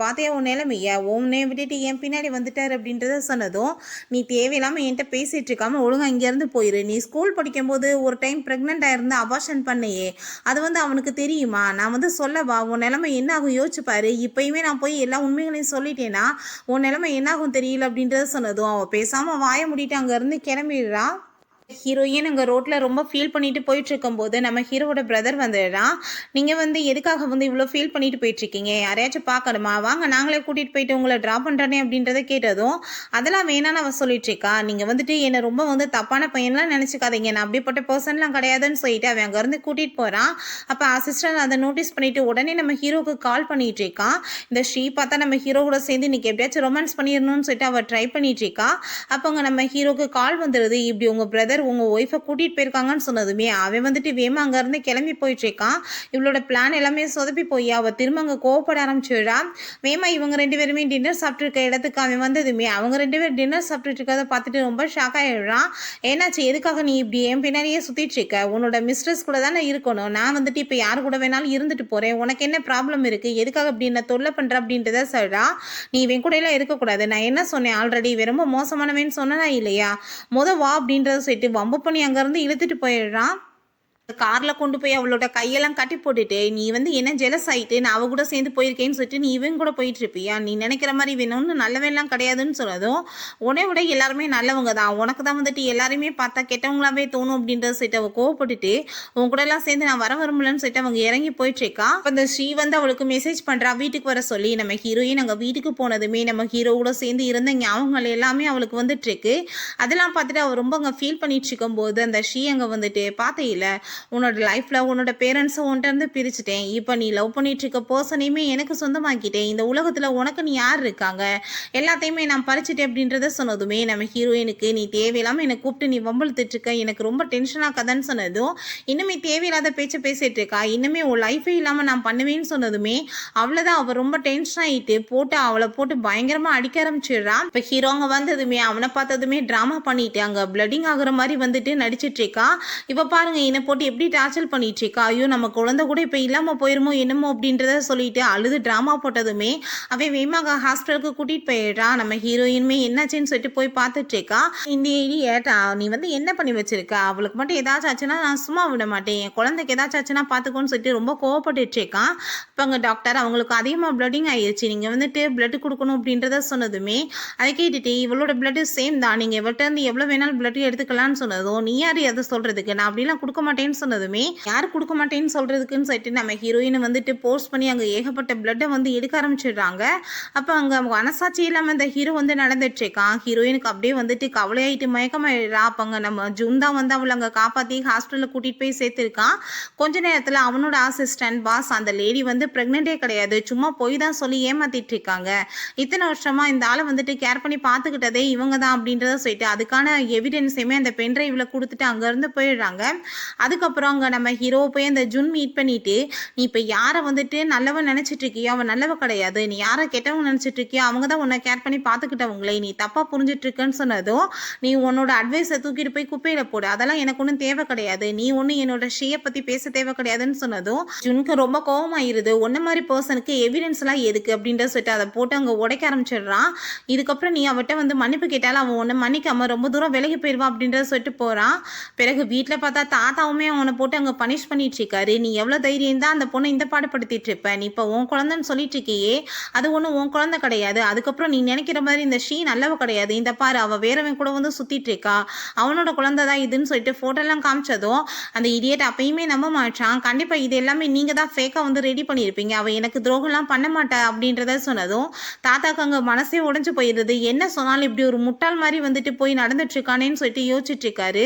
பார்த்தியா உன் நிலைமைய உன்னை விட்டுட்டு என் பின்னாடி வந்துட்டார் அப்படின்றத சொன்னதும் நீ தேவையில்லாமல் என்கிட்ட பேசிகிட்டு இருக்காம ஒழுங்காக இங்கேருந்து போயிரு, நீ ஸ்கூல் படிக்கும்போது ஒரு டைம் ப்ரெக்னென்ட் ஆயிருந்து அபார்ஷன் பண்ணையே அது அவனுக்கு தெரியுமா, நான் சொல்லவா உன் நிலைமை என்ன ஆகும் யோசிச்சு பாரு, இப்பயுமே நான் போய் எல்லா உண்மைகளையும் சொல்லிட்டேன்னா உன் நிலைமை என்ன ஆகும் தெரியல அப்படின்றத சொன்னதும் அவள் பேசாமல் வாய மூடிட்டு அங்கேருந்து கிளம்பிடுறா. ஹீரோயின் அங்கே ரோட்டில் ரொம்ப ஃபீல் பண்ணிட்டு போயிட்டு இருக்கும்போது நம்ம ஹீரோவோட பிரதர் வந்துடுறான். நீங்கள் எதுக்காக இவ்வளோ ஃபீல் பண்ணிட்டு போயிட்டுருக்கீங்க, யாரையாச்சும் பார்க்கணுமா, வாங்க நாங்களே கூட்டிகிட்டு போயிட்டு உங்களை ட்ராப் பண்ணுறேனே அப்படின்றத கேட்டதும் அதெல்லாம் வேணான்னு அவள் சொல்லிட்டு இருக்கா. நீங்கள் என்னை ரொம்ப தப்பான பையன்லாம் நினச்சிக்காதீங்க, நான் அப்படிப்பட்ட பர்சன்லாம் கிடையாதுன்னு சொல்லிட்டு அவன் அங்கேருந்து கூட்டிகிட்டு போகிறான். அப்போ அசிஸ்டன்ட் அதை நோட்டீஸ் பண்ணிவிட்டு உடனே நம்ம ஹீரோவுக்கு கால் பண்ணிகிட்டு இருக்கான். இந்த ஸ்ரீ பார்த்தா நம்ம ஹீரோ கூட சேர்ந்து இன்றைக்கி எப்படியாச்சும் ரொமான்ஸ் பண்ணிடணும்னு சொல்லிட்டு அவள் ட்ரை பண்ணிட்டு இருக்கா. அப்போ அங்கே நம்ம ஹீரோவுக்கு கால் வந்துடுது, இப்படி உங்கள் பிரதர் உங்கள் ஒய்ஃபை கூட்டிகிட்டு போயிருக்காங்கன்னு சொன்னதுமே அவன் வேமா அங்கேருந்து கிளம்பி போயிட்டுருக்கான். இவளோட பிளான் எல்லாமே சொதப்பி போய் அவள் திரும்ப அங்கே கோவப்பட ஆரம்பிச்சிடுறா. வேமா இவங்க 2 பேருமே டின்னர் சாப்பிட்டு இருக்க இடத்துக்கு அவன் வந்ததுமே அவங்க 2 பேரும் டின்னர் சாப்பிட்டுட்டு இருக்கிறத பார்த்துட்டு ரொம்ப ஷாக் ஆகிடுறான். ஏன்னாச்சு எதுக்காக நீ இப்படி என் பின்னாடியே சுற்றிட்டு இருக்க, உன்னோட மிஸ்ட்ரஸ் கூட தானே இருக்கணும், நான் இப்போ யார் கூட வேணாலும் இருந்துட்டு போகிறேன், உனக்கு என்ன ப்ராப்ளம் இருக்குது, எதுக்காக இப்படி என்ன தொல்லை பண்ணுற அப்படின்றத சொல்கிறா. நீ இவன் கூட எல்லாம் இருக்கக்கூடாது, நான் என்ன சொன்னேன் ஆல்ரெடி ரொம்ப மோசமானவன்னு சொன்னா இல்லையா, வா அப்படின்றத சொல்லிட்டு வம்பு பண்ணி அங்கேருந்து இழுத்துட்டு போயிடுறான். காரில் கொண்டு போய் அவளோட கையெல்லாம் கட்டி போட்டுட்டு நீ என்ன ஜெலஸ் ஆகிட்டு நான் அவ கூட சேர்ந்து போயிருக்கேன்னு சொல்லிட்டு நீ இவன் கூட போயிட்டு இருப்பியா, நீ நினைக்கிற மாதிரி வேணும்னு நல்லவெல்லாம் கிடையாதுன்னு சொன்னதும் உன்னை விட எல்லாருமே நல்லவங்க தான், உனக்கு தான் எல்லாருமே பார்த்தா கெட்டவங்களாவே தோணும் அப்படின்றத சொல்லிட்டு அவள் கோவப்பட்டுட்டு உன் கூட எல்லாம் சேர்ந்து நான் வரும்லன்னு சொல்லிட்டு அவங்க இறங்கி போயிட்டு இருக்கா. அந்த ஸ்ரீ அவளுக்கு மெசேஜ் பண்ணுறா வீட்டுக்கு வர சொல்லி. நம்ம ஹீரோயின் அங்கே வீட்டுக்கு போனதுமே நம்ம ஹீரோ கூட சேர்ந்து இருந்த ஞாபகங்கள் எல்லாமே அவளுக்கு இருக்கு. அதெல்லாம் பார்த்துட்டு அவள் ரொம்ப அங்கே ஃபீல் பண்ணிட்டு இருக்கும்போது அந்த ஸ்ரீ அங்கே பார்த்தையில உன்னோட லைஃப்பில் உன்னோட பேரண்ட்ஸை உன்கிட்ட பிரிச்சுட்டேன், இப்போ நீ லவ் பண்ணிட்டு இருக்க பர்சனையுமே எனக்கு சொந்தமாக்கிட்டேன், இந்த உலகத்தில் உனக்கு நீ யார் இருக்காங்க எல்லாத்தையுமே நான் பறிச்சுட்டேன் அப்படின்றத சொன்னதுமே நம்ம ஹீரோயினுக்கு நீ தேவையில்லாமல் என்னை கூப்பிட்டு நீ வம்பழுத்துட்டு இருக்க, எனக்கு ரொம்ப டென்ஷன் ஆக்காதான்னு சொன்னதும் இன்னுமே தேவையில்லாத பேச்சை பேசிட்டு இருக்கா, இன்னுமே உன் லைஃபே இல்லாமல் நான் பண்ணுவேன்னு சொன்னதுமே அவ்வளோதான் அவள் ரொம்ப டென்ஷன் ஆகிட்டு அவளை போட்டு பயங்கரமாக அடிக்க ஆரம்பிச்சிடுறான். இப்போ ஹீரோங்க வந்ததுமே அவனை பார்த்ததுமே ட்ராமா பண்ணிட்டு அங்கே பிளட்டிங் ஆகுற மாதிரி நடிச்சிட்டு இருக்கா. இப்போ பாருங்க என்னை போட்டு எப்படி டார்ச்சர் பண்ணிட்டு இருக்கா, ஐயோ நம்ம குழந்தை கூட இப்போ இல்லாமல் போயிருமோ என்னமோ அப்படின்றத சொல்லிட்டு அழுது ட்ராமா போட்டதுமே அவன் வேமாக ஹாஸ்பிட்டலுக்கு கூட்டிகிட்டு போயிடுறான். நம்ம ஹீரோயினுமே என்னாச்சுன்னு சொல்லிட்டு போய் பார்த்துட்டு இருக்கா. இந்த ஏட்டா நீ என்ன பண்ணி வச்சிருக்க, அவளுக்கு மட்டும் ஏதாச்சும் ஆச்சுன்னா நான் சும்மா விட மாட்டேன், என் குழந்தைக்கு ஏதாச்சும் ஆச்சுன்னா பார்த்துக்கோன்னு சொல்லிட்டு ரொம்ப கோவப்பட்டு இருக்கான். இப்போ அங்கே டாக்டர் அவங்களுக்கு அதிகமாக பிளட்டிங் ஆயிடுச்சு, நீங்கள் பிளட் கொடுக்கணும் அப்படின்றத சொன்னதுமே அதை கேட்டுட்டு இவளோட பிளட்டு சேம் தான், நீங்கள் இவள்கிட்ட இருந்து எவ்வளோ வேணாலும் பிளட் எடுத்துக்கலாம்னு சொன்னதும் நீ யார் அதை சொல்கிறதுக்கு, நான் அப்படிலாம் கொடுக்க மாட்டேன்னு மாட்டேன்னு சொன்னதுமே யார் கொடுக்க மாட்டேன்னு சொல்கிறதுக்குன்னு சொல்லிட்டு நம்ம ஹீரோயினை வந்துட்டு போஸ்ட் பண்ணி அங்கே ஏகப்பட்ட பிளட்டை வந்து எடுக்க ஆரம்பிச்சிடுறாங்க. அப்போ அங்கே மனசாட்சி இல்லாமல் அந்த ஹீரோ வந்து நடந்துட்டுருக்கான். ஹீரோயினுக்கு அப்படியே வந்துட்டு கவலையாயிட்டு மயக்கமாயிடுறா. அப்போ அங்கே நம்ம ஜூன் தான் வந்து அவளை அங்கே காப்பாற்றி ஹாஸ்பிட்டலில் கூட்டிகிட்டு போய் சேர்த்துருக்கான். கொஞ்ச நேரத்தில் அவனோட அசிஸ்டன்ட் பாஸ் அந்த லேடி வந்து ப்ரெக்னென்ட்டே கிடையாது, சும்மா போய் தான் சொல்லி ஏமாத்திட்டு இருக்காங்க. இத்தனை வருஷமா இந்த ஆளை வந்துட்டு கேர் பண்ணி பார்த்துக்கிட்டதே இவங்க தான் அப்படின்றத சொல்லிட்டு அதுக்கான எவிடன்ஸையுமே அந்த பென்ட்ரைவில் கொடுத்துட்டு அங்கேருந்து போயிடுறாங்க. அதுக்கப்புறம் அங்கே நம்ம ஹீரோ போய் அந்த ஜுன் மீட் பண்ணிட்டு, நீ இப்போ யாரை வந்துட்டு நல்லவன் நினச்சிட்டு இருக்கியோ அவன் நல்லவ கிடையாது, நீ யாரை கெட்டவங்க நினச்சிட்டு இருக்கியோ அவங்க தான் உன்னை கேர் பண்ணி பார்த்துக்கிட்டவங்களே, நீ தப்பாக புரிஞ்சிட்டு இருக்கன்னு சொன்னதும் நீ உன்னோட அட்வைஸை தூக்கிட்டு போய் குப்பையில் போடு, அதெல்லாம் எனக்கு ஒன்றும் தேவை கிடையாது, நீ ஒன்றும் என்னோட ஷேயை பற்றி பேச தேவை கிடையாதுன்னு சொன்னதும் ஜுனுக்கு ரொம்ப கோவமாயிருது. ஒன்ன மாதிரி பர்சனுக்கு எவிடன்ஸ் எல்லாம் எதுக்கு அப்படின்ற சொல்லிட்டு அதை போட்டு அங்கே உடைக்க ஆரம்பிச்சிடுறான். இதுக்கப்புறம் நீ அவட்ட வந்து மன்னிப்பு கேட்டாலும் அவன் உன்னை மன்னிக்காம ரொம்ப தூரம் விலகி போயிடுவான் அப்படின்றத சொல்லிட்டு போகிறான். பிறகு வீட்டில் பார்த்தா தாத்தாவுமே அவனை போட்டு அங்கே பனிஷ் பண்ணிட்டு இருக்காரு. நீ எவ்வளோ தைரியம் தான் அந்த பொண்ணை இந்த பாடுபடுத்திட்டு இருப்ப, நீ இப்போ உன் குழந்தைன்னு சொல்லிட்டு இருக்கியே, அது ஒன்றும் உன் குழந்தை கிடையாது, அதுக்கப்புறம் நீ நினைக்கிற மாதிரி இந்த ஷீ நல்லவ கிடையாது, இந்த பாரு அவ வேறவன் கூட வந்து சுத்திட்டு இருக்கா, அவனோட குழந்தை தான் இதுன்னு சொல்லிட்டு ஃபோட்டோலாம் காமிச்சதும் அந்த இடியட் அப்பயுமே நம்ப மாட்டான். கண்டிப்பாக இது எல்லாமே நீங்கள் தான் ஃபேக்காக வந்து ரெடி பண்ணியிருப்பீங்க, அவள் எனக்கு துரோகம்லாம் பண்ண மாட்டா அப்படின்றத சொன்னதும் தாத்தாக்கு அங்கே மனசே உடஞ்சு போயிடுது. என்ன சொன்னாலும் இப்படி ஒரு முட்டாள் மாதிரி வந்துட்டு போய் நடந்துட்டு இருக்கானேன்னு சொல்லிட்டு யோசிச்சுட்டு இருக்காரு.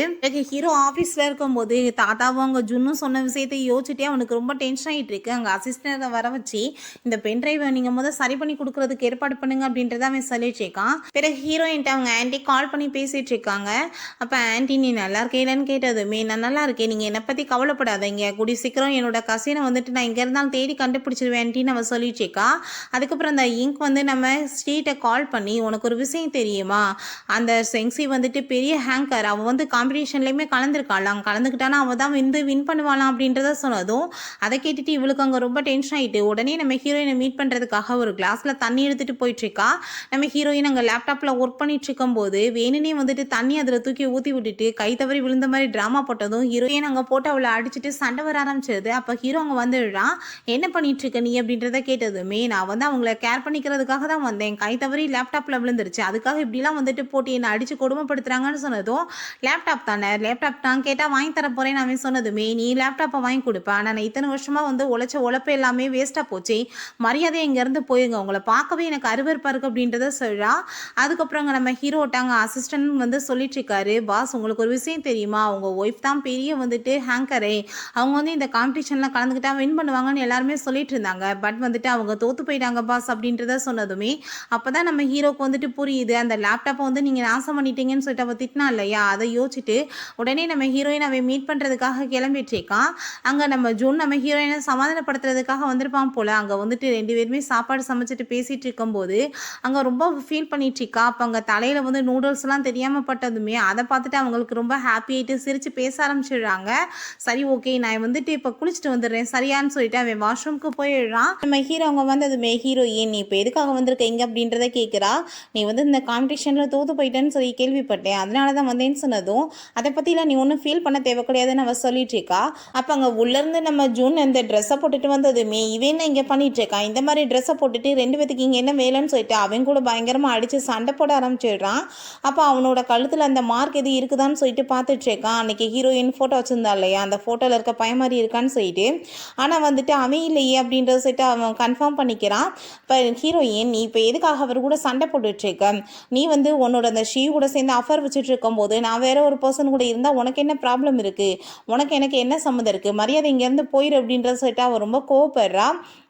ஹீரோ ஆஃபீஸில் இருக்கும்போது தாத்தாவும் அங்கே ஜுன்னும் சொன்ன விஷயத்தை யோசிச்சுட்டே அவனுக்கு ரொம்ப டென்ஷன் ஆகிட்டு இருக்கு. அங்கே அசிஸ்டண்ட்டை வர வச்சு இந்த பென்ட்ரைவை நீங்கள் சரி பண்ணி கொடுக்குறதுக்கு ஏற்பாடு பண்ணுங்க அப்படின்றத அவன் சொல்லிட்டு இருக்கான். பிறகு ஹீரோயின்ட்டு அவங்க ஆன்ட்டி கால் பண்ணி பேசிட்டு இருக்காங்க. அப்போ ஆன்ட்டி நீ நல்லா இருக்கேன்னு கேட்டதுமே நான் நல்லா இருக்கேன், நீங்கள் என்னை பற்றி கவலைப்படாதீங்க, கூடி சீக்கிரம் என்னோட கசினை வந்துட்டு நான் இங்கே இருந்தாலும் தேடி கண்டுபிடிச்சிருவேன் ஆன்ட்டின்னு அவன் சொல்லிட்டு இருக்கா. அதுக்கப்புறம் அந்த இங்க் வந்து நம்ம ஸ்ட்ரீட்டை கால் பண்ணி உனக்கு ஒரு விஷயம் தெரியுமா, அந்த செங்ஸி வந்துட்டு பெரிய ஹேங்கர், அவள் வந்து காம்படிஷன்லேயுமே கலந்துருக்காளாம், கலந்துக்கிட்டானா அவள் தான் வந்து வின் பண்ணுவாளாம் அப்படின்றத சொன்னதும் அதை கேட்டுட்டு இவளுக்கு அங்கே ரொம்ப டென்ஷன் ஆகிட்டு உடனே நம்ம ஹீரோயினை மீட் பண்ணுறதுக்காக ஒரு கிளாஸில் தண்ணி எடுத்துகிட்டு போயிட்டுருக்கா. நம்ம ஹீரோயின் அங்கே லேப்டாப்பில் ஒர்க் பண்ணிட்டு இருக்கும்போது வேணுனே வந்துட்டு தண்ணி அதில் தூக்கி ஊற்றி விட்டுட்டு கை தவறி விழுந்த மாதிரி ட்ராமா போட்டதும் ஹீரோயின் அங்கே போட்டு அவளை அடிச்சுட்டு சண்டை வர ஆரம்பிச்சது. அப்போ ஹீரோ அங்கே வந்துடுறான். என்ன பண்ணிட்டு இருக்க நீ அப்படின்றத கேட்டதுமே நான் வந்து அவங்கள கேர் பண்ணிக்கிறதுக்காக தான் வந்தேன், கை தவறி லேப்டாப்பில் விழுந்துருச்சு, அதுக்காக இப்படிலாம் வந்துட்டு போட்டு என்னை அடித்து கொடுமைப்படுத்துறாங்கன்னு சொன்னதும் லேப்டாப் தானே, லேப்டாப் நான் கேட்டால் வாங்கி தர போகிறேன்னு அவன் சொன்னதுமே நீ லேப்டாப்பை வாங்கி கொடுப்பேன், ஆனால் நான் இத்தனை வருஷமாக வந்து உழைச்ச உழைப்பு எல்லாமே வேஸ்ட்டாக போச்சு, மரியாதை இங்கேருந்து போயிருங்க, உங்களை பார்க்கவே எனக்கு அருவருப்பாக இருக்குது அப்படின்றத சொல்கிறா. அதுக்கப்புறம் அங்கே நம்ம ஹீரோட்டாங்க அசிஸ்டன்ட் வந்து சொல்லிட்டு இருக்காரு, பாஸ் உங்களுக்கு ஒரு விஷயம் தெரியுமா, அவங்க ஒய்ஃப் தான் பெரிய வந்துட்டு ஹேங்கரே, அவங்க வந்து இந்த காம்படிஷனில் கலந்துக்கிட்டா வின் பண்ணுவாங்கன்னு எல்லாருமே சொல்லிட்டு இருந்தாங்க, பட் வந்துட்டு அவங்க தோற்று போயிட்டாங்க பாஸ் அப்படின்றத சொன்னதுமே அப்போ தான் நம்ம ஹீரோக்கு வந்துட்டு புரியுது, அந்த லேப்டாப்பை வந்து நீங்கள் நாசம் பண்ணிட்டீங்கன்னு சொல்லிட்டு அவள் திட்டினா இல்லையா, அதை யோசிச்சுட்டு உடனே நம்ம ஹீரோயின் அவன் மீட் பண்ணுறதுக்காக கிளம்பிட்டு இருக்கான். அங்கே நம்ம ஜூன் நம்ம ஹீரோயினை சமாதானப்படுத்துறதுக்காக வந்திருப்பான் போல். அங்கே வந்துட்டு ரெண்டு பேருமே சாப்பாடு சமைச்சிட்டு பேசிகிட்டு இருக்கும்போது அங்கே ரொம்ப ஃபீல் பண்ணிட்டு இருக்கா. அப்போ அங்கே தலையில் வந்து நூடுல்ஸ்லாம் தெரியாமல் பட்டதுமே அதை பார்த்துட்டு அவங்களுக்கு ரொம்ப ஹாப்பி ஆகிட்டு சிரித்து பேச ஆரம்பிச்சிடுறாங்க. சரி ஓகே நான் வந்துட்டு இப்போ குளிச்சுட்டு வந்துடுறேன் சரியான்னு சொல்லிட்டு அவன் வாஷ்ரூம்க்கு போயிடுறான். நம்ம ஹீரோ அவங்க வந்ததுமே ஹீரோயின் நீ இப்போ எதுக்காக வந்திருக்க இங்கே அப்படின்றத கேட்குறா. நீ வந்து இந்த காம்படிஷனில் தோற்று போயிட்டேன்னு சொல்லி கேள்விப்பட்டேன், அதனால தான் வந்தேன்னு சொன்னதும் அதை பற்றிலாம் நீ ஒன்றும் ஃபீல் பண்ண தேவை கிடையாதுன்னு அவள் சொல்லிட்டு இருக்கா. அப்போ அங்கே உள்ளேருந்து நம்ம ஜூன் இந்த ட்ரெஸ்ஸை போட்டுட்டு வந்ததுமே இவன் இங்கே பண்ணிட்டு இருக்கான், இந்த மாதிரி ட்ரெஸ்ஸை போட்டுட்டு ரெண்டு பேத்துக்கு இங்கே என்ன வேலைன்னு சொல்லிட்டு அவன் கூட பயங்கரமாக அடித்து சண்டை போட ஆரம்பிச்சிடுறான். அப்போ அவனோட கழுத்தில் அந்த மார்க் எது இருக்குதான்னு சொல்லிட்டு பார்த்துட்டு இருக்கான். அன்றைக்கி ஹீரோயின் ஃபோட்டோ வச்சுருந்தா இல்லையா, அந்த ஃபோட்டோவில் இருக்க பையன் மாதிரி இருக்கான்னு சொல்லிட்டு, ஆனால் வந்துட்டு அவன் இல்லையே அப்படின்றத சொல்லிட்டு அவன் கன்ஃபார்ம் பண்ணிக்கிறான். இப்போ ஹீரோயின் நீ இப்போ எதுக்காக அவர் கூட சண்டை போட்டுட்ருக்க, நீ வந்து உன்னோட அந்த ஷீ கூட சேர்ந்து அஃபர் வச்சுட்டு இருக்கும்போது நான் வேற ஒரு பர்சன் கூட இருந்தால் உனக்கு என்ன ப்ராப்ளம் இருக்குது, உனக்கு எனக்கு என்ன சம்மந்தம் இருக்குது, மரியாதை இங்கேருந்து போயிரு அப்படின்றத சொல்லிட்டு அவன் ரொம்ப கோவப்படுறா.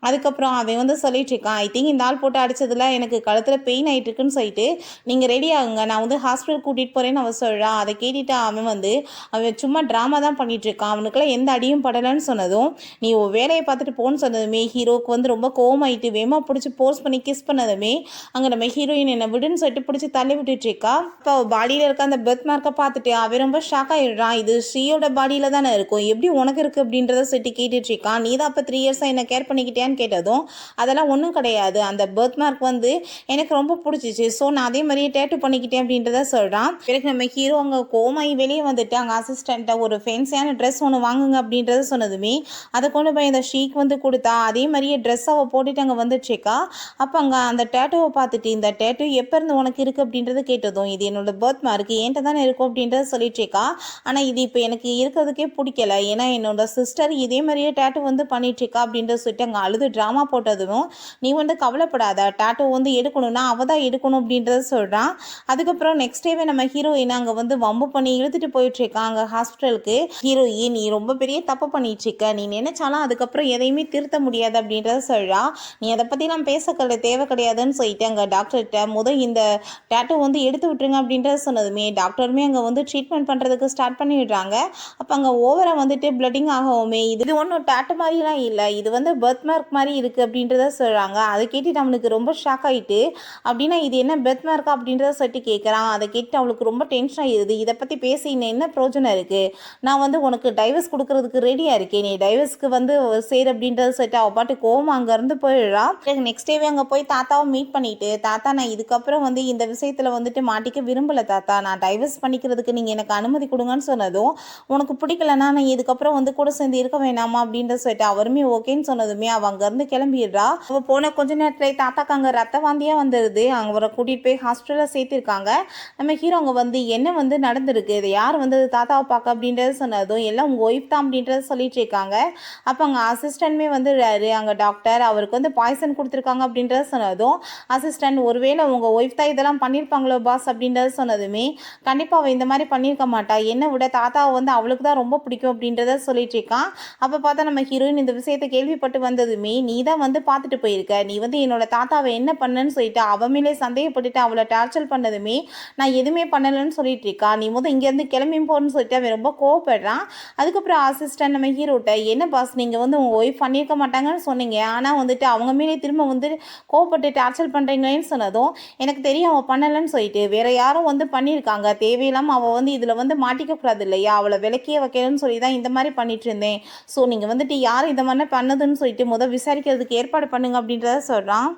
அதுக்கப்புறம் அவன் வந்து சொல்லிட்டு இருக்கான், ஐ திங்க் இந்த ஆள் போட்டு அடிச்சதுல எனக்கு கழுத்தில் பெயின் ஆகிட்டு இருக்குன்னு சொல்லிட்டு நீங்கள் ரெடி ஆகுங்க நான் வந்து ஹாஸ்பிட்டல் கூட்டிகிட்டு போகிறேன்னு அவன் சொல்கிறான். அதை கேட்டுட்டு அவன் சும்மா ட்ராமா தான் பண்ணிட்டு இருக்கான், அவனுக்குலாம் எந்த அடியும் படலைன்னு சொன்னதும் நீ வேலையை பார்த்துட்டு போன்னு சொன்னதுமே ஹீரோக்கு வந்து ரொம்ப கோவமாயிட்டு வேமா பிடிச்சி போஸ்ட் பண்ணி கிஸ் பண்ணதுமே அங்கே நம்ம ஹீரோயின் என்னை விடுன்னு சொல்லிட்டு பிடிச்சி தள்ளி விட்டுட்டு இருக்கா. இப்போ பாடியில் இருக்க அந்த பெர்த் மார்க்கை பார்த்துட்டு அவன் ரொம்ப ஷாக் ஆகிடுறான். இது ஸ்ரீயோட பாடியில் தானே இருக்கும், எப்படி உனக்கு இருக்குது அப்படின்றத சொல்லிட்டு கேட்டுட்டு இருக்கான். நீ தான் அப்போ 3 இயர்ஸாக என்னை கேர் பண்ணிக்கிட்டேன்னு கேட்டதும் அதெல்லாம் ஒன்றும் கிடையாது, அந்த பெர்த் மார்க் வந்து எனக்கு ரொம்ப பிடிச்சிச்சு, ஸோ நான் அதே மாதிரியே டேட்டு பண்ணிக்கிட்டேன் அப்படின்றத சொல்கிறான். பிறகு நம்ம ஹீரோ அங்கே கோமாயி வெளியே வந்துட்டு அங்கே அசிஸ்டண்ட்டை ஒரு ஃபேன்ஸியான ட்ரெஸ் ஒன்று வாங்குங்க அப்படின்றத சொன்னதுமே அதை கொண்டு போய் அந்த ஷீக் வந்து கொடுத்தா. அதே மாதிரியே ட்ரெஸ் அவள் போட்டுட்டு அங்கே வந்துட்டுருக்கா. அப்போ அங்கே அந்த டேட்டோவை பார்த்துட்டு இந்த டேட்டோ எப்போ இருந்து உனக்கு இருக்குது அப்படின்றத கேட்டதும் இது என்னோட பெர்த் மார்க் என்கிட்ட தானே இருக்கும் அப்படின்றத சொல்லிட்டு இருக்கா. ஆனால் இது இப்போ எனக்கு இருக்கிறது பார்க்குறதுக்கே பிடிக்கல. ஏன்னா என்னோட சிஸ்டர் இதே மாதிரியே டேட்டூ வந்து பண்ணிட்டுருக்கா அப்படின்ற சொல்லிட்டு அங்கே அழுது ட்ராமா போட்டதும், நீ வந்து கவலைப்படாத, டேட்டூ வந்து எடுக்கணும்னா அவள் தான் எடுக்கணும் அப்படின்றத சொல்கிறான். அதுக்கப்புறம் நெக்ஸ்ட் டேவே நம்ம ஹீரோயின் அங்கே வந்து வம்பு பண்ணி இழுத்துட்டு போயிட்டுருக்காங்க அங்கே ஹாஸ்பிட்டலுக்கு. ஹீரோயின், நீ ரொம்ப பெரிய தப்பு பண்ணிட்டுருக்க, நீ நினைச்சாலும் அதுக்கப்புறம் எதையுமே திருத்த முடியாது அப்படின்றத சொல்கிறா. நீ அதை பற்றிலாம் தேவை கிடையாதுன்னு சொல்லிட்டு அங்கே டாக்டர்கிட்ட இந்த டேட்டூ வந்து எடுத்து விட்டுருங்க அப்படின்றத சொன்னதுமே டாக்டருமே அங்கே வந்து ட்ரீட்மெண்ட் பண்ணுறதுக்கு ஸ்டார்ட் பண்ணி விடுறாங்க. அப்போ அங்கே ஓவராக வந்துட்டு பிளட்டிங் ஆகவுமே இது ஒன்றும் டேட்டூ மாதிரிலாம் இல்லை, இது வந்து பர்த் மார்க் மாதிரி இருக்குது அப்படின்றத சொல்கிறாங்க. அதை கேட்டுட்டு அவனுக்கு ரொம்ப ஷாக் ஆகிட்டு, அப்படின்னா இது என்ன பர்த் மார்க்கா அப்படின்றத சொல்லிட்டு கேட்குறான். அதை கேட்டு அவளுக்கு ரொம்ப டென்ஷன் ஆகிடுது. இதை பற்றி பேசி இன்னும் என்ன பிரயோஜனம் இருக்குது, நான் வந்து உனக்கு டைவர்ஸ் கொடுக்கறதுக்கு ரெடியாக இருக்கேன், நீ டைவர்ஸ்க்கு வந்து சரி அப்படின்றத சொல்லிட்டு அவள் பாட்டு கோவம் அங்கேருந்து போயிடுறா. நெக்ஸ்ட் டேவே அங்கே போய் தாத்தாவை மீட் பண்ணிட்டு, தாத்தா நான் இதுக்கப்புறம் வந்து இந்த விஷயத்தில் வந்துட்டு மாட்டிக்க விரும்பலை தாத்தா, நான் டைவர்ஸ் பண்ணிக்கிறதுக்கு நீங்கள் எனக்கு அனுமதி கொடுங்கன்னு சொன்னதும், உனக்கு பிடிக்கலன்னா நான் இதுக்கப்புறம் வந்து கூட சேர்ந்து இருக்க வேணாமா அப்படின்றத சொல்லிட்டு அவருமே ஓகேன்னு சொன்னதுமே அவள் அங்கேருந்து கிளம்பிடுறா. அவள் போன கொஞ்ச நேரத்துல தாத்தாக்கு அங்கே ரத்த வாந்தியாக வந்துடுது. அவரை கூட்டிகிட்டு போய் ஹாஸ்பிட்டலில் சேர்த்திருக்காங்க. நம்ம ஹீரோ அங்கே வந்து என்ன வந்து நடந்திருக்கு, இது யார் வந்து தாத்தாவை பார்க்க அப்படின்றத சொன்னதும், எல்லாம் உங்கள் ஒய்ஃப் தான் அப்படின்றத சொல்லிட்டு இருக்காங்க. அப்போ அங்கே அசிஸ்டன்ட்மே வந்து அங்கே டாக்டர் அவருக்கு வந்து பாய்சன் கொடுத்துருக்காங்க அப்படின்றத சொன்னதும், அசிஸ்டன்ட் ஒருவேளை உங்கள் ஒய்ஃப் தான் இதெல்லாம் பண்ணியிருப்பாங்களோ பாஸ் அப்படின்றத சொன்னதுமே, கண்டிப்பாக அவள் இந்த மாதிரி பண்ணியிருக்க மாட்டா, என்னை விட தாத்தாவை வந்து அவளுக்கு தான் ரொம்ப பிடிக்கும் அப்படின்றத சொல்லிட்டு இருக்கான். அப்போ பார்த்தா நம்ம ஹீரோயின் இந்த விஷயத்தை கேள்விப்பட்டு வந்ததுமே, நீ தான் வந்து பார்த்துட்டு போயிருக்க, நீ வந்து என்னோட தாத்தாவை என்ன பண்ணன்னு சொல்லிட்டு அவ மேலே சந்தேகப்பட்டுட்டு அவளை டார்ச்சர் பண்ணதுமே நான் எதுவுமே பண்ணலைன்னு சொல்லிட்டு இருக்கா, நீ இங்கேருந்து கிளம்பி போன்னு சொல்லிட்டு அவன் ரொம்ப கோவப்படுறான். அதுக்கப்புறம் அசிஸ்டன்ட் நம்ம ஹீரோட்ட, என்ன பாஸ் நீங்கள் வந்து உங்கள் ஒய்ஃப் பண்ணியிருக்க மாட்டாங்கன்னு சொன்னீங்க, ஆனால் வந்துட்டு அவங்க மேலே திரும்ப வந்து கோவப்பட்டு டார்ச்சர் பண்ணுறீங்களேன்னு சொன்னதும், எனக்கு தெரியும் அவள் பண்ணலைன்னு சொல்லிட்டு வேற யாரும் வந்து பண்ணியிருக்காங்க, தேவையில்லாமல் அவள் வந்து இதில் வந்து மாட்டிக்கக்கூடாது இல்லையா, அவளை விளக்கிய வைக்கணும்னு சொல்லி தான் இந்த மாதிரி பண்ணிட்டு இருந்தேன். ஸோ நீங்கள் வந்துட்டு யார் இந்த மாதிரி பண்ணதுன்னு சொல்லிட்டு விசாரிக்கிறதுக்கு ஏற்பாடு பண்ணுங்க அப்படின்றத சொல்கிறான்.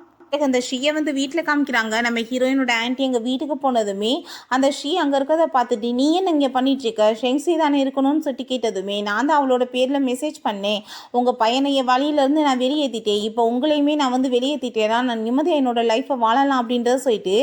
அந்த ஷீயை வந்து வீட்டில் காமிக்கிறாங்க. நம்ம ஹீரோயினோட ஆன்ட்டி எங்கள் வீட்டுக்கு போனதுமே அந்த ஷீ அங்கே இருக்கிறத பார்த்துட்டு, நீ என்ன இங்கே பண்ணிட்டுருக்க, ஷெங்ஸி தானே இருக்கணும்னு சொல்லிட்டு கேட்டதுமே, நான் தான் அவளோட பேரில் மெசேஜ் பண்ணேன், உங்கள் பையனைய வழியிலேருந்து நான் வெளியேற்றிட்டேன், இப்போ உங்களையுமே நான் வந்து வெளியேற்றிட்டேன், நான் நிம்மதியாக என்னோட லைஃப்பை வாழலாம் அப்படின்றத சொல்லிட்டு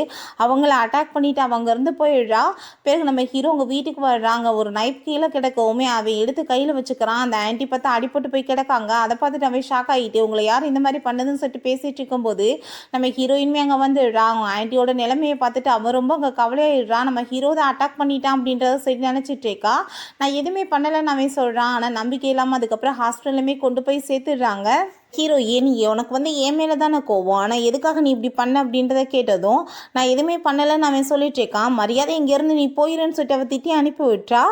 அவங்கள அட்டாக் பண்ணிவிட்டு அவங்க இருந்து போயிடுறா. பிறகு நம்ம ஹீரோ உங்கள் வீட்டுக்கு வர்றாங்க. ஒரு நைப் கீழே கிடக்கவுமே அவன் எடுத்து கையில் வச்சுக்கிறான். அந்த ஆன்ட்டி பார்த்தா அடிப்பட்டு போய் கிடக்காங்க. அதை பார்த்துட்டு அவன் ஷாக் ஆகிட்டு, உங்களை யார் இந்த மாதிரி பண்ணதுன்னு சொல்லிட்டு பேசிகிட்டு இருக்கும்போது நம்ம ஹீரோயின்மே அங்கே வந்துடுறா. அவங்க ஆன்ட்டியோட நிலைமையை பார்த்துட்டு அவன் ரொம்ப அங்கே கவலையாயிடுறான். நம்ம ஹீரோ தான் அட்டாக் பண்ணிட்டான் அப்படின்றத சரி நினச்சிட்டு இருக்கா. நான் எதுவுமே பண்ணலைன்னு அவன் சொல்கிறான். ஆனால் நம்பிக்கை இல்லாமல் அதுக்கப்புறம் ஹாஸ்பிட்டலுமே கொண்டு போய் சேர்த்துடுறாங்க. ஹீரோயின், உனக்கு வந்து என் மேலே தானே கோவம், ஆனால் எதுக்காக நீ இப்படி பண்ண அப்படின்றத கேட்டதும், நான் எதுவுமே பண்ணலைன்னு அவன் சொல்லிட்டு இருக்கான். மரியாதை இங்கேருந்து நீ போயிடுன்னு சொல்லிட்டு அவள் திட்டி அனுப்பி விட்டுறா.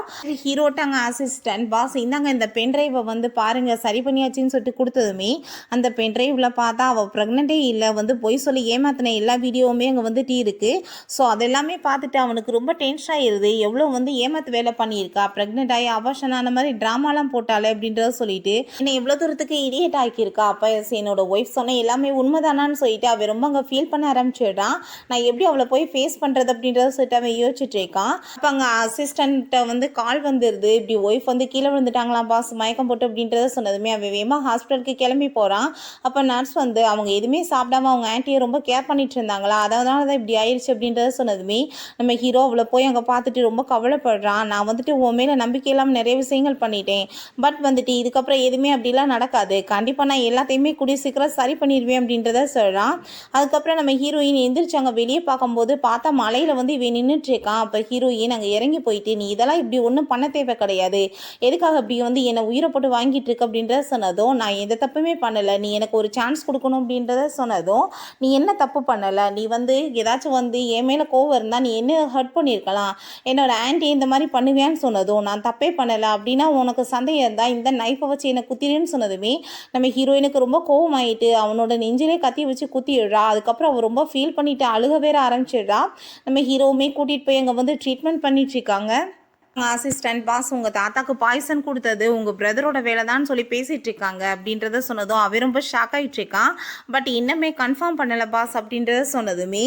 ஹீரோட்ட அங்கே அசிஸ்டன்ட், பாஸ் இந்தாங்க இந்த பென்ட்ரைவை வந்து பாருங்கள் சரி பண்ணியாச்சின்னு சொல்லிட்டு கொடுத்ததுமே, அந்த பென்ட்ரைவில் பார்த்தா அவள் ப்ரெக்னெண்ட்டே இல்லை, வந்து பொய் சொல்லி ஏமாத்தின எல்லா வீடியோவுமே அங்கே வந்துட்டு இருக்குது. ஸோ அதெல்லாமே பார்த்துட்டு அவனுக்கு ரொம்ப டென்ஷன் ஆகிடுது. எவ்வளோ வந்து ஏமாத்து வேலை பண்ணியிருக்கா, ப்ரெக்னென்ட் ஆகி அபார்ஷன் ஆன மாதிரி ட்ராமாலாம் போட்டாலே அப்படின்றத சொல்லிட்டு என்னை எவ்வளோ தூரத்துக்கு இடியேட் ஆக்கியிருக்கா. அப்போ என்னோட ஒய்ஃப் சொன்ன எல்லாமே உண்மைதானான்னு சொல்லிட்டு அவன் ரொம்ப அங்கே ஃபீல் பண்ண ஆரம்பிச்சிடுறான். நான் எப்படி அவளை போய் ஃபேஸ் பண்ணுறது அப்படின்றத சொல்லிட்டு அவன் யோசிச்சுட்டு இருக்கான். அப்போ அங்கே அசிஸ்டண்ட்டை வந்து கால் வந்துடுது, இப்படி ஒய்ஃப் வந்து கீழே விழுந்துட்டாங்களாம் பாஸ் மயக்கம் போட்டு அப்படின்றத சொன்னதுமே அவன் வேகமாக ஹாஸ்பிட்டலுக்கு கிளம்பி போகிறான். அப்போ நர்ஸ் வந்து அவங்க எதுவுமே சாப்பிடாம அவங்க ஆன்ட்டியை ரொம்ப கேர் பண்ணிட்டு இருந்தாங்களா, அதனால தான் இப்படி ஆயிடுச்சு அப்படின்றத சொன்னதுமே நம்ம ஹீரோ அவளை போய் அங்கே பார்த்துட்டு ரொம்ப கவலைப்படுறான். நான் வந்துட்டு உன் மேலே நம்பிக்கை இல்லாமல் நிறைய விஷயங்கள் பண்ணிட்டேன், பட் வந்துட்டு இதுக்கப்புறம் எதுவுமே அப்படிலாம் நடக்காது, கண்டிப்பாக நான் எல்லாத்தையுமே கூடிய சீக்கிரம் சரி பண்ணிடுவேன் அப்படின்றத சொல்கிறான். அதுக்கப்புறம் நம்ம ஹீரோயின் எந்திரிச்சு அங்கே வெளியே பார்க்கும்போது பார்த்தா மலையில் வந்து இவன் நின்றுட்டு இருக்கான். அப்போ ஹீரோயின் அங்கே இறங்கி போயிட்டு, நீ இதெல்லாம் இப்படி ஒன்றும் பண்ண தேவை கிடையாது, எதுக்காக இப்படி வந்து என்னை உயிரை போட்டு வாங்கிட்டு இருக்கு அப்படின்றத சொன்னதும், நான் எந்த தப்புமே பண்ணலை, நீ எனக்கு ஒரு சான்ஸ் கொடுக்கணும் அப்படின்றத சொன்னதும், நீ என்ன தப்பு பண்ணலை, நீ வந்து ஏதாச்சும் வந்து என் மேலே கோவம் இருந்தால் நீ என்ன ஹர்ட் பண்ணியிருக்கலாம், என்னோட ஆன்ட்டி இந்த மாதிரி பண்ணுவேன்னு சொன்னதும், நான் தப்பே பண்ணலை அப்படின்னா உனக்கு சந்தேகம் இருந்தால் இந்த நைஃபை வச்சு என்னை குத்திடுன்னு சொன்னதுமே நம்ம ஹீரோயினுக்கு ரொம்ப கோவமாயிட்டு அவனோட நெஞ்சிலே கத்தி வச்சு குத்திடுறா. அதுக்கப்புறம் அவள் ரொம்ப ஃபீல் பண்ணிட்டு அழுக வேற ஆரம்பிச்சிடுறா. நம்ம ஹீரோவுமே கூட்டிகிட்டு போய் அங்கே வந்து ட்ரீட்மெண்ட் பண்ணிட்டு இருக்காங்க. அசிஸ்டன்ட், பாஸ் உங்கள் தாத்தாக்கு பாய்சன் கொடுத்தது உங்கள் பிரதரோட வேலை தான் சொல்லி பேசிகிட்டு இருக்காங்க அப்படின்றத சொன்னதும் அவன் ரொம்ப ஷாக் ஆகிட்டு இருக்கான். பட் இன்னமே கன்ஃபார்ம் பண்ணலை பாஸ் அப்படின்றத சொன்னதுமே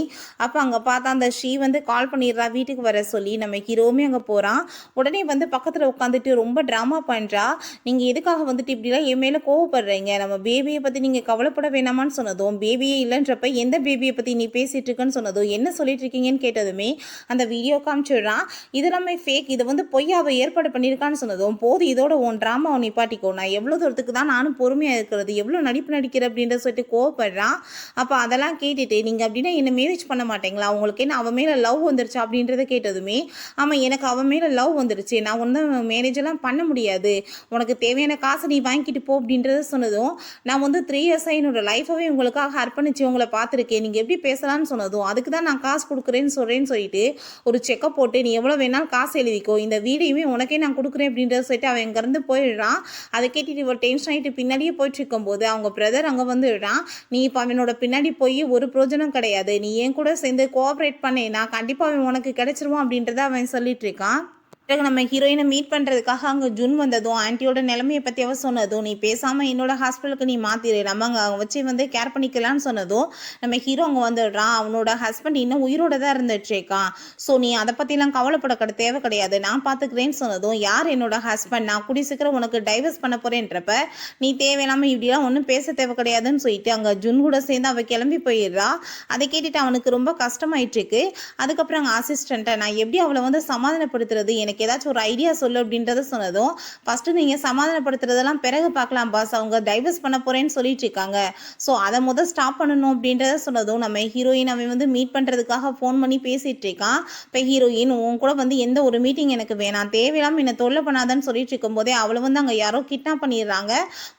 அப்போ அங்கே பார்த்தா அந்த ஷீ வந்து கால் பண்ணிடுறா வீட்டுக்கு வர சொல்லி. நம்ம ஹீரோவுமே அங்கே போகிறான். உடனே வந்து பக்கத்தில் உட்காந்துட்டு ரொம்ப ட்ராமா பண்ணுறா. நீங்கள் எதுக்காக வந்துட்டு இப்படிலாம் என் மேலே கோவப்படுறீங்க, நம்ம பேபியை பற்றி நீங்கள் கவலைப்பட வேணாமான்னு சொன்னதும், பேபியே இல்லைன்றப்ப எந்த பேபியை பற்றி நீ பேசிகிட்டு இருக்கன்னு சொன்னதும், என்ன சொல்லிட்டு இருக்கீங்கன்னு கேட்டதுமே அந்த வீடியோ காமிச்சிடுறான். இதெல்லாமே ஃபேக், இதை வந்து வந்து பொய்யாவை ஏற்பாடு பண்ணியிருக்கான்னு சொன்னதும், போது இதோட உன் ட்ராமாவை நிப்பாட்டிக்கோ, நான் எவ்வளோ தூரத்துக்கு தான் நானும் பொறுமையாக இருக்கிறது, எவ்வளோ நடிப்பு நடிக்கிற அப்படின்ற சொல்லிட்டு கோவப்படுறான். அப்போ அதெல்லாம் கேட்டுட்டு, நீங்கள் அப்படின்னா என்ன மேரேஜ் பண்ண மாட்டீங்களா, உங்களுக்கு என்ன அவன் மேலே லவ் வந்துருச்சு அப்படின்றத கேட்டதுமே, ஆமாம் எனக்கு அவன் மேலே லவ் வந்துருச்சு, நான் வந்து மேரேஜெல்லாம் பண்ண முடியாது, உனக்கு தேவையான காசை நீ வாங்கிட்டு போ அப்படின்றத சொன்னதும், நான் வந்து 3 இயர்ஸாக என்னோட லைஃபவே உங்களுக்காக அர்ப்பணிச்சு உங்களை பார்த்துருக்கேன், நீங்கள் எப்படி பேசலான்னு சொன்னதும், அதுக்கு தான் நான் காசு கொடுக்குறேன்னு சொல்கிறேன்னு சொல்லிட்டு ஒரு செக்கப் போட்டு நீ எவ்வளோ வேணாலும் காசு எழுதிக்கோ, இந்த வீடையுமே உனக்கே நான் கொடுக்குறேன் அப்படின்றத சொல்லிட்டு அவன் இங்கேருந்து போயிடுறான். அதை கேட்டுட்டு இவள் டென்ஷன் ஆகிட்டு பின்னாடியே போயிட்டு இருக்கும்போது அவங்க பிரதர் அங்கே வந்துடுறான். நீ இப்போ அவனோட பின்னாடி போய் ஒரு பிரோஜனம் கிடையாது, நீ என் கூட சேர்ந்து கோஆப்ரேட் பண்ணேன்னா கண்டிப்பாக அவன் உனக்கு கிடைச்சிருவான் அப்படின்றத அவன் சொல்லிட்டு இருக்கான். பிறகு நம்ம ஹீரோயினை மீட் பண்ணுறதுக்காக அங்கே ஜுன் வந்ததும் ஆன்ட்டியோட நிலைமையை பற்றி அவ சொன்னதும், நீ பேசாமல் என்னோட ஹாஸ்பிட்டலுக்கு நீ மாற்றிடு, நம்ம அங்கே வச்சு வந்து கேர் பண்ணிக்கலான்னு சொன்னதும் நம்ம ஹீரோ அங்கே வந்துடுறான். அவனோட ஹஸ்பண்ட் இன்னும் உயிரோட தான் இருந்துட்டுருக்கான், ஸோ நீ அதை பற்றிலாம் கவலைப்பட தேவை கிடையாது, நான் பார்த்துக்கிறேன்னு சொன்னதும், யார் என்னோட ஹஸ்பண்ட், நான் கூடி சீக்கிரம் உனக்கு டைவர்ஸ் பண்ண போகிறேன்றப்ப நீ தேவையில்லாமல் இப்படிலாம் ஒன்றும் பேச தேவை கிடையாதுன்னு சொல்லிட்டு அங்கே ஜுன் கூட சேர்ந்து அவள் கிளம்பி போயிடுறா. அதை கேட்டுட்டு அவனுக்கு ரொம்ப கஷ்டமாயிட்டுருக்கு. அதுக்கப்புறம் அங்கே அசிஸ்டண்ட்டை நான் எப்படி அவளை வந்து சமாதானப்படுத்துறது, எனக்கு ஏதாச்சும் ஒரு ஐடியா சொல்லு அப்படின்றத சொன்னதும், ஃபஸ்ட்டு நீங்கள் சமாதானப்படுத்துறதெல்லாம் பிறகு பார்க்கலாம் பாஸ், அவங்க டைவர்ஸ் பண்ண போகிறேன்னு சொல்லிட்டு இருக்காங்க, ஸோ அதை முதல் ஸ்டாப் பண்ணணும் அப்படின்றத சொன்னதும், நம்ம ஹீரோயின் அவன் வந்து மீட் பண்ணுறதுக்காக ஃபோன் பண்ணி பேசிகிட்டு இருக்கான். இப்போ ஹீரோயின் உன் கூட வந்து எந்த ஒரு மீட்டிங் எனக்கு வேணாம், தேவையில்லாமல் என்னை தொல்லை பண்ணாதான்னு சொல்லிட்டு இருக்கும்போதே அவளை வந்து அங்கே யாரோ கிட்னாப் பண்ணிடுறாங்க.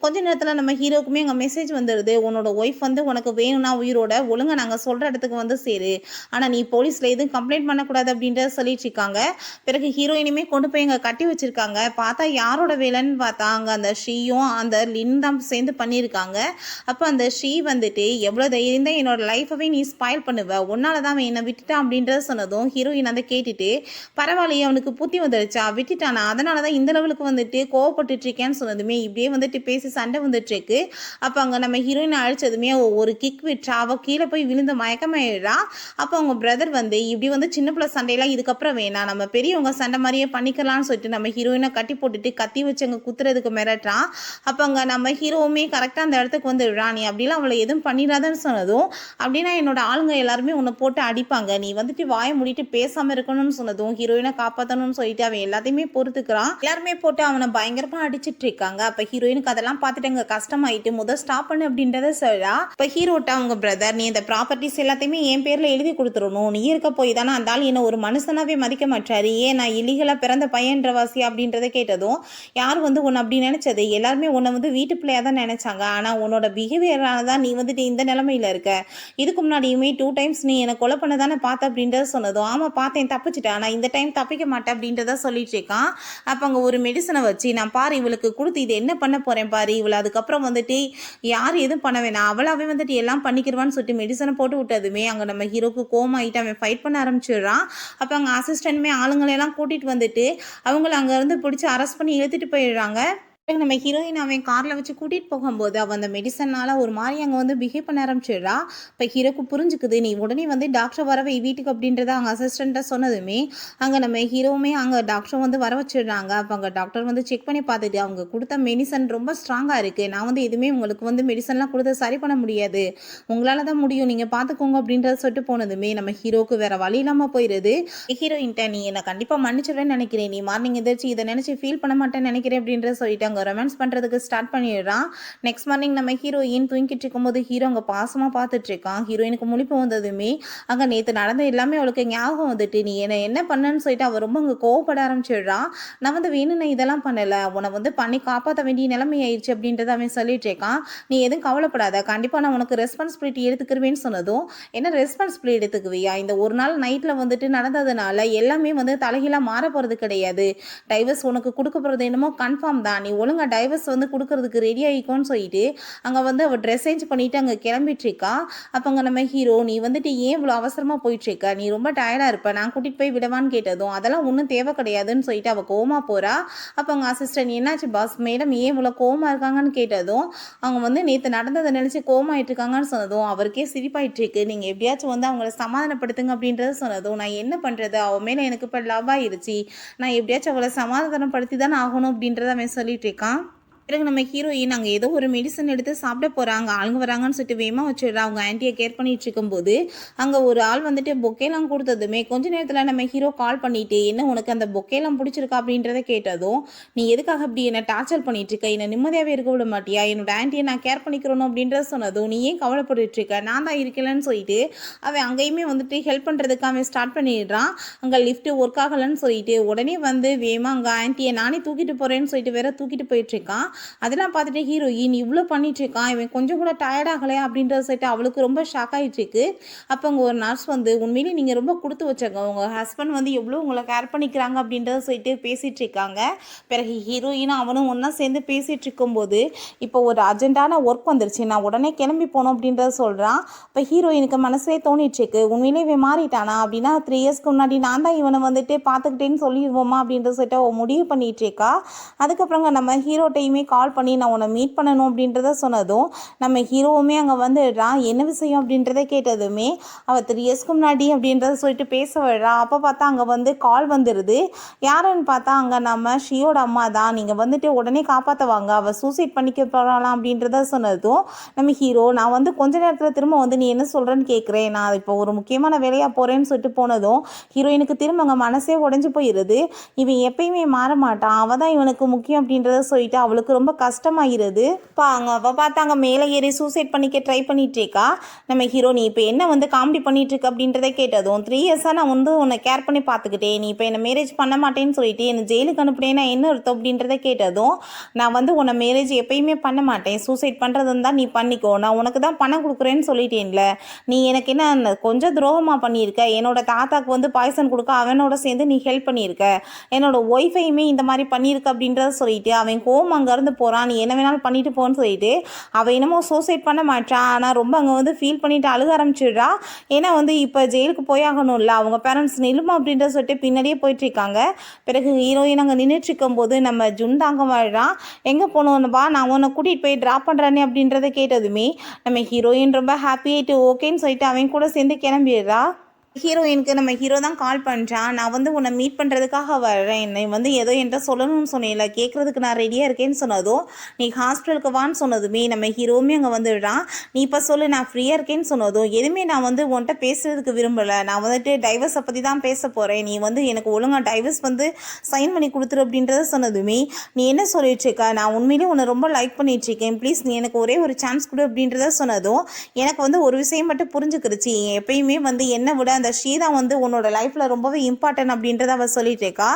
கொஞ்ச நேரத்தில் நம்ம ஹீரோக்குமே அங்கே மெசேஜ் வந்துடுது, உன்னோட ஒய்ஃப் வந்து உனக்கு வேணும்னா உயிரோட ஒழுங்கா நாங்கள் சொல்கிற இடத்துக்கு வந்து சேரு, ஆனால் நீ போலீஸில் எதுவும் கம்ப்ளைண்ட் பண்ணக்கூடாது அப்படின்றத சொல்லிட்டு இருக்காங்க. பிறகு ஹீரோயினுமே கொண்டு போய் அங்கே கட்டி வச்சிருக்காங்க. பார்த்தா யாரோட வேலைன்னு பார்த்தா அங்கே அந்த ஷீயும் அந்த லின் தான் சேர்ந்து பண்ணியிருக்காங்க. அப்போ அந்த ஷீ வந்துட்டு எவ்வளோ தைரியம் தான் என்னோட லைஃபவே நீ ஸ்பாயில் பண்ணுவ, உன்னால தான் அவன் என்னை விட்டுட்டான் அப்படின்றத சொன்னதும் ஹீரோயின் அதை கேட்டுட்டு, பரவாயில்லையே அவனுக்கு புத்தி வந்துடுச்சா, விட்டுட்டானா, அதனால தான் இந்த லெவலுக்கு வந்துட்டு கோவப்பட்டுட்டு இருக்கேன்னு சொன்னதுமே இப்படியே வந்துட்டு பேசி சண்டை வந்துட்டு இருக்கு. அப்போ அங்கே நம்ம ஹீரோயினை அழிச்சதுமே ஒரு கிக் விட்டா அவள் கீழே போய் விழுந்து மயக்கமாயிடுறா. அப்போ அவங்க பிரதர் வந்து இப்படி வந்து சின்ன பிள்ளை சண்டையெல்லாம் இதுக்கப்புறம் வேணாம், நம்ம பெரியவங்க சண்டை மாதிரியே பண்ணிக்கலாம்னு சொல்லிட்டு நம்ம ஹீரோயினை கட்டி போட்டுட்டு கத்தி வச்சு அங்கே குத்துறதுக்கு மிரட்டுறான். அப்போ அங்கே நம்ம ஹீரோவுமே கரெக்டாக அந்த இடத்துக்கு வந்து நீ அப்படிலாம் அவளை எதுவும் பண்ணிடாதன்னு சொன்னதும், அப்படின்னா என்னோட ஆளுங்க எல்லாருமே உன்னை போட்டு அடிப்பாங்க, நீ வந்துட்டு வாயை மூடிட்டு பேசாமல் இருக்கணும்னு சொன்னதும் ஹீரோயினை காப்பாற்றணும்னு சொல்லிட்டு அவன் எல்லாத்தையுமே பொறுத்துக்கிறான். எல்லாருமே போட்டு அவனை பயங்கரமாக அடிச்சிட்டு இருக்காங்க. அப்போ ஹீரோயினுக்கு அதெல்லாம் பார்த்துட்டு அங்கே கஷ்டமாயிட்டு முதல் ஸ்டாப் பண்ணு அப்படின்றத சொல்றா. இப்போ ஹீரோட்ட அவங்க பிரதர் நீ இந்த ப்ராப்பர்ட்டிஸ் எல்லாத்தையுமே என் பேரில் எழுதி கொடுத்துடணும், நீ இருக்க போய் தானே அந்த ஆள் என்ன ஒரு மனுஷனாவே மதிக்க மாட்டாரு, ஏன் நான் இல்லீகலாக பிறந்த பையன்றவாசி அப்படின்றத கேட்டதும், யார் வந்து உன்னை அப்படி நினைச்சது, எல்லாருமே உன்னை வந்து வீட்டு பிள்ளையா தான் நினைச்சாங்க, ஆனால் உன்னோட பிஹேவியரால தான் நீ வந்துட்டு இந்த நிலைமையில இருக்க, இதுக்கு முன்னாடியுமே 2 டைம்ஸ் நீ என்னை கொலை பண்ண தானே பார்த்த அப்படின்றத சொன்னதும், ஆமாம் பார்த்தேன் தப்பிச்சிட்டேன், ஆனால் இந்த டைம் தப்பிக்க மாட்டேன் அப்படின்றத சொல்லிட்டு இருக்கான். அப்போ அங்கே ஒரு மெடிசனை வச்சு நான் பாரு இவளுக்கு கொடுத்து இது என்ன பண்ண போகிறேன் பாரு, இவளை அதுக்கப்புறம் வந்துட்டு யார் எதுவும் பண்ண வேணாம், அவளாவே வந்துட்டு எல்லாம் பண்ணிக்கிறவான்னு சொல்லிட்டு மெடிசனை போட்டு விட்டதுமே அங்கே நம்ம ஹீரோக்கு கோமாயிட்டு அவன் ஃபைட் பண்ண ஆரம்பிச்சிடுறான். அப்போ அங்கே அசிஸ்டன்ட்மே ஆளுங்களெல்லாம் கூட்டிகிட்டு வந்துட்டு அவங்கள அங்கேருந்து பிடிச்சி அரெஸ்ட் பண்ணி இழுத்துட்டு போயிடுறாங்க. நம்ம ஹீரோயின் அவன் காரில் வச்சு கூட்டிகிட்டு போகும்போது அவன் அந்த மெடிசனால் ஒரு மாதிரி அங்கே வந்து பிஹேவ் பண்ண ஆரம்பிச்சிடுறா. இப்போ ஹீரோக்கு புரிஞ்சுக்குது, நீ உடனே வந்து டாக்டரை வரவை வீட்டுக்கு அப்படின்றத அங்கே அசிஸ்டண்ட்டாக சொன்னதுமே அங்கே நம்ம ஹீரோவுமே அங்கே டாக்டரை வந்து வர வச்சிடுறாங்க. அப்போ அங்கே டாக்டர் வந்து செக் பண்ணி பார்த்துட்டு அவங்க கொடுத்த மெடிசன் ரொம்ப ஸ்ட்ராங்காக இருக்குது, நான் வந்து எதுவுமே உங்களுக்கு வந்து மெடிசன்லாம் கொடுத்து சரி பண்ண முடியாது, உங்களால் தான் முடியும், நீங்கள் பார்த்துக்கோங்க அப்படின்றத சொல்லிட்டு போனதுமே நம்ம ஹீரோக்கு வேறு வழி இல்லாமல் போயிடுது. ஹீரோயின்ட்ட நீ என்னை கண்டிப்பாக மன்னிச்சிடுவேன்னு நினைக்கிறேன், நீ மார்னிங் எதாச்சும் இதை நினச்சி ஃபீல் பண்ண மாட்டேன்னு நினைக்கிறேன் அப்படின்றத சொல்லிட்டு அங்கே ரொமான்ஸ் பண்ணுறதுக்கு ஸ்டார்ட் பண்ணிடுறான். நெக்ஸ்ட் மார்னிங் நம்ம ஹீரோயின் தூங்கிட்டு இருக்கும்போது ஹீரோ அங்கே பாசமாக பார்த்துட்டு இருக்கான். ஹீரோயினுக்கு முழிப்பு வந்ததுமே அங்கே நேற்று நடந்த எல்லாமே அவளுக்கு ஞாபகம் வந்துட்டு நீ என்ன பண்ணன்னு சொல்லிட்டு அவள் ரொம்ப அங்கே கோவப்பட ஆரம்பிச்சிடுறான். நான் வந்து வேணும் நான் இதெல்லாம் பண்ணலை, உன்னை வந்து பண்ணி காப்பாற்ற வேண்டிய நிலைமை ஆயிடுச்சு அப்படின்றத அவன் சொல்லிட்டு இருக்கான். நீ எதுவும் கவலைப்படாத, கண்டிப்பாக நான் உனக்கு ரெஸ்பான்சிபிலிட்டி எடுத்துக்கிறவேன்னு சொன்னதும், என்ன ரெஸ்பான்சிபிலிட்டி எடுத்துக்குவியா, இந்த ஒரு நாள் நைட்டில் வந்துட்டு நடந்ததுனால எல்லாமே வந்து தலைகீழாக மாற போகிறது கிடையாது, டைவர்ஸ் உனக்கு கொடுக்க போகிறது என்னமோ கன்ஃபார்ம் தான், நீ ஒழுங்காக டைவர்ஸ் வந்து கொடுக்கறதுக்கு ரெடி ஆகிக்கோன்னு சொல்லிட்டு அங்கே வந்து அவள் ட்ரெஸ் சேஞ்ச் பண்ணிட்டு அங்கே கிளம்பிட்டுருக்கா. அப்போ அங்கே நம்ம ஹீரோ நீ வந்துட்டு ஏன் இவ்வளோ அவசரமாக போயிட்டுருக்க, நீ ரொம்ப டயர்டாக இருப்ப, நான் கூட்டிகிட்டு போய் விடவான்னு கேட்டதும் அதெல்லாம் ஒன்றும் தேவை கிடையாதுன்னு சொல்லிட்டு அவள் கோமா போகிறா. அப்போ அவங்க அசிஸ்டன்ட் என்னாச்சு பாஸ் மேடம் ஏன் இவ்வளோ கோமா இருக்காங்கன்னு கேட்டதும் அவங்க வந்து நேற்று நடந்ததை நினச்சி கோமாயிட்டு இருக்காங்கன்னு சொன்னதும் அவருக்கே சிரிப்பாயிட்டு இருக்கு, நீங்கள் எப்படியாச்சும் வந்து அவங்கள சமாதானப்படுத்துங்க அப்படின்றத சொன்னதும், நான் என்ன பண்ணுறது, அவன் மேலே எனக்கு இப்போ லவ் ஆயிடுச்சு, நான் எப்படியாச்சும் அவளை சமாதானப்படுத்தி தானே ஆகணும் அப்படின்றத அவன் சொல்லிட்டு இருக்கான். பிறகு நம்ம ஹீரோயின் அங்கே ஏதோ ஒரு மெடிசன் எடுத்து சாப்பிட போகிறாங்க. ஆளுங்க வராங்கன்னு சொல்லிட்டு வேகமாக வச்சுடுறா. அவங்க ஆன்ட்டியை கேர் பண்ணிட்டு இருக்கும்போது அங்கே ஒரு ஆள் வந்துட்டு பொக்கேலாம் கொடுத்ததுமே கொஞ்ச நேரத்தில் நம்ம ஹீரோ கால் பண்ணிட்டு என்ன உனக்கு அந்த பொக்கேலாம் பிடிச்சிருக்கா அப்படின்றத கேட்டதும், நீ எதுக்காக இப்படி என்னை டார்ச்சர் பண்ணிட்டு இருக்க, என்னை நிம்மதியாகவே இருக்க விட மாட்டியா, என்னோட ஆன்ட்டியை நான் கேர் பண்ணிக்கிறணும் அப்படின்றத சொன்னதும், நீ ஏன் கவலைப்பட்டுட்டு இருக்க, நான் தான் இருக்கலன்னு சொல்லிட்டு அவன் அங்கேயுமே வந்துட்டு ஹெல்ப் பண்ணுறதுக்கு அவன் ஸ்டார்ட் பண்ணிடுறான். அங்கே லிஃப்ட்டு ஒர்க் ஆகலைன்னு சொல்லிட்டு உடனே வந்து வேகமாக அங்கே ஆன்ட்டியை நானே தூக்கிட்டு போகிறேன்னு சொல்லிட்டு வேற தூக்கிட்டு போயிட்டுருக்கான். அதெல்லாம் பார்த்துட்டு ஹீரோயின் இவ்வளோ பண்ணிட்டுருக்கான், இவன் கொஞ்சம் கூட டயர்டாகலையா அப்படின்றத சொல்லிட்டு அவளுக்கு ரொம்ப ஷாக் ஆகிட்டுருக்கு. அப்போ அங்கே ஒரு நர்ஸ் வந்து உண்மையிலே நீங்கள் ரொம்ப கொடுத்து வச்சங்க, உங்கள் ஹஸ்பண்ட் வந்து எவ்வளோ உங்களை கேர் பண்ணிக்கிறாங்க அப்படின்றத சொல்லிட்டு பேசிகிட்டு இருக்காங்க. பிறகு ஹீரோயினும் அவனும் ஒன்றா சேர்ந்து பேசிகிட்டு இருக்கும்போது இப்போ ஒரு அர்ஜென்ட்டான ஒர்க் வந்துருச்சு, நான் உடனே கிளம்பி போகணும் அப்படின்றத சொல்கிறான். இப்போ ஹீரோயினுக்கு மனசே தோணிட்டுருக்கு, உண்மையிலே இவன் மாறிட்டானா அப்படின்னா 3 இயர்ஸ்க்கு முன்னாடி நான் தான் இவனை வந்துட்டு பார்த்துக்கிட்டேன்னு சொல்லிடுவோமா அப்படின்றத சொல்லிட்டு அவன் முடிவு பண்ணிட்டு இருக்கா. அதுக்கப்புறங்க நம்ம ஹீரோட்டையுமே கால் பண்ணி நான் உன்னை மீட் பண்ணணும் அப்படின்றத சொன்னதும் நம்ம ஹீரோவுமே அங்கே வந்துடுறான். என்ன விஷயம் அப்படின்றத கேட்டதுமே அவள் 3 இயர்ஸ்க்கு முன்னாடி அப்படின்றத சொல்லிட்டு பேச விடுறா. அப்போ பார்த்தா அங்கே வந்து கால் வந்துடுது. யாருன்னு பார்த்தா அங்கே நம்ம ஷியோட அம்மா தான், நீங்கள் வந்துட்டு உடனே காப்பாற்றுவாங்க, அவள் சூசைட் பண்ணிக்க போகலாம் அப்படின்றத சொன்னதும் நம்ம ஹீரோ நான் வந்து கொஞ்ச நேரத்தில் திரும்ப வந்து நீ என்ன சொல்கிறேன்னு கேட்குறேன், நான் இப்போ ஒரு முக்கியமான வேலையாக போகிறேன்னு சொல்லிட்டு போனதும் ஹீரோயினுக்கு திரும்ப அங்கே மனசே உடஞ்சி போயிடுது. இவன் எப்பயுமே மாற மாட்டான், அவள் தான் இவனுக்கு முக்கியம் அப்படின்றத சொல்லிட்டு அவளுக்கு ரொம்ப கஷ்டமாகிறது. இப்போ அவள் பார்த்தாங்க மேலே ஏறி சூசைட் பண்ணிக்க ட்ரை பண்ணிட்டு இருக்கா. நம்ம ஹீரோ நீ இப்போ என்ன வந்து காமெடி பண்ணிட்டு இருக்க அப்படின்றத கேட்டதும் 3 இயர்ஸாக நான் வந்து உன்னை கேர் பண்ணி பார்த்துக்கிட்டேன், நீ இப்போ என்னை மேரேஜ் பண்ண மாட்டேன்னு சொல்லிட்டு என்னை ஜெயிலுக்கு அனுப்புனேன்னா என்ன அர்த்தம் அப்படின்றத கேட்டதும் நான் வந்து உன்னை மேரேஜ் எப்பயுமே பண்ண மாட்டேன், சூசைட் பண்ணுறதுன்னு தான் நீ பண்ணிக்கோ, நான் உனக்கு தான் பணம் கொடுக்குறேன்னு சொல்லிட்டேன்ல, நீ எனக்கு என்ன கொஞ்சம் துரோகமாக பண்ணியிருக்க, என்னோட தாத்தாக்கு வந்து பாய்சன் கொடுக்க அவனோட சேர்ந்து நீ ஹெல்ப் பண்ணியிருக்க, என்னோட ஒய்ஃபையுமே இந்த மாதிரி பண்ணியிருக்க அப்படின்றத சொல்லிட்டு அவன் கோவம் அங்கேருந்து போகிறான், நீ என்ன வேணாலும் பண்ணிட்டு போன்னு சொல்லிட்டு அவள் என்னமோ சூசைட் பண்ண மாட்டான். ஆனால் ரொம்ப அங்கே வந்து ஃபீல் பண்ணிட்டு அழுக ஆரம்பிச்சிடுறா. ஏன்னா வந்து இப்போ ஜெயிலுக்கு போயாகணும்ல, அவங்க பேரண்ட்ஸ் நிலுமா அப்படின்றத சொல்லிட்டு பின்னாடியே போயிட்டுருக்காங்க. பிறகு ஹீரோயின் அங்கே நின்றுட்டு இருக்கும்போது நம்ம ஜுன் தாங்க வாழ்றான். எங்கே போகணுன்னுப்பா, நான் உன்னை கூட்டிகிட்டு போய் ட்ராப் பண்ணுறேனே அப்படின்றத கேட்டதுமே நம்ம ஹீரோயின் ரொம்ப ஹாப்பியாகிட்டு ஓகேன்னு சொல்லிட்டு அவன் கூட சேர்ந்து கிளம்பிடுறா. ஹீரோயினுக்கு நம்ம ஹீரோ தான் கால் பண்ணுறான். நான் வந்து உன்னை மீட் பண்ணுறதுக்காக வர்றேன், என்னை வந்து ஏதோ என்கிட்ட சொல்லணும்னு சொன்னேன்ல, கேட்குறதுக்கு நான் ரெடியாக இருக்கேன்னு சொன்னதும் நீ ஹாஸ்பிட்டலுக்கு வான்னு சொன்னதுமே நம்ம ஹீரோவுமே அங்கே வந்துடுறான். நீ இப்போ சொல்லு நான் ஃப்ரீயாக இருக்கேன்னு சொன்னதும் எதுவுமே நான் வந்து உன்கிட்ட பேசுகிறதுக்கு விரும்பலை, நான் வந்துட்டு டைவர்ஸை பற்றி தான் பேச போகிறேன், நீ வந்து எனக்கு ஒழுங்காக டைவர்ஸ் வந்து சைன் பண்ணி கொடுத்துரு அப்படின்றத சொன்னதுமே நீ என்ன சொல்லிட்டுருக்க, நான் உண்மையிலேயே உன்னை ரொம்ப லைக் பண்ணிகிட்ருக்கேன், ப்ளீஸ் நீ எனக்கு ஒரே ஒரு சான்ஸ் கொடு அப்படின்றத சொன்னதும் எனக்கு வந்து ஒரு விஷயம் மட்டும் புரிஞ்சுக்கிடுச்சு, எப்பயுமே வந்து என்னை விட அந்த ஷீதா வந்து உன்னோட லைஃப்பில் ரொம்பவே இம்பார்ட்டன்ட் அப்படின்றத அவள் சொல்லிட்டு இருக்கா.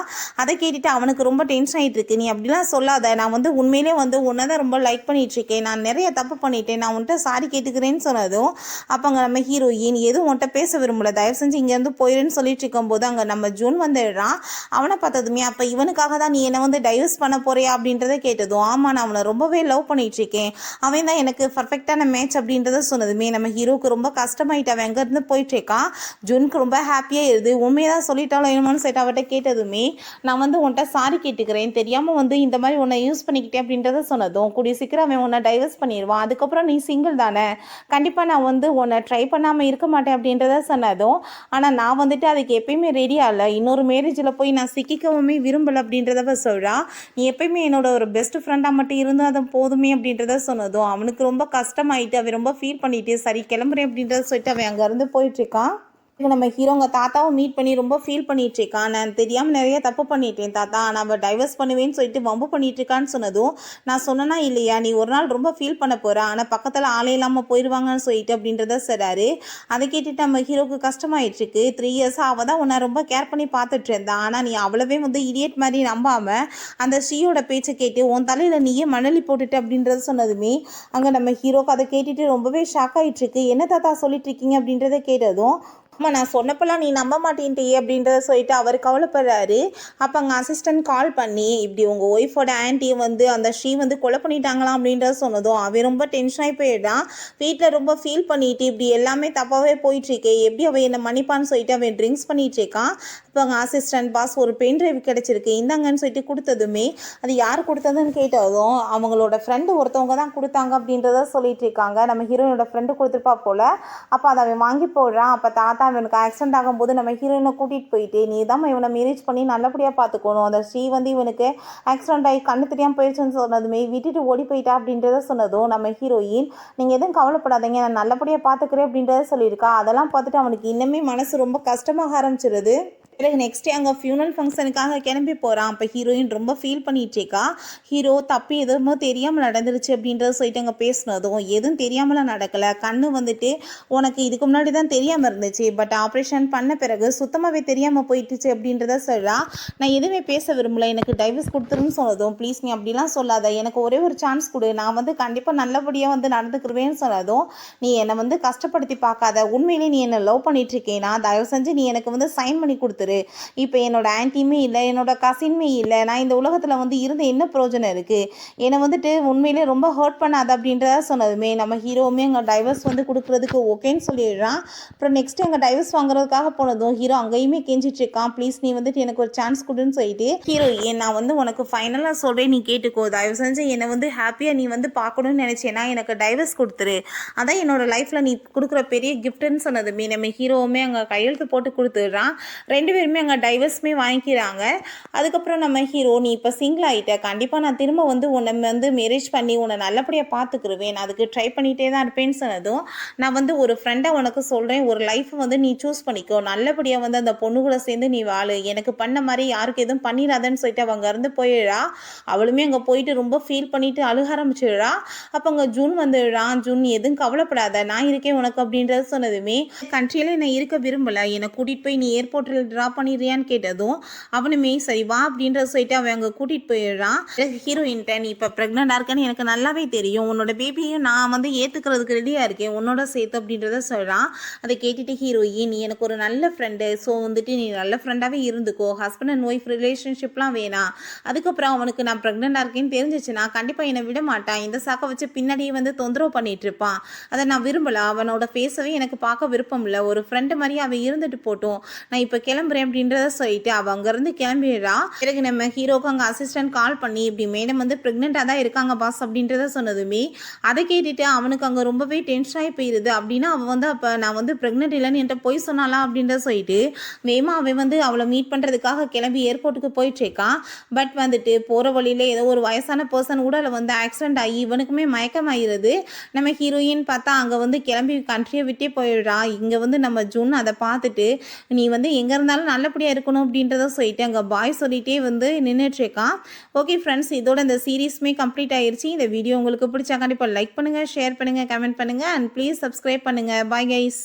அதை கேட்டுட்டு அவனுக்கு ரொம்ப டென்ஷன் ஆகிட்டு இருக்கு. நீ அப்படிலாம் சொல்லாத, நான் வந்து உண்மையிலே வந்து உன்னை தான் ரொம்ப லைக் பண்ணிட்டு இருக்கேன், நான் நிறைய தப்பு பண்ணிட்டேன், நான் உன்கிட்ட சாரி கேட்டுக்கிறேன்னு சொன்னதும் அப்போ அங்கே நம்ம ஹீரோயின் எதுவும் உன்கிட்ட பேச விரும்பல, தயவு செஞ்சு இங்கேருந்து போயிடுன்னு சொல்லிட்டு இருக்கும்போது அங்கே நம்ம ஜூன் வந்துடுறான். அவனை பார்த்ததுமே அப்போ இவனுக்காக தான் நீ என்னை வந்து டைவர்ஸ் பண்ண போறியா அப்படின்றத கேட்டதும் ஆமாம் நான் அவனை ரொம்பவே லவ் பண்ணிட்டு இருக்கேன், அவன் தான் எனக்கு பர்ஃபெக்டான மேட்ச் அப்படின்றத சொன்னதுமே நம்ம ஹீரோவுக்கு ரொம்ப கஷ்டமாயிட்டு அவன் அங்கேருந்து போயிட்டு இருக்கான். ஜூனுக்கு ரொம்ப ஹாப்பியாக இருது. உண்மையாக சொல்லிட்டாலும் என்னமோன்னு சொல்லிட்டு அவட்ட கேட்டதுமே நான் வந்து உன்கிட்ட சாரி கேட்டுக்கிறேன், தெரியாமல் வந்து இந்த மாதிரி உன்னை யூஸ் பண்ணிக்கிட்டேன் அப்படின்றத சொன்னதும் கூடிய சீக்கிரம் அவன் உன்னை டைவர்ஸ் பண்ணிடுவான், அதுக்கப்புறம் நீ சிங்கிள் தானே, கண்டிப்பாக நான் வந்து உன்னை ட்ரை பண்ணாமல் இருக்க மாட்டேன் அப்படின்றத சொன்னதும் ஆனால் நான் வந்துட்டு அதுக்கு எப்பயுமே ரெடியாக இல்லை, இன்னொரு மேரேஜில் போய் நான் சிக்கிக்கவுமே விரும்பலை அப்படின்றத சொல்கிறா. நீ எப்பயுமே என்னோட ஒரு பெஸ்ட் ஃப்ரெண்டாக மட்டும் இருந்தால் அது போதுமே அப்படின்றத சொன்னதும் அவனுக்கு ரொம்ப கஷ்டமாயிட்டு அவன் ரொம்ப ஃபீல் பண்ணிட்டு சரி கிளம்புறேன் அப்படின்றத சொல்லிட்டு அவன் அங்கேருந்து போயிட்டுருக்கான். நம்ம ஹீரோங்க தாத்தாவும் மீட் பண்ணி ரொம்ப ஃபீல் பண்ணிட்டு இருக்கான். நான் தெரியாமல் நிறைய தப்பு பண்ணிட்டேன் தாத்தா, நான் அவள் டைவர்ஸ் பண்ணுவேன்னு சொல்லிட்டு வம்பு பண்ணிட்டு இருக்கான்னு சொன்னதும் நான் சொன்னேன்னா இல்லையா, நீ ஒரு நாள் ரொம்ப ஃபீல் பண்ண போகிற, ஆனால் பக்கத்தில் ஆளே இல்லாமல் போயிடுவாங்கன்னு சொல்லிட்டு அப்படின்றத சொல்கிறாரு. அதை கேட்டுட்டு நம்ம ஹீரோக்கு கஷ்டமாயிட்டுருக்கு. 3 இயர்ஸாக அவள் தான் உன்னை ரொம்ப கேர் பண்ணி பார்த்துட்டு இருந்தா, ஆனால் நீ அவ்வளவே வந்து இடியட் மாதிரி நம்பாமல் அந்த ஸ்ரீயோட பேச்சை கேட்டு உன் தலையில் நீயே மணலி போட்டுட்டு அப்படின்றத சொன்னதுமே அங்கே நம்ம ஹீரோக்கு அதை கேட்டுட்டு ரொம்பவே ஷாக் ஆகிட்டுருக்கு. என்ன தாத்தா சொல்லிட்டு இருக்கீங்க அப்படின்றத கேட்டதும் அம்மா நான் சொன்னப்பெல்லாம் நீ நம்ப மாட்டேன்ட்டே அப்படின்றத சொல்லிட்டு அவர் கவலைப்படுறாரு. அப்போ அங்கே அசிஸ்டன்ட் கால் பண்ணி இப்படி உங்கள் ஒய்ஃபோட ஆன்ட்டியை வந்து அந்த ஸ்ரீ வந்து கொலை பண்ணிட்டாங்களாம் அப்படின்றத சொன்னதும் அவன் ரொம்ப டென்ஷன் ஆகி போயிட்டான். வீட்டில் ரொம்ப ஃபீல் பண்ணிட்டு இப்படி எல்லாமே தப்பாகவே போயிட்டுருக்கே, எப்படி அவன் என்னை மன்னிப்பான்னு சொல்லிட்டு அவன் ட்ரிங்க்ஸ் பண்ணிட்டு இருக்கான். இப்போ அங்கே அசிஸ்டன்ட் பாஸ் ஒரு பென் ட்ரைவ் கிடச்சிருக்கு இந்தாங்கன்னு சொல்லிட்டு கொடுத்ததுமே அது யார் கொடுத்ததுன்னு கேட்டதும் அவங்களோட ஃப்ரெண்டு ஒருத்தவங்க தான் கொடுத்தாங்க அப்படின்றத சொல்லிட்டு இருக்காங்க. நம்ம ஹீரோனோட ஃப்ரெண்டு கொடுத்துருப்பா போல். அப்போ அதை அவன் வாங்கி போடுறான். அப்போ தாத்தா பார்த்தா அவனுக்கு ஆக்சிடென்ட் ஆகும்போது நம்ம ஹீரோயினை கூட்டிகிட்டு போயிட்டு நீ தான் இவனை மேரேஜ் பண்ணி நல்லபடியாக பார்த்துக்கணும், அந்த ஸ்ரீ வந்து இவனுக்கு ஆக்சிடென்ட் ஆகி கண்ணு தெரியாமல் போயிடுச்சுன்னு சொன்னதுமே விட்டுட்டு ஓடி போயிட்டா அப்படின்றத சொன்னதும் நம்ம ஹீரோயின் நீங்கள் எதுவும் கவலைப்படாதீங்க நான் நல்லபடியாக பார்த்துக்கிறேன் அப்படின்றத சொல்லியிருக்கா. அதெல்லாம் பார்த்துட்டு அவனுக்கு இன்னுமே மனசு ரொம்ப கஷ்டமாக ஆரம்பிச்சிருது. பிறகு நெக்ஸ்ட் டே அங்கே ஃபியூனல் ஃபங்க்ஷனுக்காக கிளம்பி போகிறான். அப்போ ஹீரோயின் ரொம்ப ஃபீல் பண்ணிகிட்டேக்கா. ஹீரோ தப்பி எதுவுமோ தெரியாமல் நடந்துருச்சு அப்படின்றத சொல்லிட்டு அங்கே பேசினதும் எதுவும் தெரியாமலாம் நடக்கலை, கண்ணு வந்துட்டு உனக்கு இதுக்கு முன்னாடி தான் தெரியாமல் இருந்துச்சு, பட் ஆப்ரேஷன் பண்ண பிறகு சுத்தமாகவே தெரியாமல் போயிட்டுச்சு அப்படின்றத சொல்கிறா. நான் எதுவுமே பேச விரும்பல, எனக்கு டைவர்ஸ் கொடுத்துருன்னு சொன்னதும் ப்ளீஸ் நீ அப்படிலாம் சொல்லாத, எனக்கு ஒரே ஒரு சான்ஸ் கொடு, நான் வந்து கண்டிப்பாக நல்லபடியாக வந்து நடந்துக்கிருவேன்னு சொன்னதும் நீ என்னை வந்து கஷ்டப்படுத்தி பார்க்காத, உண்மையிலே நீ என்னை லவ் பண்ணிட்டுருக்கேனா, தயவு செஞ்சு நீ எனக்கு வந்து சைன் பண்ணி கொடுத்து. இப்போ என்னோட ஆன்ட்டியுமே இல்லை, என்னோட கசின்மே இல்லை, நான் இந்த உலகத்தில் வந்து இருந்து என்ன பிரயோஜனம் இருக்குது, என்னை வந்துட்டு உண்மையிலே ரொம்ப ஹர்ட் பண்ணாது அப்படின்றத சொன்னதுமே நம்ம ஹீரோவுமே அங்கே டைவர்ஸ் வந்து கொடுக்குறதுக்கு ஓகேன்னு சொல்லிடுறான். அப்புறம் நெக்ஸ்ட்டு அங்கே டைவர்ஸ் வாங்குறதுக்காக போனதும் ஹீரோ அங்கேயுமே கெஞ்சிட்டு இருக்கான், ப்ளீஸ் நீ வந்துட்டு எனக்கு ஒரு சான்ஸ் கொடுன்னு சொல்லிட்டு ஹீரோயின் நான் வந்து உனக்கு ஃபைனலாக சொல்கிறேன் நீ கேட்டுக்கோ, தயவு செஞ்சு என்னை வந்து ஹாப்பியாக நீ வந்து பார்க்கணும்னு நினச்சேன்னா எனக்கு டைவர்ஸ் கொடுத்துரு, அதான் என்னோட லைஃப்பில் நீ கொடுக்குற பெரிய கிஃப்ட்டுன்னு சொன்னதுமே நம்ம ஹீரோவுமே அங்கே கையெழுத்து போட்டு கொடுத்துட்றான். ரெண்டு பேருமே அங்கே டைவர்ஸுமே வாங்கிக்கிறாங்க. அதுக்கப்புறம் நம்ம ஹீரோ நீ இப்போ சிங்கிள் ஆகிட்ட, கண்டிப்பாக நான் திரும்ப வந்து உன்னை வந்து மேரேஜ் பண்ணி உன்னை நல்லபடியாக பார்த்துக்குருவேன், நான் அதுக்கு ட்ரை பண்ணிகிட்டே தான் இருப்பேன்னு சொன்னதும் நான் வந்து ஒரு ஃப்ரெண்டாக உனக்கு சொல்கிறேன், ஒரு லைஃப்பை வந்து நீ சூஸ் பண்ணிக்கோ, நல்லபடியாக வந்து அந்த பொண்ணு கூட சேர்ந்து நீ வாழு, எனக்கு பண்ண மாதிரி யாருக்கு எதுவும் பண்ணிடாதன்னு சொல்லிட்டு அவங்க இருந்து போயிடுறா. அவளுமே அங்கே போயிட்டு ரொம்ப ஃபீல் பண்ணிட்டு அழுக ஆரம்பிச்சிடுறா. அப்போ அங்கே ஜூன் வந்துடுறான். ஜூன் நீ எதுவும் கவலைப்படாத, நான் இருக்கேன் உனக்கு அப்படின்றத சொன்னதுமே கண்ட்ரியில் நான் இருக்க விரும்பலை, என்னை கூட்டிகிட்டு போய் நீ ஏர்போர்ட்டில் ட்ராப் பண்ணிடுறியான்னு கேட்டதும் அவனுமே சரி வா அப்படின்றத சொல்லிட்டு அவன் அங்கே கூட்டிகிட்டு போயிடுறான். ஹீரோயின்ட்ட நீ இப்போ ப்ரெக்னெண்டாக இருக்கேன்னு எனக்கு நல்லாவே தெரியும், உன்னோட பேபியும் நான் வந்து ஏற்றுக்கிறதுக்கு ரெடியாக இருக்கேன் உன்னோட சேர்த்து அப்படின்றத சொல்கிறான். அதை கேட்டுட்டு ஹீரோயின் நீ எனக்கு ஒரு நல்ல ஃப்ரெண்டு, ஸோ வந்துட்டு நீ நல்ல ஃப்ரெண்டாகவே இருந்துக்கோ, ஹஸ்பண்ட் அண்ட் ஒய்ஃப் ரிலேஷன்ஷிப்லாம் வேணாம், அதுக்கப்புறம் அவனுக்கு நான் ப்ரெக்னெண்டாக இருக்கேன்னு தெரிஞ்சிச்சுன்னா கண்டிப்பாக என்னை விட மாட்டான், இந்த சாக்கை வச்சு பின்னாடியே வந்து தொந்தரவு பண்ணிட்டு இருப்பான், அதை நான் விரும்பலை, அவனோட ஃபேஸவே எனக்கு பார்க்க விருப்பம் இல்லை, ஒரு ஃப்ரெண்டு மாதிரி அவன் இருந்துட்டு போட்டோம், நான் இப்போ கிளம்புறேன் அப்படின்றத சொல்லிட்டு அவள் அங்கேருந்து கிளம்பிடுறா. பிறகு நம்ம ஹீரோக்கு அங்கே அசிஸ்டன்ட் கால் பண்ணி இப்படி மேடம் வந்து ப்ரெக்னெண்ட்டாக தான் இருக்காங்க பாஸ் அப்படின்றத சொன்னதுமே அதை கேட்டுட்டு அவனுக்கு அங்கே ரொம்பவே டென்ஷன் ஆகி போயிடுது. அப்படின்னா அவள் வந்து அப்போ நான் வந்து ப்ரெக்னென்ட் இல்லைன்னு என்கிட்ட போய் சொன்னாலா அப்படின்றத சொல்லிட்டு வேகமாக அவன் வந்து அவளை மீட் பண்ணுறதுக்காக கிளம்பி ஏர்போர்ட்டுக்கு போயிட்டுருக்கான். பட் வந்துட்டு போகிற வழியில் ஏதோ ஒரு வயசான பர்சன் கூட வந்து ஆக்சிடென்ட் ஆகி இவனுக்குமே மயக்கமாயிருது. நம்ம ஹீரோயின் பார்த்தா அங்கே வந்து கிளம்பி கண்ட்ரியை விட்டே போயிடுறா. இங்கே வந்து நம்ம ஜூன் அதை பார்த்துட்டு நீ வந்து எங்கே இருந்தாலும் நல்லபடியாக இருக்கணும் அப்படின்றத சொல்லிட்டு அங்கே பாய் சொல்லிகிட்டே வந்து நின்றுட்டுருக்கான். ஓகே ஃப்ரெண்ட்ஸ், இதோட இந்த சீரீஸுமே கம்ப்ளீட் ஆயிடுச்சு. இந்த வீடியோ உங்களுக்கு பிடிச்சா கண்டிப்பாக லைக் பண்ணுங்கள், ஷேர் பண்ணுங்கள், கமெண்ட் பண்ணுங்கள் அண்ட் ப்ளீஸ் சப்ஸ்கிரைப் பண்ணுங்கள். Bye guys.